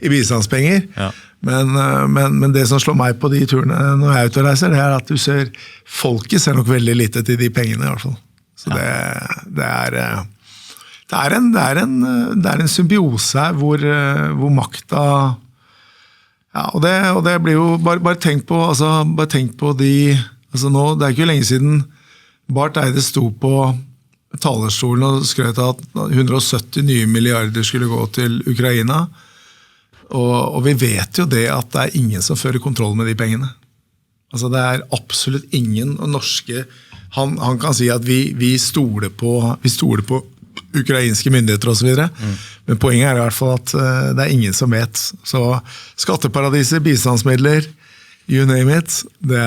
i bistandspenger. Ja. Men det som slår meg på de turene når jeg er ute og reiser, det er at du ser, folket ser nok veldig lite til de pengene i hvert fall. Så det er en symbiose her hvor makta, ja, og det blir jo, bare tenk på de, altså nå, det er ikke lenge siden Barth Eide sto på talerstolen og skrøt at 170 nye milliarder skulle gå til Ukraina, og vi vet jo det at det er ingen som fører kontroll med de pengene. Altså det er absolutt ingen norske, han kan si at vi stoler på ukrainske myndigheter og så videre, men poenget er i hvert fall at det er ingen som vet. Så skatteparadiser, bistandsmidler, you name it, det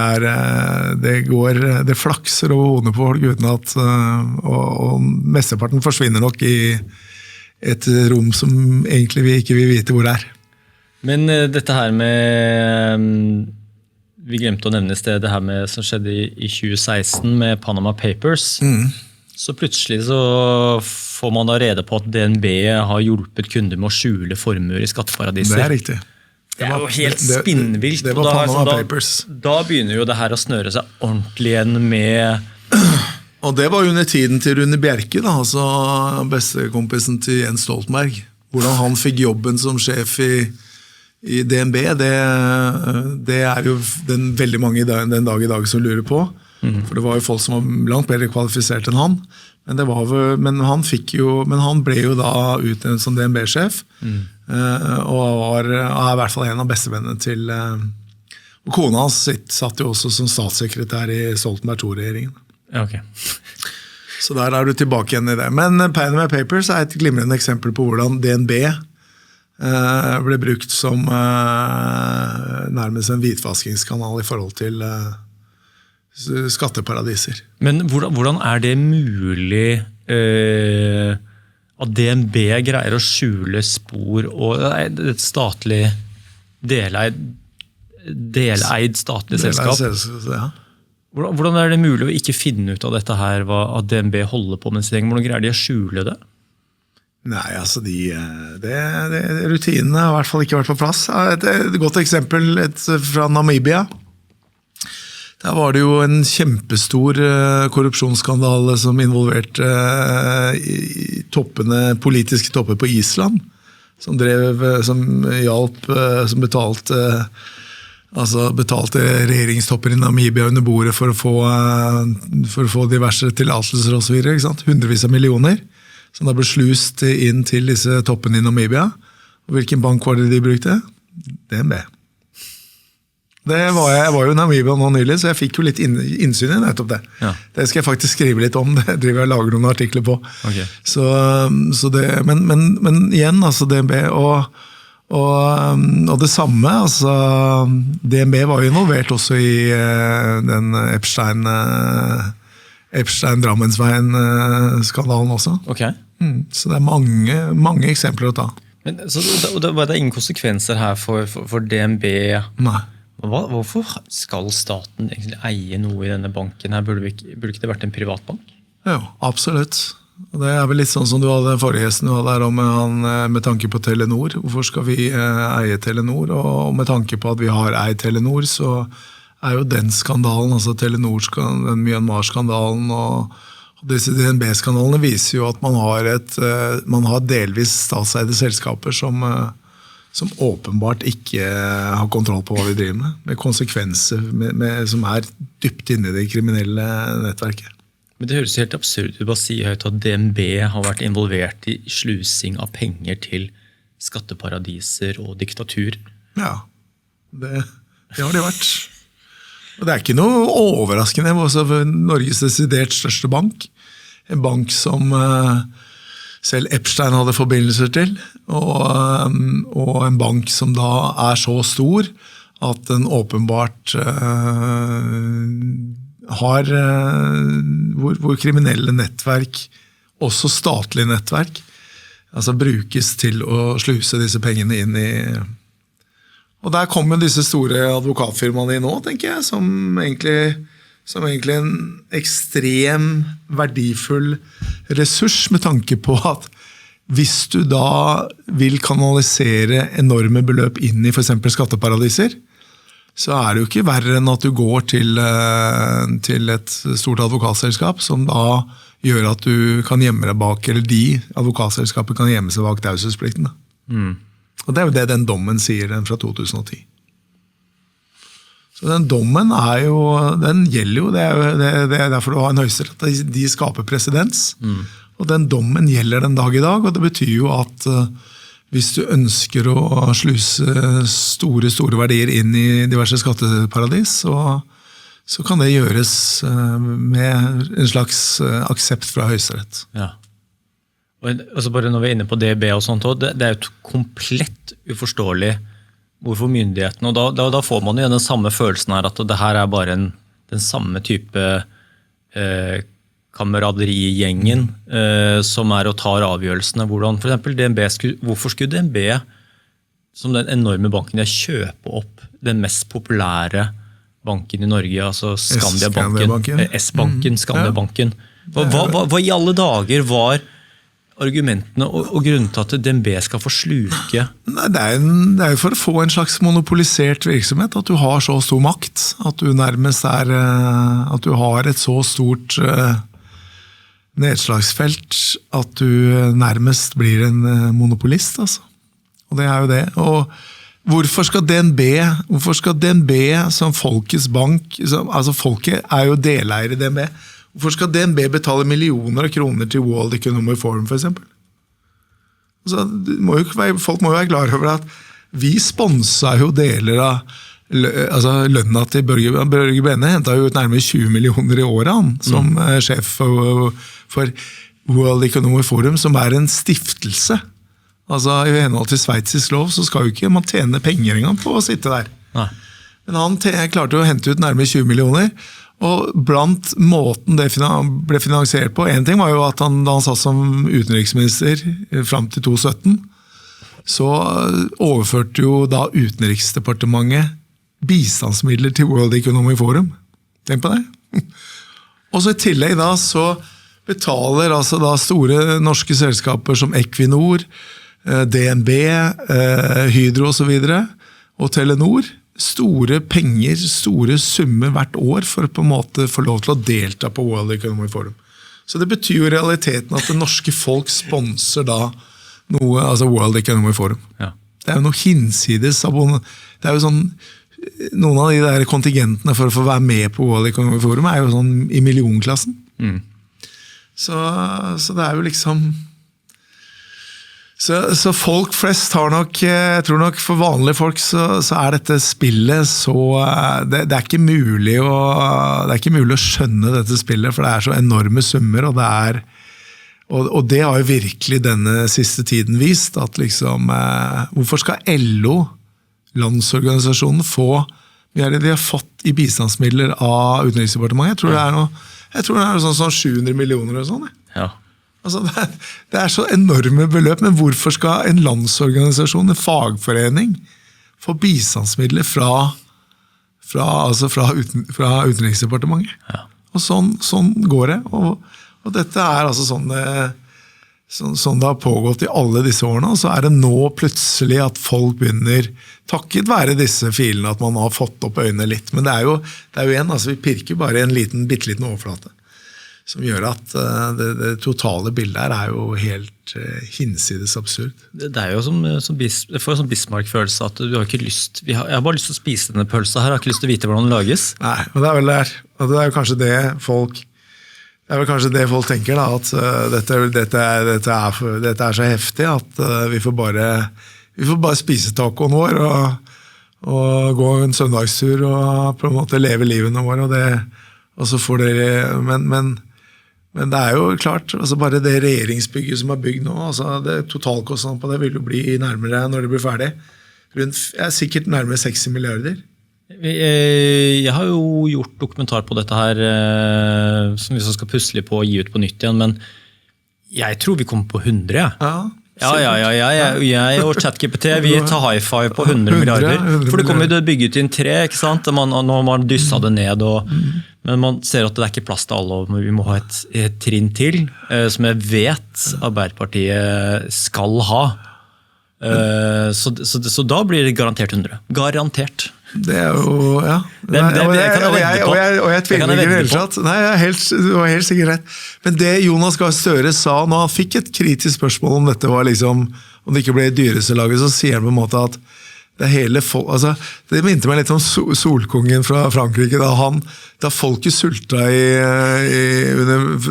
flakser over hodene på folk uten at, og mesteparten forsvinner nok i et rom som egentlig vi ikke vil vite hvor det er. Men dette her med, vi glemte å nevne det her med, som skjedde i 2016 med Panama Papers, så plutselig så får man da rede på at DNB har hjulpet kunder med å skjule formuer i skatteparadiser. Det er riktig. Det er jo helt spinnvilt. Det var Panama Papers. Da begynner jo det her å snøre seg ordentlig igjen med... Og det var under tiden til Rune Bjerke, da, altså bestekompisen til Jens Stoltenberg. Hvordan han fikk jobben som sjef i DNB, det er jo veldig mange den dag i dag som lurer på. For det var jo folk som var langt bedre kvalifisert enn han. Men han ble jo da utnevnt som DNB-sjef, og er i hvert fall en av bestevennene til, og kona hans satt jo også som statssekretær i Stoltenberg II-regjeringen. Ja, ok. Så der er du tilbake igjen i det. Men Panama Papers er et glimrende eksempel på hvordan DNB ble brukt som nærmest en hvitvaskingskanal i forhold til skatteparadiser. Men hvordan er det mulig at DNB greier å skjule spor og et statlig deleid statlig selskap? Ja. Hvordan er det mulig å ikke finne ut av dette her, at DNB holder på med sin egen? Hvordan greier de å skjule det? Nei, altså rutinene har i hvert fall ikke vært på plass. Et godt eksempel fra Namibia. Der var det jo en kjempestor korrupsjonsskandale som involverte politiske topper på Island, som betalte regjeringstopper i Namibia under bordet for å få diverse tillatelser og så videre, ikke sant? Hundrevis av millioner som da ble slust inn til disse toppene i Namibia. Og hvilken bank var det de brukte? DNB. Jeg var jo i Namibia nå nylig, så jeg fikk jo litt innsyn i nettopp det. Ja. Det skal jeg faktisk skrive litt om, det driver jeg og lager noen artikler på. Okay. Så det, men igjen, altså DNB og det samme, altså DNB var jo involvert også i den Epstein-Drammensveien-skandalen også. Okay. Så det er mange eksempler å ta. Men, så det er ingen konsekvenser her for DNB? Nei. Hvorfor skal staten egentlig eie noe i denne banken her? Burde ikke det vært en privatbank? Jo, absolutt. Og det er vel litt sånn som du hadde forrige gjesten du hadde der med tanke på Telenor. Hvorfor skal vi eie Telenor? Og med tanke på at vi har eid Telenor, så er jo den skandalen, altså den Myanmar-skandalen og disse DNB-skandalene viser jo at man har delvis statseide selskaper som åpenbart ikke har kontroll på hva vi driver med konsekvenser som er dypt inne i det kriminelle nettverket. Men det høres helt absurd ut å si høyt at DNB har vært involvert i slusing av penger til skatteparadiser og diktatur. Ja, det har det vært. Og det er ikke noe overraskende. Norges desidert største bank. En bank som selv Epstein hadde forbindelser til. Og og en bank som da så stor at den åpenbart har hvor kriminelle nettverk, også statlige nettverk, altså brukes til å sluse disse pengene inn i. Og der kommer disse store advokatfirmaene i nå, tenker jeg, som egentlig en ekstrem verdifull ressurs med tanke på at hvis du da vil kanalisere enorme beløp inn i for eksempel skatteparadiser, så det jo ikke verre enn at du går til et stort advokatselskap som da gjør at du kan gjemme deg bak, eller de advokatselskapet kan gjemme seg bak taushetsplikten. Og det jo det den dommen sier, den fra 2010. Så den dommen den gjelder jo, det derfor du har en høyesterett, de skaper presedens, og den dommen gjelder den dag i dag, og det betyr jo at hvis du ønsker å sluse store verdier inn i diverse skatteparadis, så kan det gjøres med en slags aksept fra høyesterett. Ja. Og altså bare når vi inne på DB og sånt, det jo komplett uforståelig hvorfor myndighetene, og da får man jo den samme følelsen her, at det her bare den samme type kameraderi-gjengen som å ta avgjørelsene. Hvordan, for eksempel, hvorfor skulle DNB, som den enorme banken, kjøpe opp den mest populære banken i Norge, altså Skandia-banken, S-banken, Skandia-banken. Hva i alle dager var argumentene og grunnen til at DNB skal få sluke? Nei, det jo for å få en slags monopolisert virksomhet, at du har så stor makt, at du nærmest at du har et så stort nedslagsfelt at du nærmest blir en monopolist, altså. Og det jo det. Og hvorfor skal DNB som folkets bank, altså folket jo deleier i DNB, hvorfor skal DNB betale millioner av kroner til World Economic Forum, for eksempel? Altså, folk må jo være klar over at vi sponset jo deler av lønna til Børge Brende, hentet jo ut nærmere 20 millioner i året som sjef for World Economic Forum, som en stiftelse. Altså, i henhold til sveitsisk lov så skal jo ikke man tjene penger engang på å sitte der. Nei. Men han klarte å hente ut nærmere 20 millioner, og blant måten det ble finansiert på, en ting var jo at da han satt som utenriksminister frem til 2017, så overførte jo da Utenriksdepartementet bistandsmidler til World Economic Forum. Tenk på det. Og så i tillegg da så betaler altså da store norske selskaper som Equinor, DNB, Hydro og så videre, og Telenor, store penger, store summer hvert år for å på en måte få lov til å delta på World Economic Forum. Så det betyr jo i realiteten at det norske folk sponser da noe, altså World Economic Forum. Ja. Det jo noe hinsides, det jo sånn, noen av de der kontingentene for å få være med på World Economic Forum jo sånn i millionklassen. Så det jo liksom så folk flest har nok, jeg tror nok for vanlige folk så dette spillet så, det ikke mulig å skjønne dette spillet, for det så enorme summer, og og det har jo virkelig denne siste tiden vist, at liksom, hvorfor skal LO, landsorganisasjonen, få, de har fått i bistandsmidler av Utenriksdepartementet? Jeg tror det sånn 700 millioner og sånn. Ja. Altså det så enorme beløp, men hvorfor skal en landsorganisasjon, en fagforening, få bistandsmidler fra Utenriksdepartementet? Ja. Og sånn går det, og dette altså sånn det har pågått i alle disse årene, og så det nå plutselig at folk begynner, takket være disse filene, at man har fått opp øynene litt, men det jo igjen, altså vi pirker bare en bitteliten overflate, som gjør at det totale bildet her jo helt hinsides absurd. Det jo jeg får en sånn Bismarck-følelse at du har ikke lyst, jeg har bare lyst til å spise denne pølsa her, jeg har ikke lyst til å vite hvordan den lages. Nei, og det vel der, og det jo kanskje det folk vel kanskje det folk tenker da, at dette så heftig at vi får bare spise tacoen vår og gå en søndagstur og på en måte leve livene våre, og så får dere, men Men det jo klart, altså bare det regjeringsbygget som bygd nå, altså det totalkostnaden på det vil jo bli nærmere når det blir ferdig. Sikkert nærmere 60 milliarder. Jeg har jo gjort dokumentar på dette her, som vi så skal pusle litt på og gi ut på nytt igjen, men jeg tror vi kommer på 100, jeg og ChatGPT, vi tar high five på 100 milliarder. For det kommer jo til å bygge ut inn 3, ikke sant? Når man dysset det ned, men man ser at det ikke plass til alle, og vi må ha et trinn til, som jeg vet Arbeiderpartiet skal ha. Så da blir det garantert 100. Garantert. Det jo, ja. Og jeg tviler ikke I det hele tatt. Nei, du har helt sikkert rett. Men det Jonas Gahr Støre sa, når han fikk et kritisk spørsmål om dette var liksom, om det ikke ble dyreste laget, så sier han på en måte at det hele folk, altså, det minte meg litt om solkongen fra Frankrike, da folket sulta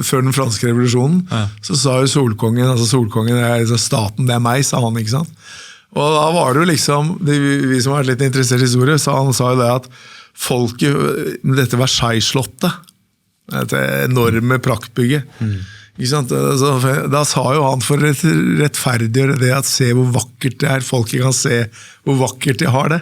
før den franske revolusjonen, så sa jo solkongen, staten, det meg, sa han, ikke sant? Og da var det jo liksom, vi som har vært litt interessert I historie, han sa jo det at folket, dette Versailles-slottet, dette enorme praktbygget, ikke sant? Da sa jo han for å rettferdiggjøre det at se hvor vakkert det folket kan se hvor vakkert de har det.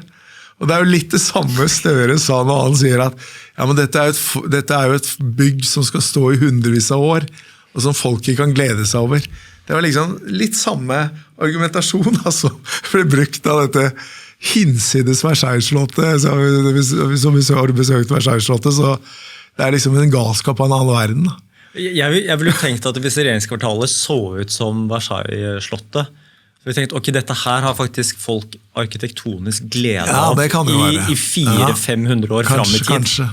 Og det jo litt det samme Støre sa når han sier at ja, men dette jo et bygg som skal stå I hundrevis av år, og som folket kan glede seg over. Det var liksom litt samme argumentasjon altså, ble brukt av dette hinsides Versailles-slottet. Som vi har besøkt Versailles-slottet, så det liksom en galskap av en annen verden. Jeg ville jo tenkt at hvis regjeringskvartalet så ut som Versailles-slottet, så vi tenkte, ok, dette her har faktisk folk arkitektonisk glede av I 400-500 år frem I tid. Kanskje.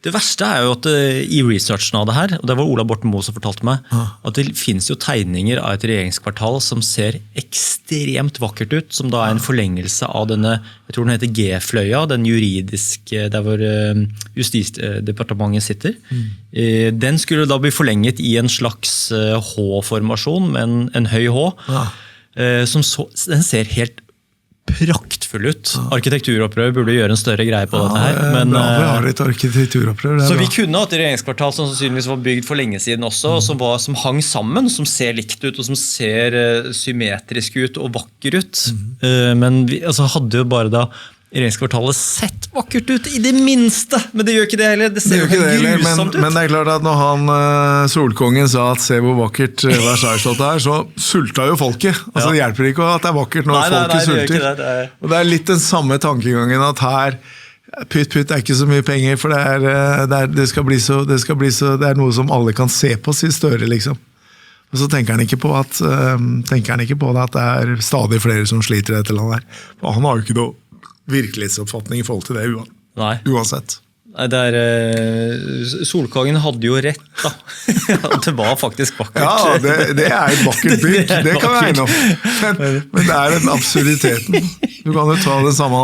Det verste jo at I researchen av det her, og det var Ola Borten Moe som fortalte meg, at det finnes jo tegninger av et regjeringskvartal som ser ekstremt vakkert ut, som da en forlengelse av denne, jeg tror den heter G-fløya, den juridiske, der hvor Justisdepartementet sitter. Den skulle da bli forlenget I en slags H-formasjon, med en høy H, den ser helt praktfull ut. Arkitekturopprør burde gjøre en større greie på dette her. Men, vi har et arkitekturopprør. Så vi kunne hatt et regjeringskvartal som sannsynligvis var bygd for lenge siden også, og som hang sammen, som ser likt ut, og som ser symmetrisk ut og vakker ut. Men vi hadde jo bare da regjeringskvartalet sett vakkert ut I det minste, men det gjør ikke det heller. Det ser jo helt grusomt ut. Men det klart at når han, solkongen sa at se hvor vakkert Versailles-slottet så sulta jo folket. Altså det hjelper ikke at det vakkert når folket sulter. Og det litt den samme tankegangen at her, pytt ikke så mye penger, for det skal bli så, det noe som alle kan se på sin Støre, liksom. Og så tenker han ikke på at det stadig flere som sliter I dette landet her. Og han har jo ikke noe virkelighetsoppfatning I forhold til det uansett. Nei, Solkongen hadde jo rett da. Det var faktisk vakkert. Ja, det et vakkert bygg, det kan være noe. Men det den absurditeten. Du kan jo ta den samme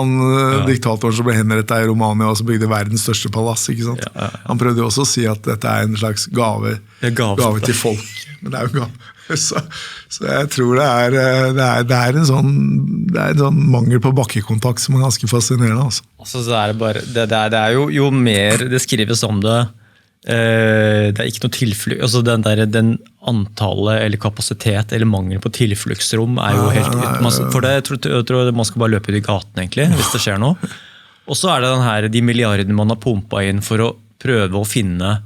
diktatoren som ble henrettet I Romania, og som bygde verdens største palass, ikke sant? Han prøvde jo også å si at dette en slags gave til folk. Men det jo gave. Så jeg tror det en sånn mangel på bakkekontakt som ganske fascinerende. Altså det jo mer det skrives om det, det ikke noe tilflukt, altså den antallet eller kapasitet eller mangel på tilfluktsrom jo helt for det, jeg tror man skal bare løpe ut I gaten egentlig, hvis det skjer noe. Og så det de milliardene man har pumpet inn for å prøve å finne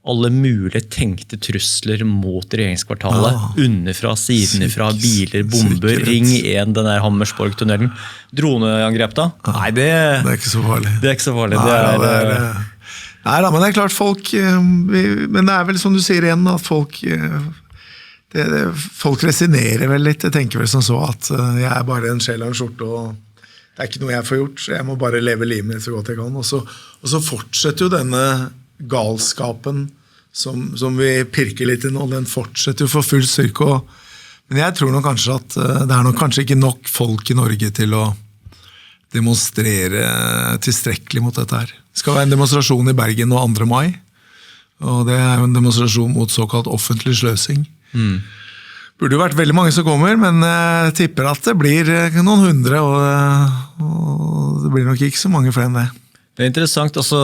alle mulige tenkte trusler mot regjeringskvartalet, underfra, sidenifra, biler, bomber, Ring 1, den Hammersborg-tunnelen. Droneangrep da? Nei, det ikke så farlig. Det ikke så farlig. Nei da, men det klart folk, men det vel som du sier igjen, at folk resinerer vel litt. Jeg tenker vel som så at jeg bare en sjel og en skjorte, og det ikke noe jeg får gjort, så jeg må bare leve livet mitt så godt jeg kan. Og så fortsetter jo denne galskapen som vi pirker litt I nå, den fortsetter jo for full styrke. Men jeg tror nok kanskje at det nok kanskje ikke nok folk I Norge til å demonstrere tilstrekkelig mot dette her. Det skal være en demonstrasjon I Bergen nå 2. mai, og det jo en demonstrasjon mot såkalt offentlig sløsing. Burde jo vært veldig mange som kommer, men jeg tipper at det blir noen 100, og det blir nok ikke så mange flere enn det. Det interessant, altså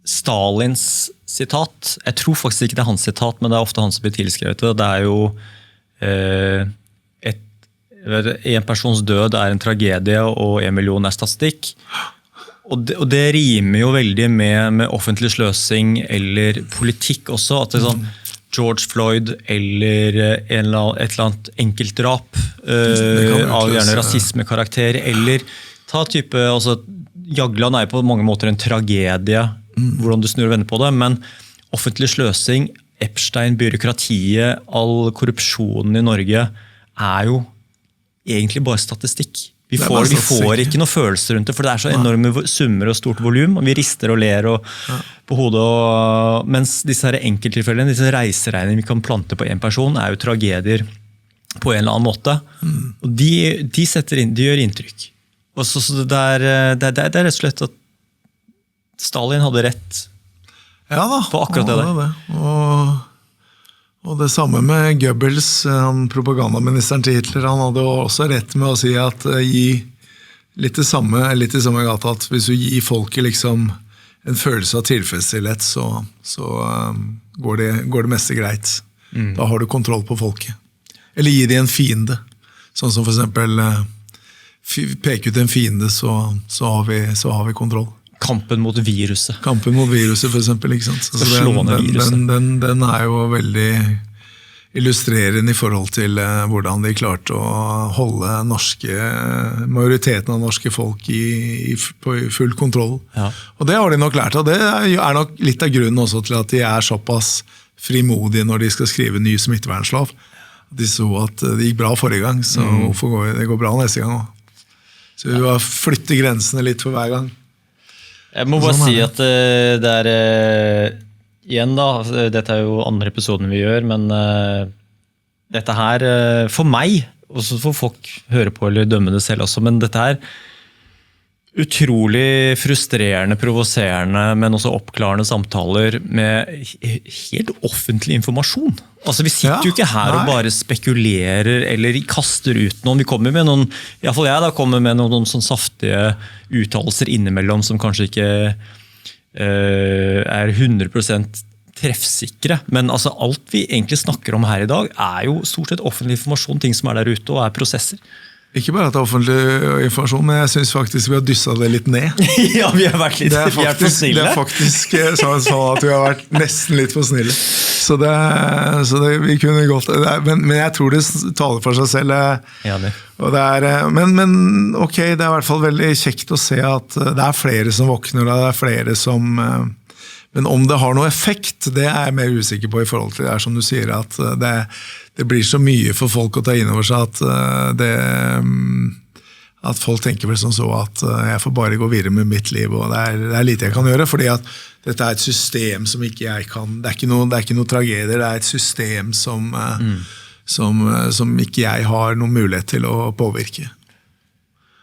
Stalins sitat. Jeg tror faktisk ikke det hans sitat, men det ofte han som blir tilskrevet det. Det jo en persons død en tragedie, og 1 million statistikk. Og det rimer jo veldig med offentlig sløsing eller politikk også, at det sånn George Floyd eller et eller annet enkeltdrap av gjerne rasismekarakter, eller ta type, altså Jagland jo på mange måter en tragedie, hvordan du snur og vender på det, men offentlig sløsing, Epstein, byråkratiet, all korrupsjonen i Norge jo egentlig bare statistikk. Vi får ikke noe følelse rundt det, for det så enorme summer og stort volum, og vi rister og ler på hodet, mens disse her enkelttilfellene, disse reiseregnene vi kan plante på en person, jo tragedier på en eller annen måte. Og de setter inn, de gjør inntrykk. Og så det rett og slett at Stalin hadde rett på akkurat det der. Og det samme med Goebbels, propagandaministeren til Hitler, han hadde også rett med å si at gi litt i samme gata, at hvis du gir folket liksom en følelse av tilfredsstillhet, så går det meste greit. Da har du kontroll på folket. Eller gi de en fiende, sånn som for eksempel peke ut en fiende, så har vi kontroll. Kampen mot viruset. Kampen mot viruset, for eksempel. Ikke sant? Så den jo veldig illustrerende i forhold til hvordan de klarte å holde majoriteten av norske folk på full kontroll. Ja. Og det har de nok lært av. Det nok litt av grunnen også til at de såpass frimodige når de skal skrive ny smittevernlov. De så at det gikk bra forrige gang, så hvorfor det går bra neste gang også. Så vi var flytte grensene litt for hver gang. Jeg må bare si at det igjen da, dette jo andre episoden vi gjør, men dette her, for meg, og så får folk høre på eller dømme det selv også, men dette utrolig frustrerende, provoserende, men også oppklarende samtaler med helt offentlig informasjon. Altså vi sitter jo ikke her og bare spekulerer eller kaster ut noen. Vi kommer med noen, i hvert fall jeg da, kommer med noen sånn saftige uttalelser innimellom som kanskje ikke 100% treffsikre. Men altså alt vi egentlig snakker om her i dag jo stort sett offentlig informasjon, ting som der ute og prosesser. Ikke bare at det offentlig informasjon, men jeg synes faktisk vi har dysset det litt ned. Ja, vi har vært litt for snille. Det faktisk sånn at vi har vært nesten litt for snille. Så vi kunne godt, men jeg tror det taler for seg selv. Ja, det. Og men ok, det i hvert fall veldig kjekt å se at det flere som våkner, det flere som... Men om det har noe effekt, det jeg mer usikker på i forhold til det som du sier, at det blir så mye for folk å ta inn over seg at folk tenker vel sånn så at jeg får bare gå videre med mitt liv, og det lite jeg kan gjøre, fordi at dette et system som ikke jeg kan, det ikke noe tragedier, det et system som ikke jeg har noen mulighet til å påvirke.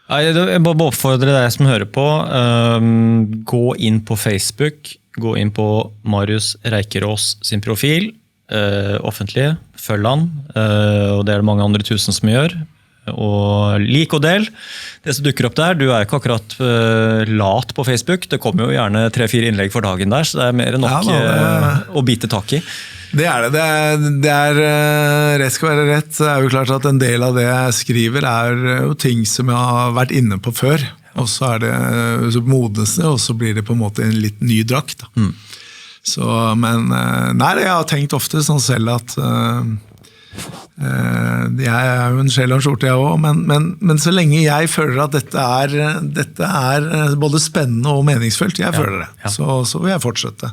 Jeg må oppfordre deg som hører på, gå inn på Facebook, gå inn på Marius Reikerås sin profil, offentlig, følg han, og det det mange andre tusen som gjør, og lik og del det som dukker opp der. Du ikke akkurat lat på Facebook, det kommer jo gjerne 3-4 innlegg for dagen der, så det mer enn nok å bite tak i. Det det rett skal være rett. Det jo klart at en del av det jeg skriver jo ting som jeg har vært inne på før, og så det så modnes det, og så blir det på en måte en litt ny drakt. Så, men nei, jeg har tenkt ofte sånn selv at jeg jo en sjel og en skjorte jeg også, men så lenge jeg føler at dette både spennende og meningsfullt, jeg føler det, så vil jeg fortsette.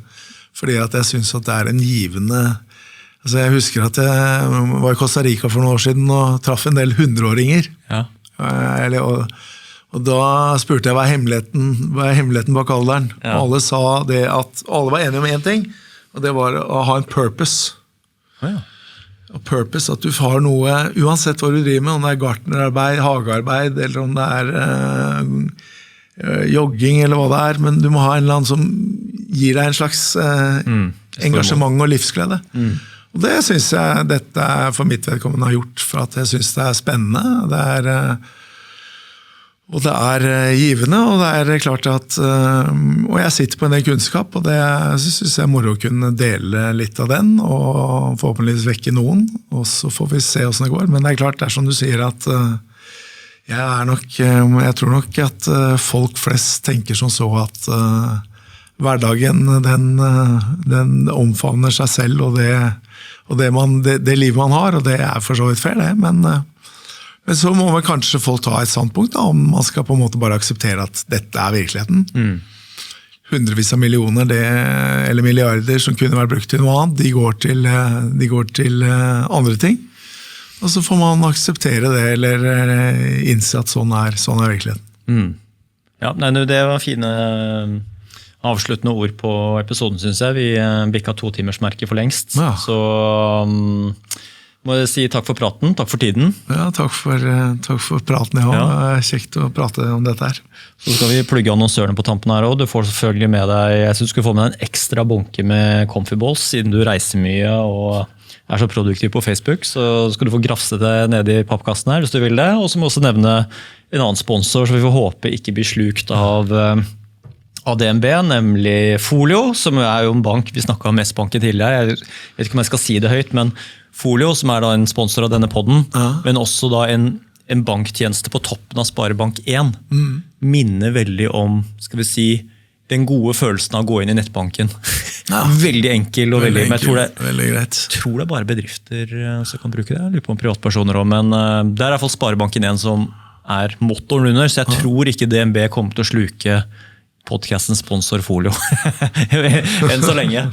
Fordi at jeg synes at det en givende... Altså jeg husker at jeg var i Costa Rica for noen år siden og traff en del 100-åringer. Ja. Og da spurte jeg hva hemmeligheten bak alderen. Ja. Og alle sa det at alle var enige om en ting, og det var å ha en purpose. Ja. Og purpose, at du har noe, uansett hva du driver med, om det gartnerarbeid, hagearbeid, eller om det jogging, eller hva det men du må ha en eller annen som gir deg en slags engasjement og livsglede. Og det synes jeg dette for mitt vedkommende har gjort, for at jeg synes det spennende. Og det givende, og det klart at og jeg sitter på en del kunnskap, og det synes jeg er moro å kunne dele litt av den, og forhåpentligvis vekke noen, og så får vi se hvordan det går. Men det klart, det som du sier at jeg tror nok at folk flest tenker som så at hverdagen, den omfavner seg selv, og det livet man har, og det for så vidt fair det, men så må vel kanskje folk ta et standpunkt da, om man skal på en måte bare akseptere at dette virkeligheten. Hundrevis av millioner eller milliarder som kunne vært brukt til noe annet, de går til andre ting. Og så får man akseptere det, eller innse at sånn virkeligheten. Ja, nei, det var fine avsluttende ord på episoden, synes jeg. Vi bikket 2-timersmerket for lengst. Ja. Så må jeg si takk for praten, takk for tiden. Ja, takk for praten. Ja. Det kjekt å prate om dette her. Så skal vi plugge annonsørene på tampen her også. Du får selvfølgelig med deg, jeg synes du skal få med deg en ekstra bunke med Comfy Balls, siden du reiser mye og så produktiv på Facebook, så skal du få grafse det nede i pappkassen her, hvis du vil det. Og så må jeg også nevne en annen sponsor, som vi får håpe ikke blir slukt av DNB, nemlig Folio, som jo en bank, vi snakket om Mestbanken tidligere, jeg vet ikke om jeg skal si det høyt, men Folio, som da en sponsor av denne podden, men også da en banktjeneste på toppen av Sparebank1, minner veldig om, skal vi si, den gode følelsen av å gå inn i nettbanken. Ja. Veldig enkel og veldig, men jeg tror det bare bedrifter som kan bruke det. Jeg lurer på om privatpersoner også, men det i hvert fall Sparebanken1 som motoren under, så jeg tror ikke DNB kommer til å sluke podcastens sponsor Folio. Enn så lenge.